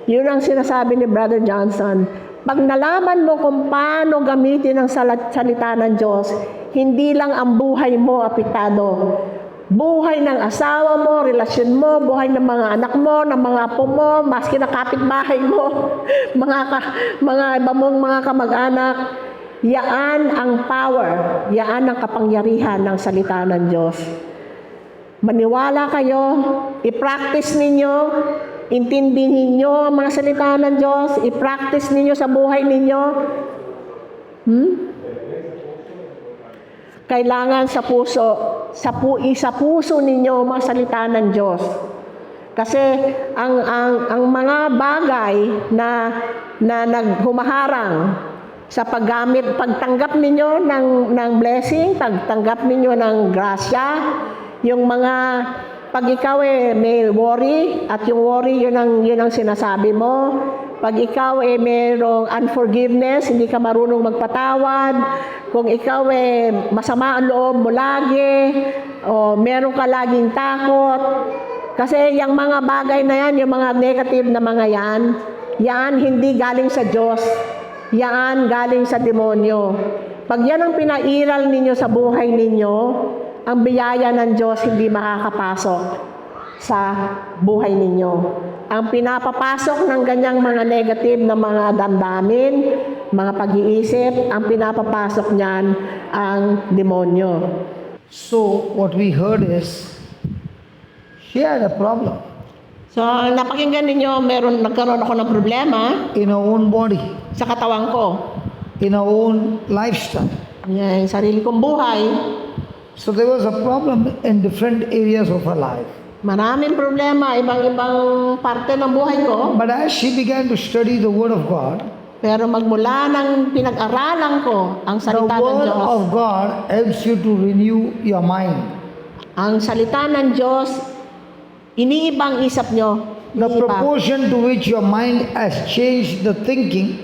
Yun ang sinasabi ni Brother Johnson. Pag nalaman mo kung paano gamitin ang salita ng Diyos, hindi lang ang buhay mo apektado. Buhay ng asawa mo, relasyon mo, buhay ng mga anak mo, ng mga apo mo, maski na kapitbahay mo, mga iba mong mga kamag-anak. Yaan ang power, yaan ang kapangyarihan ng salita ng Diyos. Maniwala kayo, i-practice ninyo, intindihin ninyo ang mga salita ng Diyos, i-practice ninyo sa buhay ninyo. Kailangan sa puso ninyo ang mga salita ng Diyos. Kasi ang mga bagay na naghumaharang sa pagtanggap ninyo ng blessing, pagtanggap ninyo ng grasya, yung mga pag ikaw may worry, at yung worry yun ang sinasabi mo. Pag ikaw mayroong unforgiveness, hindi ka marunong magpatawad, kung ikaw masama ang loob mo lagi, o meron ka laging takot, kasi yung mga bagay na yan, yung mga negative na mga yan hindi galing sa Diyos, yan galing sa demonyo. Pag yan ang pinairal ninyo sa buhay ninyo, ang biyaya ng Diyos hindi makakapasok sa buhay ninyo. Ang pinapapasok ng ganyang mga negative na mga damdamin, mga pag-iisip, ang pinapapasok niyan ang demonyo. So, what we heard is, she had a problem So, napakinggan ninyo, nagkaroon ako ng problema in her own body, sa katawan ko. in her own lifestyle. Yan, sarili kong buhay. So there was a problem in different areas of her life. Maraming problema, ibang-ibang parte ng buhay ko. But as she began to study the Word of God, Pero magmula ng pinag-aralan ko ang the salita ng Word Diyos, of God helps you to renew your mind. ang salita ng Diyos, iniibang isip nyo. The Iniiba. proportion to which your mind has changed the thinking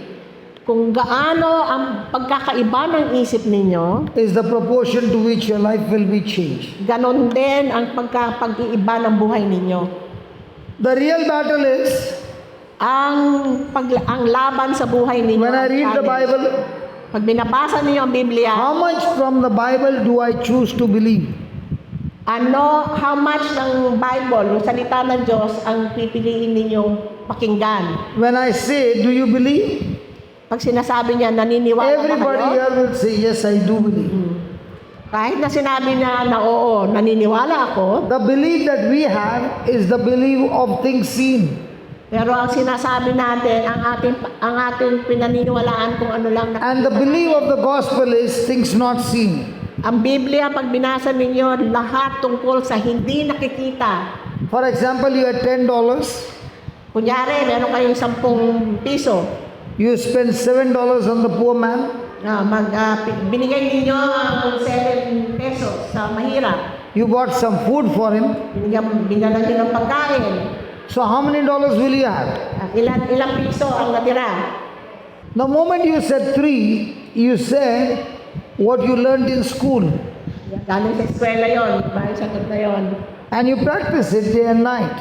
Kung gaano ang pagkakaiba ng isip ninyo, is the proportion to which your life will be changed. ganon din ang pag-iiba ng buhay ninyo. The real battle is Ang laban sa buhay ninyo. when I read the challenge. Bible, Pag binabasa niyo ang Biblia, how much from the Bible do I choose to believe? how much ng Bible, yung salita ng Diyos, ang pipiliin ninyong pakinggan? When I say, do you believe? Pag sinasabi niya, naniniwala ba Everybody kayo? here will say, yes, I do believe. Kahit na sinabi niya na oo, naniniwala ako, The belief that we have is the belief of things seen. pero ang sinasabi natin, ang ating pinaniniwalaan kung ano lang. And the belief of the gospel is things not seen. Ang Biblia, pag binasa ninyo, lahat tungkol sa hindi nakikita. For example, you had $10, Kunyari, meron kayong 10 piso. you spend $7 on the poor man, Binigay ninyo ang 7 pesos sa mahirap. you bought some food for him. Binala nyo ng pagkain. So how many dollars will you have? Ilang piso ang natira. The moment you said 3, you said what you learned in school. Galing sa eskwela yon, bahal sagot na yon. And you practice it day and night.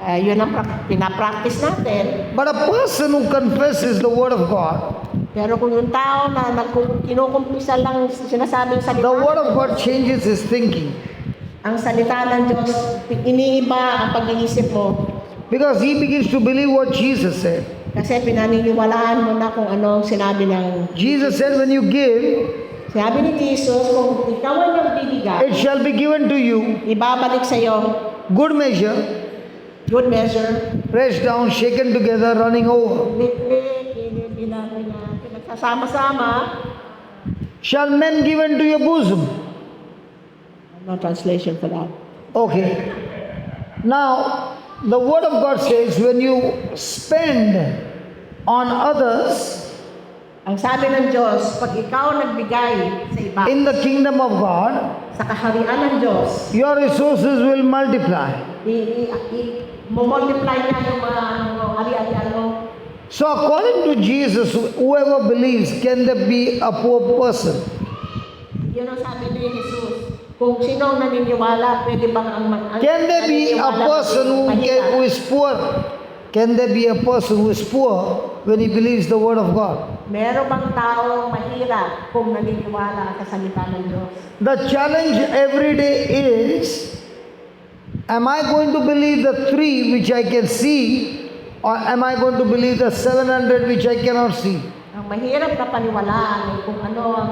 Yun ang pinapractice natin. But a person who confesses the word of God, Pero kung yung tao na kinukumpisa lang sinasabing salita, the word of God changes his thinking. ang salita ng Diyos, iniiba ang pag-iisip mo. Because he begins to believe what Jesus said. Kasi pinaniniwalaan mo na kung ano ang sinabi ng... Jesus said, when you give, Sabi ni Jesus, kung ikaw ay magbibigay, it shall be given to you, ibabalik sa iyo, good measure, good measure, pressed down, shaken together, running over. pinagsasama-sama. Shall men given to your bosom? No translation for that. Okay. Now, the word of God says, when you spend on others, Ang sabi ng Diyos, pag ikaw nagbigay sa iba, in the kingdom of God, sa kaharian ng Diyos, your resources will multiply. multiply niya yung mga ari-arian mo. So according to Jesus, whoever believes, can there be a poor person? Yun ang sabi ni Jesus. Kung sino ang naniniwala, pwede bang ang Can there be a person who is poor? Can there be a person who is poor when he believes the word of God? Meron bang taong mahirap kung naniniwala sa salita ng Diyos? The challenge every day is, am I going to believe the 3 which I can see, or am I going to believe the 700 which I cannot see? Ang mahirap na paniwalaan ay kung ano ang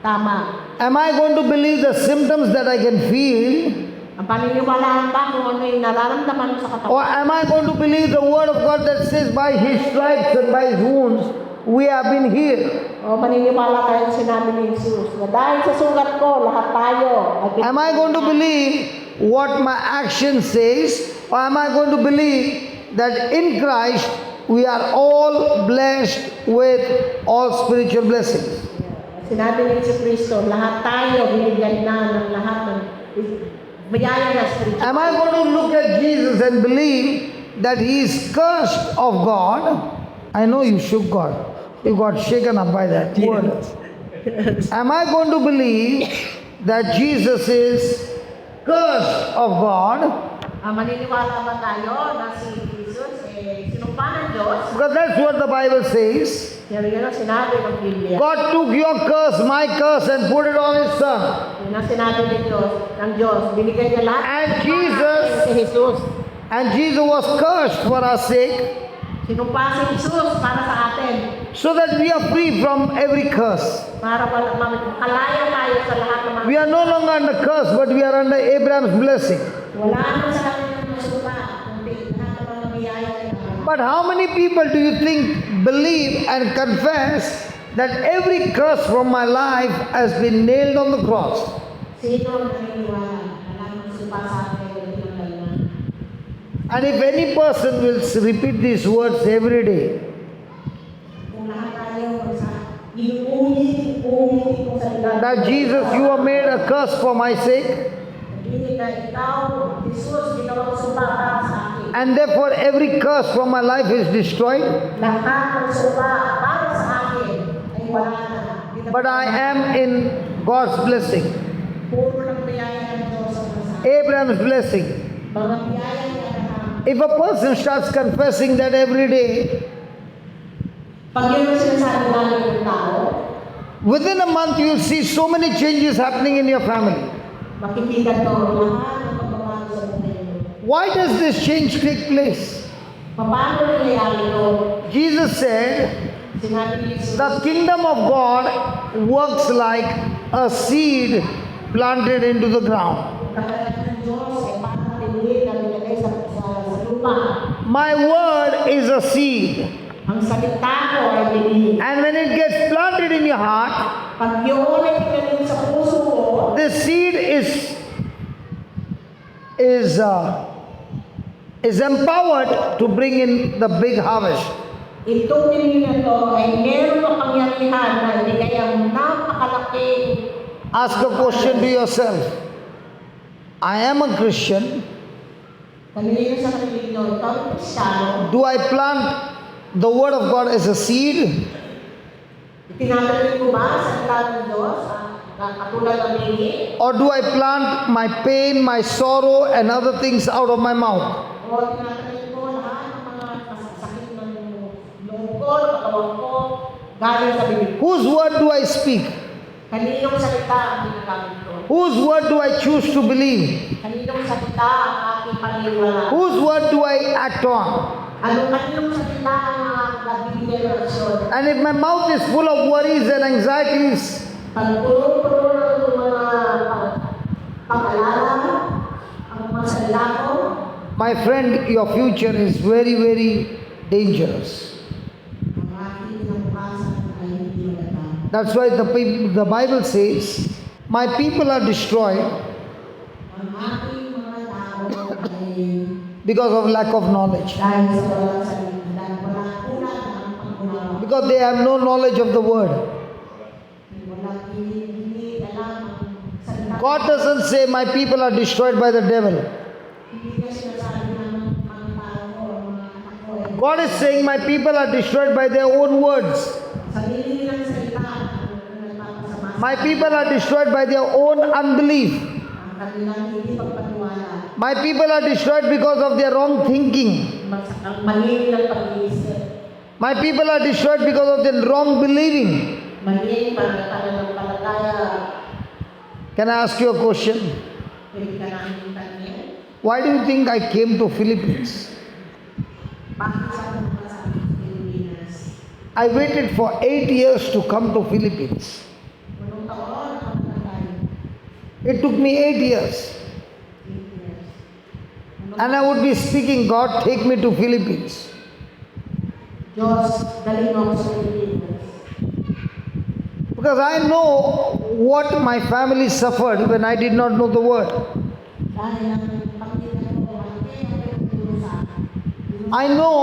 tama. Am I going to believe the symptoms that I can feel, Ang paniniwalaan ba kung ano yung nararamdaman mo sa or katawan? am I going to believe the word of God that says, by his stripes and by his wounds we have been healed? O maniniwala kayo sa sinabi ni Jesus na dahil sa sugat ko, lahat tayo ay Am I going to believe what my action says, or am I going to believe that in Christ we are all blessed with all spiritual blessings? Sinabi ni Kristo, lahat tayo binigyan na ng lahat ng biyaya na spiritual. Am I going to look at Jesus and believe that he is cursed of God? I know you shook God. You got shaken up by that word. Am I going to believe that Jesus is cursed of God? Maniniwala ba tayo na si Jesus sinumpa ng Diyos? Because that's what the Bible says. Pero yun ang sinabi ng Biblia. God took your curse, my curse, and put it on his son. Yun ang sinabi ng Diyos. Binigay niya lahat. And Jesus, Si Jesus. was cursed for our sake, Sinumpa si Jesus para sa atin. so that we are free from every curse. Para makalaya tayo sa lahat ng mga... We are no longer under curse, but we are under Abraham's blessing. Wala naman sa atin ng masupa. Kundi lahat ng mga biyaya niya. But how many people do you think believe and confess that every curse from my life has been nailed on the cross? Sino ang naniniwala? Wala naman supa sa atin. And if any person will repeat these words every day, Kung lahat tayo inuulit ko sa ilan. that Jesus, you are made a curse for my sake, Hindi na ikaw, Jesus, ginawa supa para sa akin. and therefore every curse from my life is destroyed. Lahat ng supa para sa akin. wala na. but I am in God's blessing, Puro ng biyaya ng Diyos ang nasa Abraham's blessing. mga biyaya ni Abraham. If a person starts confessing that every day, Pag yun ang sinasabi namin ng tao, within a month you'll see so many changes happening in your family. makikita to lahat ng pagbabago sa buhay mo. Why does this change take place? Paano nangyayari ito? Jesus said, Sinabi ni Jesus, the kingdom of God works like a seed planted into the ground. kakalat ng Diyos ay parang tinuloy na nilagay sa lupa. My word is a seed, Ang salita ko ay tinig. and when it gets planted in your heart, Pag yun ay tinanim sa puso ko, this seed is empowered to bring in the big harvest. itong tinig na to ay meron kapangyarihan na ibigay ang napakalaking. Ask a question to yourself. I am a Christian. Kanilino sa kanilino, ito ang Kristiyano. Do I plant the word of God as a seed? Tinatanim ko ba sa salita ng Diyos na katulad ng nini? Or do I plant my pain, my sorrow, and other things out of my mouth? O tinatanim ko lahat ng mga sakit ng lungkot, katawan ko, galing sa bibig ko. Whose word do I speak? Kaninong salita ang ginagamit ko? Whose word do I choose to believe? Kaninong salita ang aking paniniwala? Whose word do I act on? Kaninong salita ang nagbibigay ng aksyon? And if my mouth is full of worries and anxieties, Pag puro-puro ng mga pag-alala, ang mga salita ko, my friend, your future is very, very dangerous. ang aking kinabukasan ay hindi maganda. That's why the Bible says, my people are destroyed Ang aking mga tao ay because of lack of knowledge. dahil sa walang salita, dahil walang kulang ng pag-unawa. Because they have no knowledge of the word. Walang hindi alam ang salita. God doesn't say my people are destroyed by the devil. Hindi ka sinasabi ng mga tao ko, mga anak ko ay God is saying my people are destroyed by their own words. sarili nilang salita ang nagpapasama My people are destroyed by their own unbelief. ang kanilang hindi pagpaniwala. My people are destroyed because of their wrong thinking. Ang mali ng pag-iisip. My people are destroyed because of their wrong believing. Mali pananampalataya. Can I ask you a question? Pwede ka namin tanongin. Why do you think I came to Philippines? Bakit sa atin ka sa Pilipinas? I waited for 8 years to come to Philippines. Anong taon ang tayo? It took me 8 years. 8 years. And I would be speaking, God, take me to Philippines. Diyos, dalhin mo ako sa Pilipinas. Because I know what my family suffered when I did not know the word. Dahil ang pagkita ko, malaki ang pinagtulong sa akin. I know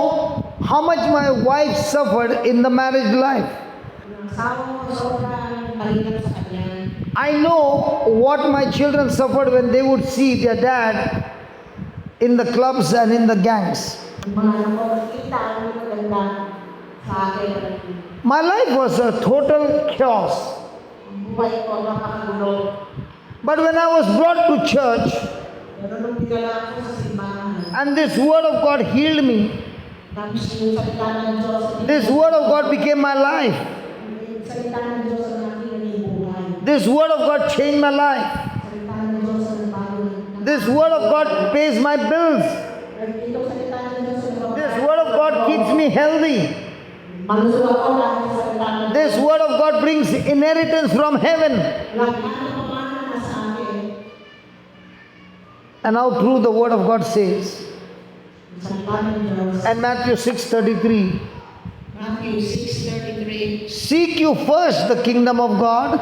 how much my wife suffered in the marriage life. Ang asawa ko sobrang mahirap sa kanya. I know what my children suffered when they would see their dad in the clubs and in the gangs. Ang mga anak ko, makita ang maganda sa akin. My life was a total chaos. Ang buhay ko, napakagulo. But when I was brought to church Pero nung dinala ako sa simbahan, and this word of God healed me, tapos yung salita ng Diyos, this word of God became my life. yung salita ng Diyos ang aking naging buhay. This word of God changed my life. Salita ng Diyos ang nagbago ng This word of God pays my bills. itong salita ng Diyos ang This word of God keeps me healthy. malusog ako dahil sa salita ng This word of God brings inheritance from heaven. lahat ng pamana na sa akin. And how true the word of God says. Ang salita ng Diyos. And Matthew 6:33, Matthew 6:33. seek you first the kingdom of God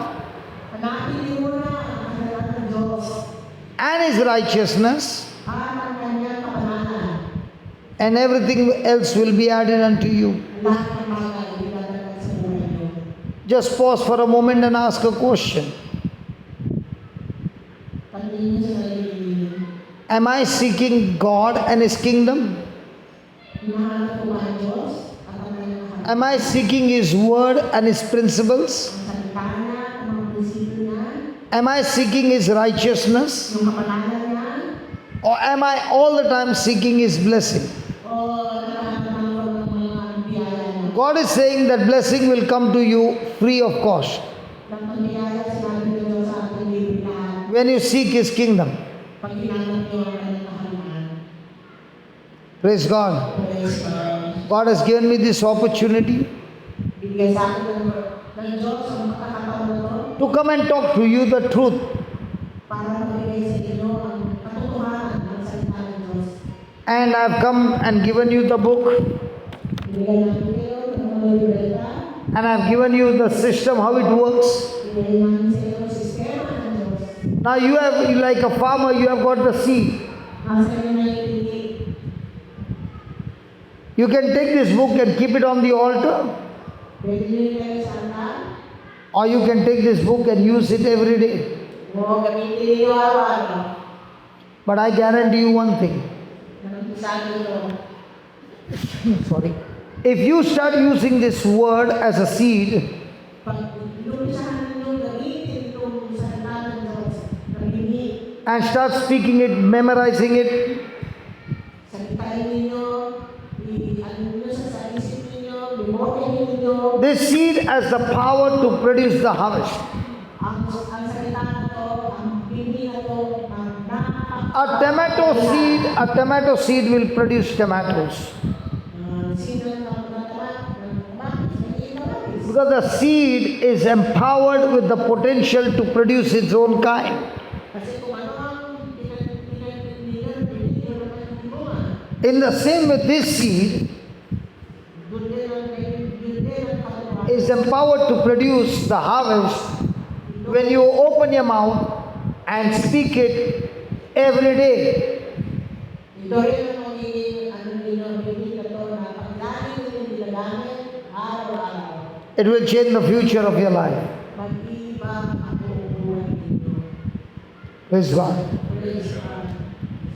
Hanapin niyo muna ang salita ng Diyos and His righteousness, at ang kanyang kapanalan. and everything else will be added unto you. Lahat ng bagay idadagdag sa buhay niyo. Just pause for a moment and ask a question. Tanungin niyo sa sarili niyo. Am I seeking God and His kingdom? Hinahanap ko ba ang Diyos at ang kanyang Am I seeking His word and His principles? ang salita niya, ang mga prinsipyo niya, Am I seeking His righteousness? yung kapalaran niya, Or am I all the time seeking His blessing? o nakakamang ng mga biyaya niya. God is saying that blessing will come to you free of cost Ang pagbiyaya sinabi niyo sa ating lipunan, when you seek His kingdom. pag hinanap niyo ang kanyang kahalaan. Praise God. Praise God. God has given me this opportunity Bigay sa akin ng Diyos ang makakataon na to to come and talk to you the truth. para magbigay sa inyo ang katotohanan ng salita ng Diyos. And I've come and given you the book, Bigay natin kayo ng mga libreta, and I've given you the system, how it works. bigay natin sa inyo ang sistema ng Diyos. Now you have, like a farmer, you have got the seed. Ang sa inyo na ipili, You can take this book and keep it on the altar, pwede nyo kayo sa altar, or you can take this book and use it every day. o gamitin niyo araw-araw. But I guarantee you one thing. Nagpisabi nyo, Sorry. If you start using this word as a seed, pag inumpisahan ninyo gamitin itong salita ng Diyos, nagbibig, and start speaking it, memorizing it, salitain ninyo, ano ninyo sa isip ninyo, memorya ninyo, this seed has the power to produce the harvest. ang salita na to, ang bini na to, ang A tomato seed will produce tomatoes. sino na bakit, Because the seed is empowered with the potential to produce its own kind. kasi kung ano ang pinagpilihan, pinagpilihan ng bunga, In the same way, this seed doon din ang katuwa. is empowered to produce the harvest when you open your mouth and speak it every day. Ito rin ang magiging ano ninyo, bini na to, na pag lagi ninyo ginagamit, araw-araw, It will change the future of your life. mag-iiba ang buong buhay ninyo. Praise God. Praise God.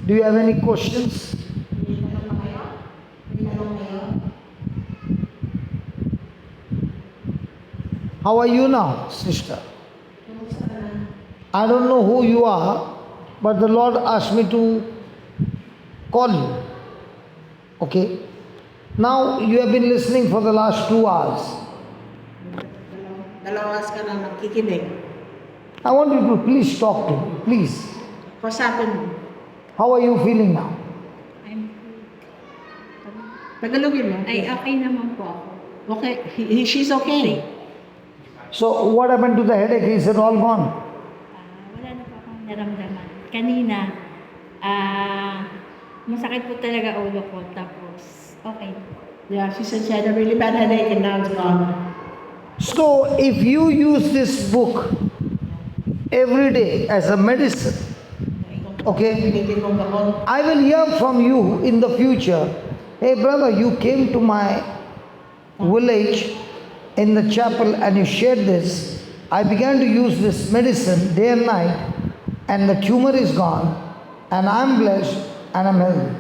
Do you have any questions? May tanong pa kayo? May tanong kayo? How are you now, sister? Kumusta ka na? I don't know who you are, but the Lord asked me to call you. Okay? Now you have been listening for the last 2 hours. Dalawang oras ka na nakikinig. I want you to please talk to me. Please. Kausapin mo. How are you feeling now? I'm Tagalogin mo. ay okay naman po ako. Okay. She's okay. So what happened to the headache? Is it all gone? Wala na po akong naramdaman. Kanina, masakit po talaga ulo ko. Tapos, okay. Yeah, she said she had a really bad headache and now it's gone. So if you use this book every day as a medicine, okay, Gamitin mong gamot. I will hear from you in the future. Hey brother, you came to my village in the chapel and you shared this. I began to use this medicine day and night and the tumor is gone and I'm blessed and I'm healthy.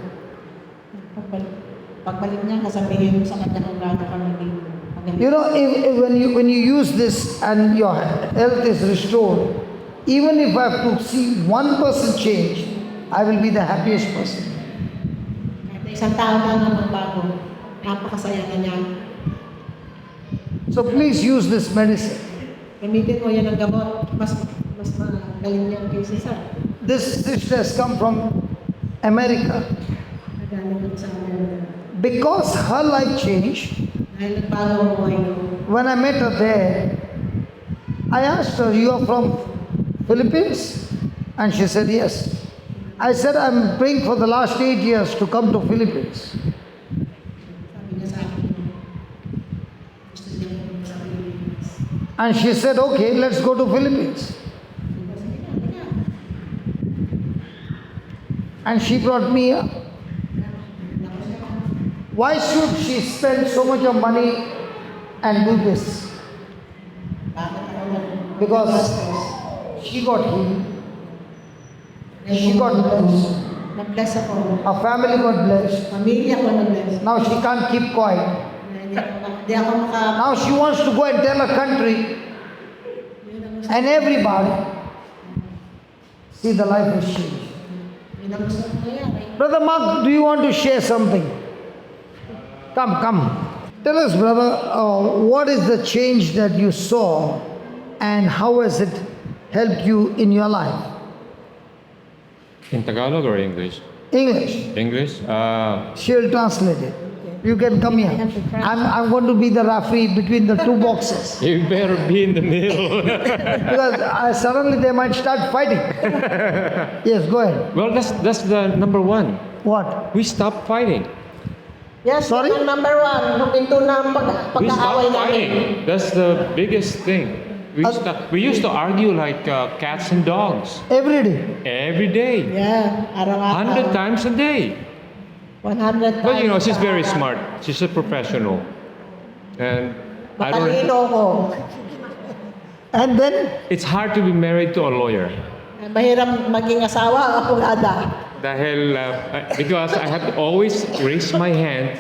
Pagbalik niya, kasabihin mo sa kanya kung gaano ka naging magaling. You know, if when you use this and your health is restored, even if I have to see 1% change, I will be the happiest person. Kahit na isang tao lang na magbago, napakasaya na niya. So please use this medicine. Gamitin mo yan ang gamot, mas magaling niya kay Cesar. This sister has come from America. Nagaling sa Amerika. Because her life changed, Dahil nagbago ang buhay niyo. when I met her there, I asked her, you are from Philippines? And she said, yes. I said, I'm praying for the last 8 years to come to Philippines. Sabi niya sa akin, gusto niya pumunta sa Pilipinas. And she said, okay, let's go to Philippines. Sabi ko, sige na, sige na. And she brought me here. Why should she spend so much of money and do this? Bakit ako nag- Because she got healed. She got blessed. Nag-bless ako. Her family got blessed. Pamilya ko nag-bless. Now she can't keep quiet. Hindi ako maka... Now she wants to go and tell her country and everybody, see, the life has changed. Yun ang gusto ko nangyari. Brother Mark, do you want to share something? Come. Tell us, brother, what is the change that you saw and how has it helped you in your life? In Tagalog or English? English. English? She'll translate it. You can come here. I'm going to be the referee between the two boxes. You better be in the middle. Because suddenly they might start fighting. Yes, go ahead. Well, that's the number one. What? We stop fighting. Yes, Sorry? ang number one, huminto na ang We pag-aaway stop namin. fighting. That's the biggest thing. We used to argue like cats and dogs Every day. every day, Yeah, 100 araw-araw. times a day. 100 times. But you know, she's very sa araw. smart. She's a professional, and I don't. Matalino ko. And then, It's hard to be married to a lawyer. Mahirap maging asawa ang abogada. Dahil, because I have to always raise my hand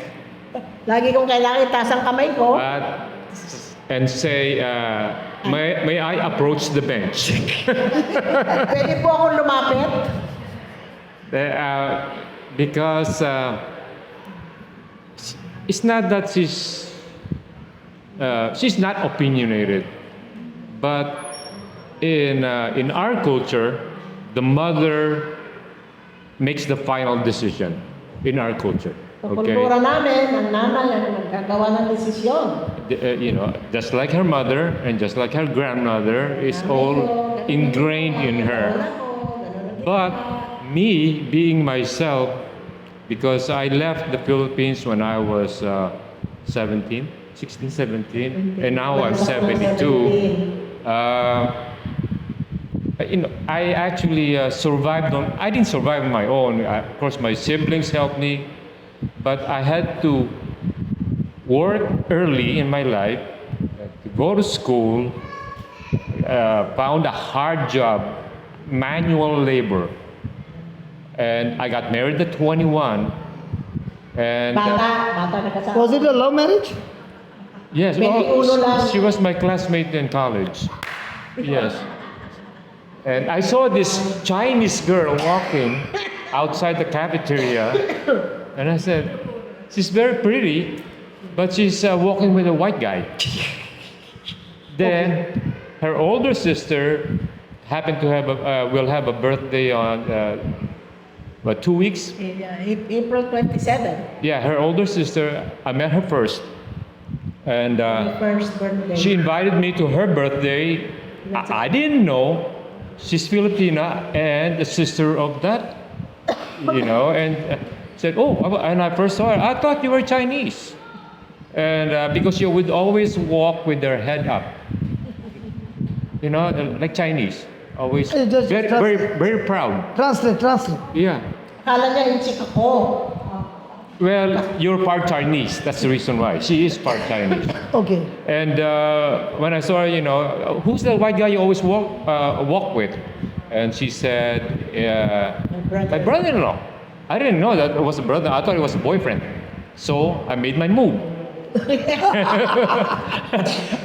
Lagi kong kailangan itaas ang kamay ko. and say, may I approach the bench? Pwede po akong lumapit. Because it's not that she's not opinionated, but in our culture, the mother makes the final decision in our culture. Sa Okay, kultura namin, ang nanay ang nagkagawa ng desisyon. you know, just like her mother and just like her grandmother, is all ingrained in her. But me being myself, because I left the Philippines when I was 16, 17, and now I'm 72. You know, I actually survived on. I didn't survive on my own. Of course, my siblings helped me, but I had to work early in my life, to go to school, found a hard job, manual labor, and I got married at 21. And Bata na kasama. was it a love marriage? yes, Uno lang. she was my classmate in college. Yes. And I saw this Chinese girl walking outside the cafeteria, and I said, she's very pretty, but she's walking with a white guy. Then her older sister happened to will have a birthday on 2 weeks. April 27. Yeah, her older sister, I met her first, and First birthday. she invited me to her birthday. I didn't know she's Filipina and the sister of that, you know, and said, oh, and I first saw her, I thought you were Chinese. And because you would always walk with your head up, you know, like Chinese, always Just very proud. Translate. Yeah. Akala niya yung chika ko. Well, you're part Chinese. That's the reason why. She is part Chinese. Okay. And when I saw her, you know, who's the white guy you always walk with? And she said, my brother-in-law. I didn't know that it was a brother. I thought it was a boyfriend. So I made my move.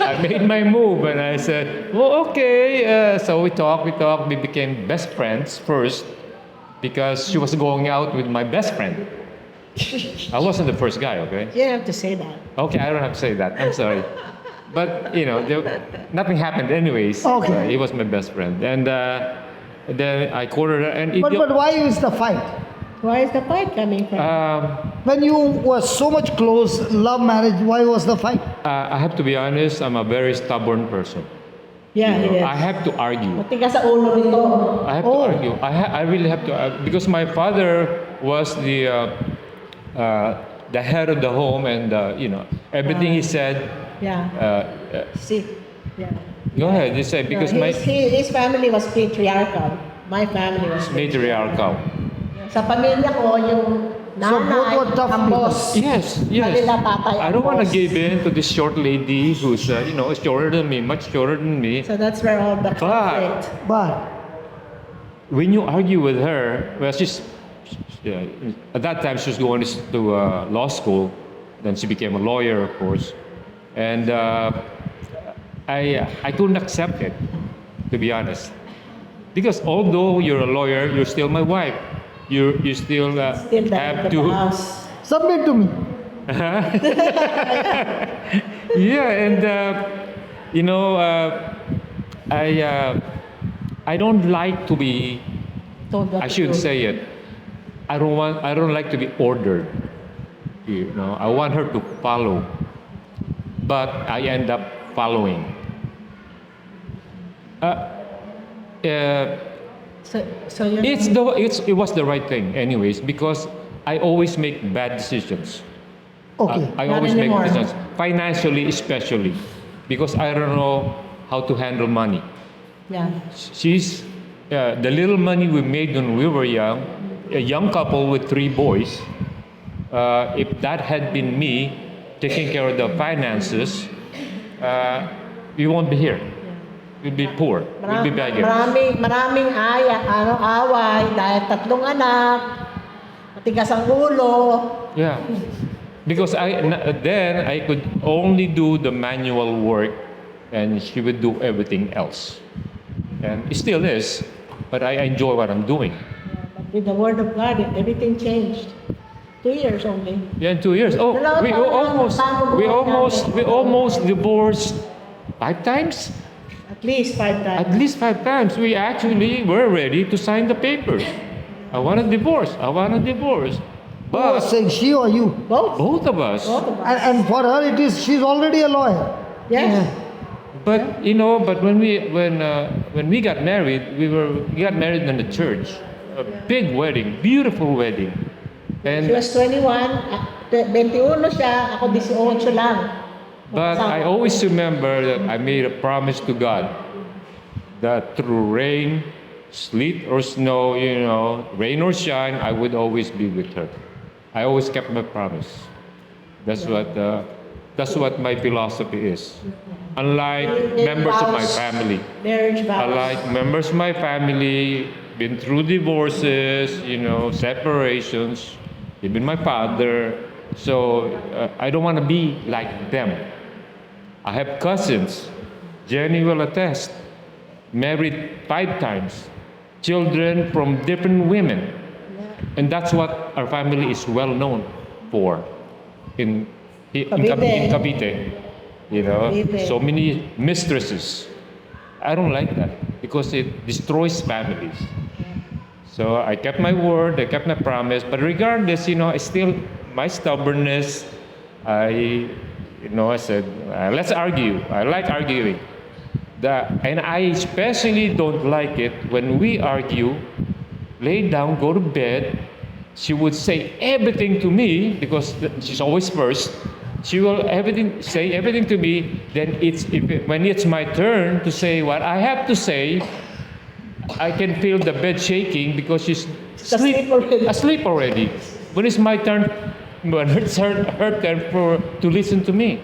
I made my move, and I said, well, okay. So we talked. We became best friends first, because she was going out with my best friend. I wasn't the first guy, okay? You have to say that. Okay, I don't have to say that. I'm sorry. But, you know, nothing happened anyways. Okay. He was my best friend. And then I courted her. And But why is the fight? Where is the fight coming from? When you were so much close, love marriage, why was the fight? I have to be honest, I'm a very stubborn person. Yeah, You know, yes. I have to argue. Matigas sa ulo nito. I have to argue. I really have to argue. Because my father was the head of the home, and, you know, everything he said, Yeah. See. Yeah. go ahead, you say, because His family was patriarchal. My family was matriarchal. Sa pamilya ko, yung So both nanay, were tough ang boss. Yes. Kanila tatay I ang don't want to boss. give in to this short lady who's, you know, shorter than me, much shorter than me. So that's where all the conflict. But When you argue with her, well, at that time she was going to law school, Then she became a lawyer, of course. And I couldn't accept it, to be honest. Because although you're a lawyer, you're still my wife. You still, Still the have head of the to... house. Submit to me. Yeah, and you know, I don't like to be. Told what I to should do. say it. I don't like to be ordered. You know, I want her to follow, but I end up following. So you're It was the right thing, anyways, because I always make bad decisions. Okay. I Not always anymore. make decisions, financially especially, because I don't know how to handle money. yeah. She's the little money we made when we were young, a young couple with 3 boys. If that had been me taking care of the finances, we won't be here. We'd be poor. We'd be beggars. Maraming away dahil 3 anak, matigas ang ulo. Yeah, because then I could only do the manual work, and she would do everything else. And it still is, but I enjoy what I'm doing. But with the word of God, everything changed. 2 years only. Yeah, in 2 years. Oh, we almost divorced 5 times. At least 5 times. At least 5 times. We actually were ready to sign the papers. I want a divorce. I want a divorce. Who was But saying, she or you? Both. both of us. Both of us. And for her, it is, she's already a lawyer. Yes. But you know, but when we got married, we got married in the church. A big wedding, beautiful wedding. And She was 21, 21 siya, ako 18 lang. but I always remember that I made a promise to God that through rain, sleet or snow, you know, rain or shine, I would always be with her. I always kept my promise. That's what my philosophy is. Unlike members of my family. Marriage vows. Unlike members of my family, been through divorces, you know, separations, even my father. So I don't want to be like them. I have cousins, Jenny will attest, married 5 times, children from different women. And that's what our family is well known for in Cavite. You know, Cavite. so many mistresses. I don't like that because it destroys families. So I kept my word, I kept my promise, but regardless, you know, I still, my stubbornness, I said, let's argue. I like arguing. And I especially don't like it when we argue, lay down, go to bed. She would say everything to me because she's always first. She will say everything to me. Then when it's my turn to say what I have to say, I can feel the bed shaking because she's asleep already. When it's my turn, when it's her turn to listen to me,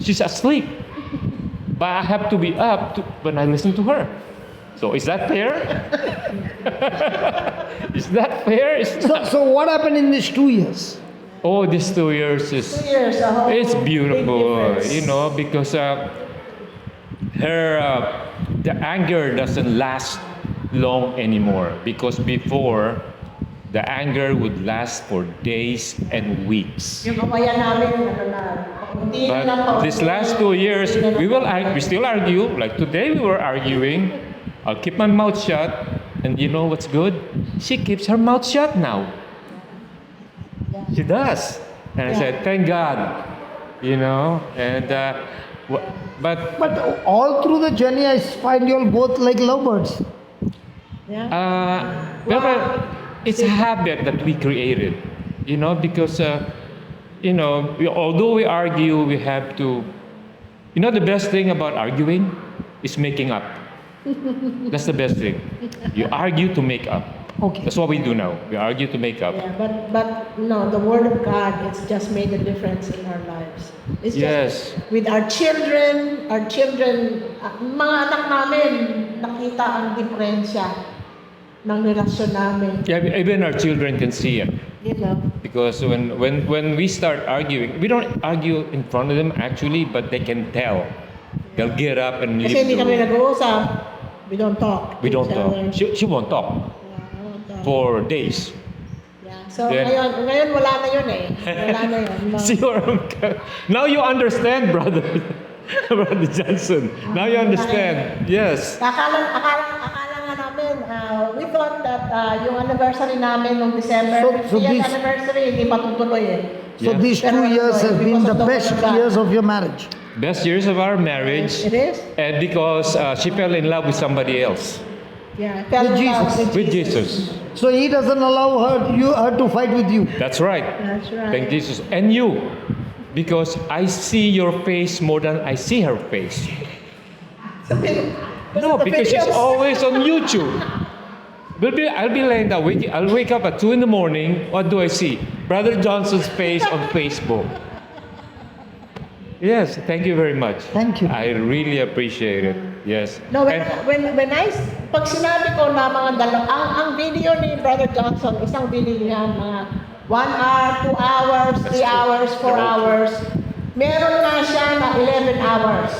she's asleep. But I have to be up when I listen to her. So is that fair? Is that fair? It's not. So what happened in these 2 years? Oh, these 2 years 2 years, a whole it's big beautiful, difference. you know, because the anger doesn't last long anymore. Because before, the anger would last for days and weeks. Yung kawayan namin, hindi na lang But these last 2 years, we still argue. Like today, we were arguing. I'll keep my mouth shut, and you know what's good? She keeps her mouth shut now. She does, and I said, "Thank God," you know. And but But all through the journey, I find you all both like lovebirds. well, it's a habit that we created, you know, because although we argue, we have to. You know, the best thing about arguing is making up. That's the best thing. You argue to make up. Okay. That's what we do now. We argue to make up. Yeah, but no, the Word of God, it's just made a difference in our lives. It's Yes. just with our children, mga anak namin, nakita ang diferensya ng relasyon namin. Yeah, even our children can see it. You know. Because when we start arguing, we don't argue in front of them actually, but they can tell. They'll get up and leave Kasi hindi the kami room. nag-uusap. We don't talk. We to don't each talk. other. She won't talk Yeah, we don't talk. for days. Yeah. So Then- ngayon wala na yun eh. Wala na yun. See what now you understand, brother, brother Johnson. Now you understand. Yes. Akala nga namin, we thought that yung anniversary namin nung December, So 50th this- anniversary, hindi matutuloy eh. So Yeah. these 2 years have been the best years of your marriage. Best years of our marriage, It is? and because she fell in love with somebody else, Yeah. With Jesus. with Jesus. So he doesn't allow her to fight with you. That's right. That's right. Thank Jesus. And you, because I see your face more than I see her face. No, because she's always on YouTube. I'll be laying down. I'll wake up at 2 in the morning. What do I see? Brother Johnson's face on Facebook. Yes, thank you very much. Thank you. I really appreciate it. Yes. No, And- when pag sinabi ko na mga ang video ni Brother Johnson, isang video niya, mga 1 hour, 2 hours, 3 hours, 4 hours, meron nga siya na 11 hours.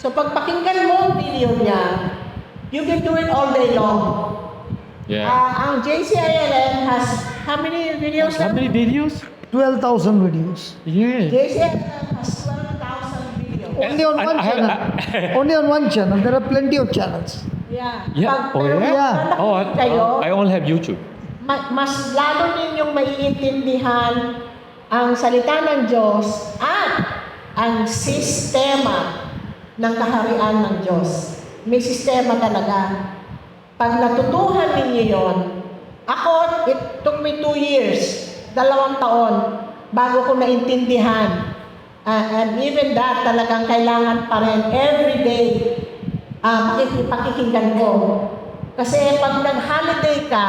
So pag pakinggan mo ang video niya, you can do it all day long. yeah. Ang JCILM has how many videos? How many videos? 12,000 videos. Yeah. JCILM has 12,000 videos. Only on one I- channel. Only on one channel. There are plenty of channels. Yeah. Yeah. Oh, pero yeah? Yeah. pag Oh, nakikinig kayo, I only have YouTube. mas lalo ninyong maiintindihan ang salita ng Diyos at ang sistema ng kaharian ng Diyos. May sistema talaga. Pag natutuhan ninyo yon, ako, it took me 2 years, 2 taon, bago ko naintindihan. And even that, talagang kailangan pa rin every day pakikinggan ko. Kasi pag nag-holiday ka,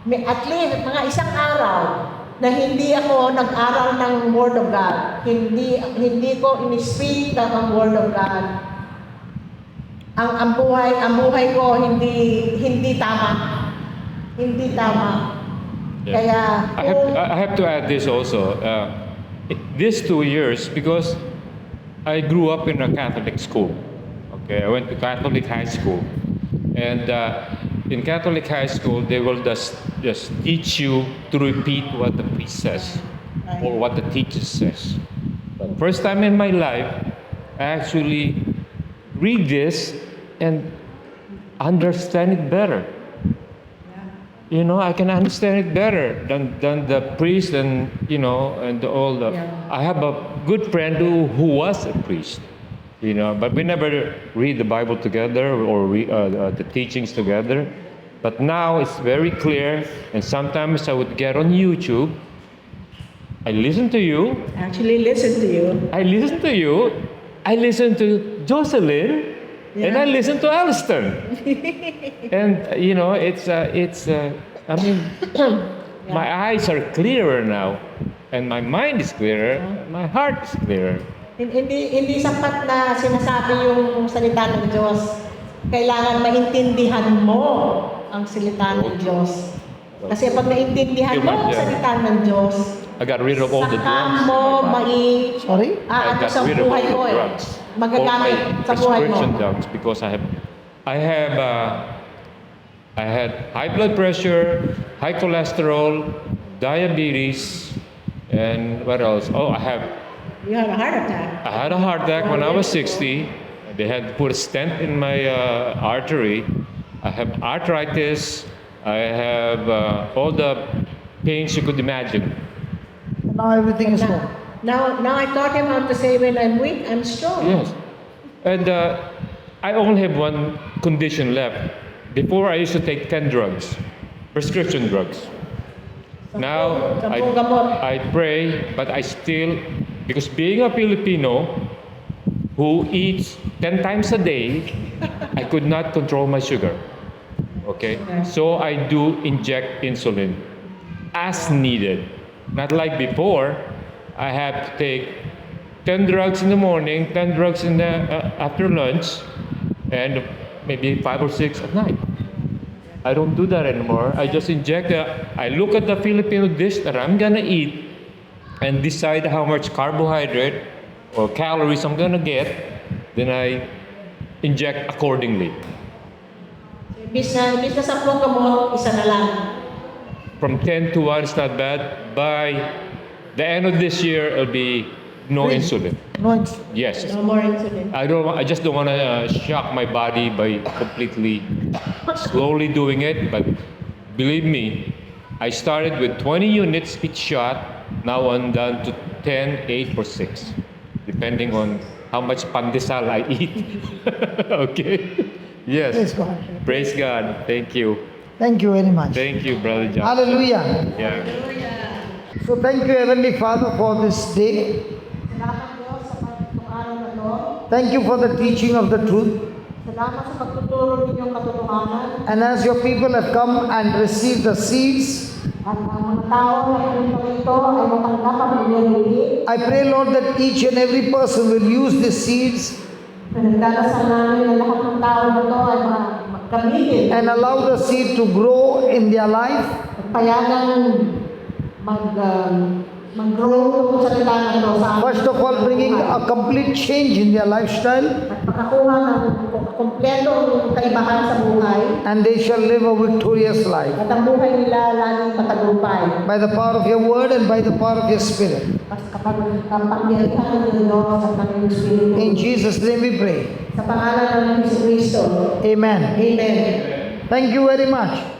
may at least mga isang araw na hindi ako nag-aral ng Word of God. Hindi ko in-speak ng Word of God. Ang buhay ko hindi tama. Hindi tama. Yeah. Kaya I have to add this also. These 2 years, because I grew up in a Catholic school. Okay, I went to Catholic high school, and in Catholic high school, they will just teach you to repeat what the priest says or what the teacher says. But first time in my life, I actually read this and understand it better. You know, I can understand it better than the priest and all the. Yeah. I have a good friend who was a priest, but we never read the Bible together or the teachings together. But now it's very clear, and sometimes I would get on YouTube. I listen to you. actually listen to you. I listen to you. I listen to Jocelyn. And I listen to Alston. And I mean, my eyes are clearer now, and my mind is clearer, my heart is clearer. Hindi sapat na sinasabi yung salita ng Diyos. Kailangan maintindihan mo ang salita ng Diyos. Kasi pag naintindihan mo ang salita ng Diyos, I got rid of all the saka drugs. mo Sorry? I got sa rid of all buhay the mo eh. drugs. Magagamit All my sa buhay mo. prescription drugs, because I had high blood pressure, high cholesterol, diabetes, and what else? Oh, You had a heart attack. I had a heart attack when I was 60. They had to put a stent in my artery. I have arthritis. I have all the pains you could imagine. Now everything is gone. Now I taught him how to say when I'm weak, I'm strong. Yes. And I only have one condition left. Before, I used to take 10 drugs, prescription drugs. Now, Sampung gamot. I pray, but I still, because being a Filipino who eats 10 times a day, I could not control my sugar. Okay? So I do inject insulin as needed. Not like before, I have to take 10 drugs in the morning, 10 drugs after lunch, and maybe 5 or 6 at night. I don't do that anymore. I just inject I look at the Filipino dish that I'm gonna eat and decide how much carbohydrate or calories I'm gonna get. Then I inject accordingly. Imbis na 10 gamot, isa na lang. From 10 to 1 is not bad. By the end of this year, it'll be no insulin. No, it's Yes. No more insulin. I just don't want to shock my body by completely slowly doing it. But believe me, I started with 20 units each shot. Now I'm down to 10, 8, or 6, depending on how much pandesal I eat. Okay? Yes. praise God. Praise God. Thank you. Thank you very much. Thank you, Brother John. Hallelujah. Yeah. So thank you, Heavenly Father, for this day. Salamat Diyos sa pagtutong araw na to. Thank you for the teaching of the truth. Salamat sa pagtuturo ninyong katotohanan. And as your people have come and received the seeds, At ang mga tao na pumunta rito ay matanggap ang pinili. I pray, Lord, that each and every person will use these seeds Pinagdadasal namin na lahat ng tao na to ay magkamigil. and allow the seed to grow in their life. At payagang mag-grow sa salita na ito sa amin. First of all, bringing a complete change in their lifestyle, At makakuha ng kompletong kaibahan sa buhay. and they shall live a victorious life At ang buhay nila lalong matagumpay. by the power of your word and by the power of your spirit. Kapag kapangyarihan ng Diyos at ng Espiritu. In Jesus' name we pray. Sa pangalan ng Jesucristo. Amen. Amen. Thank you very much.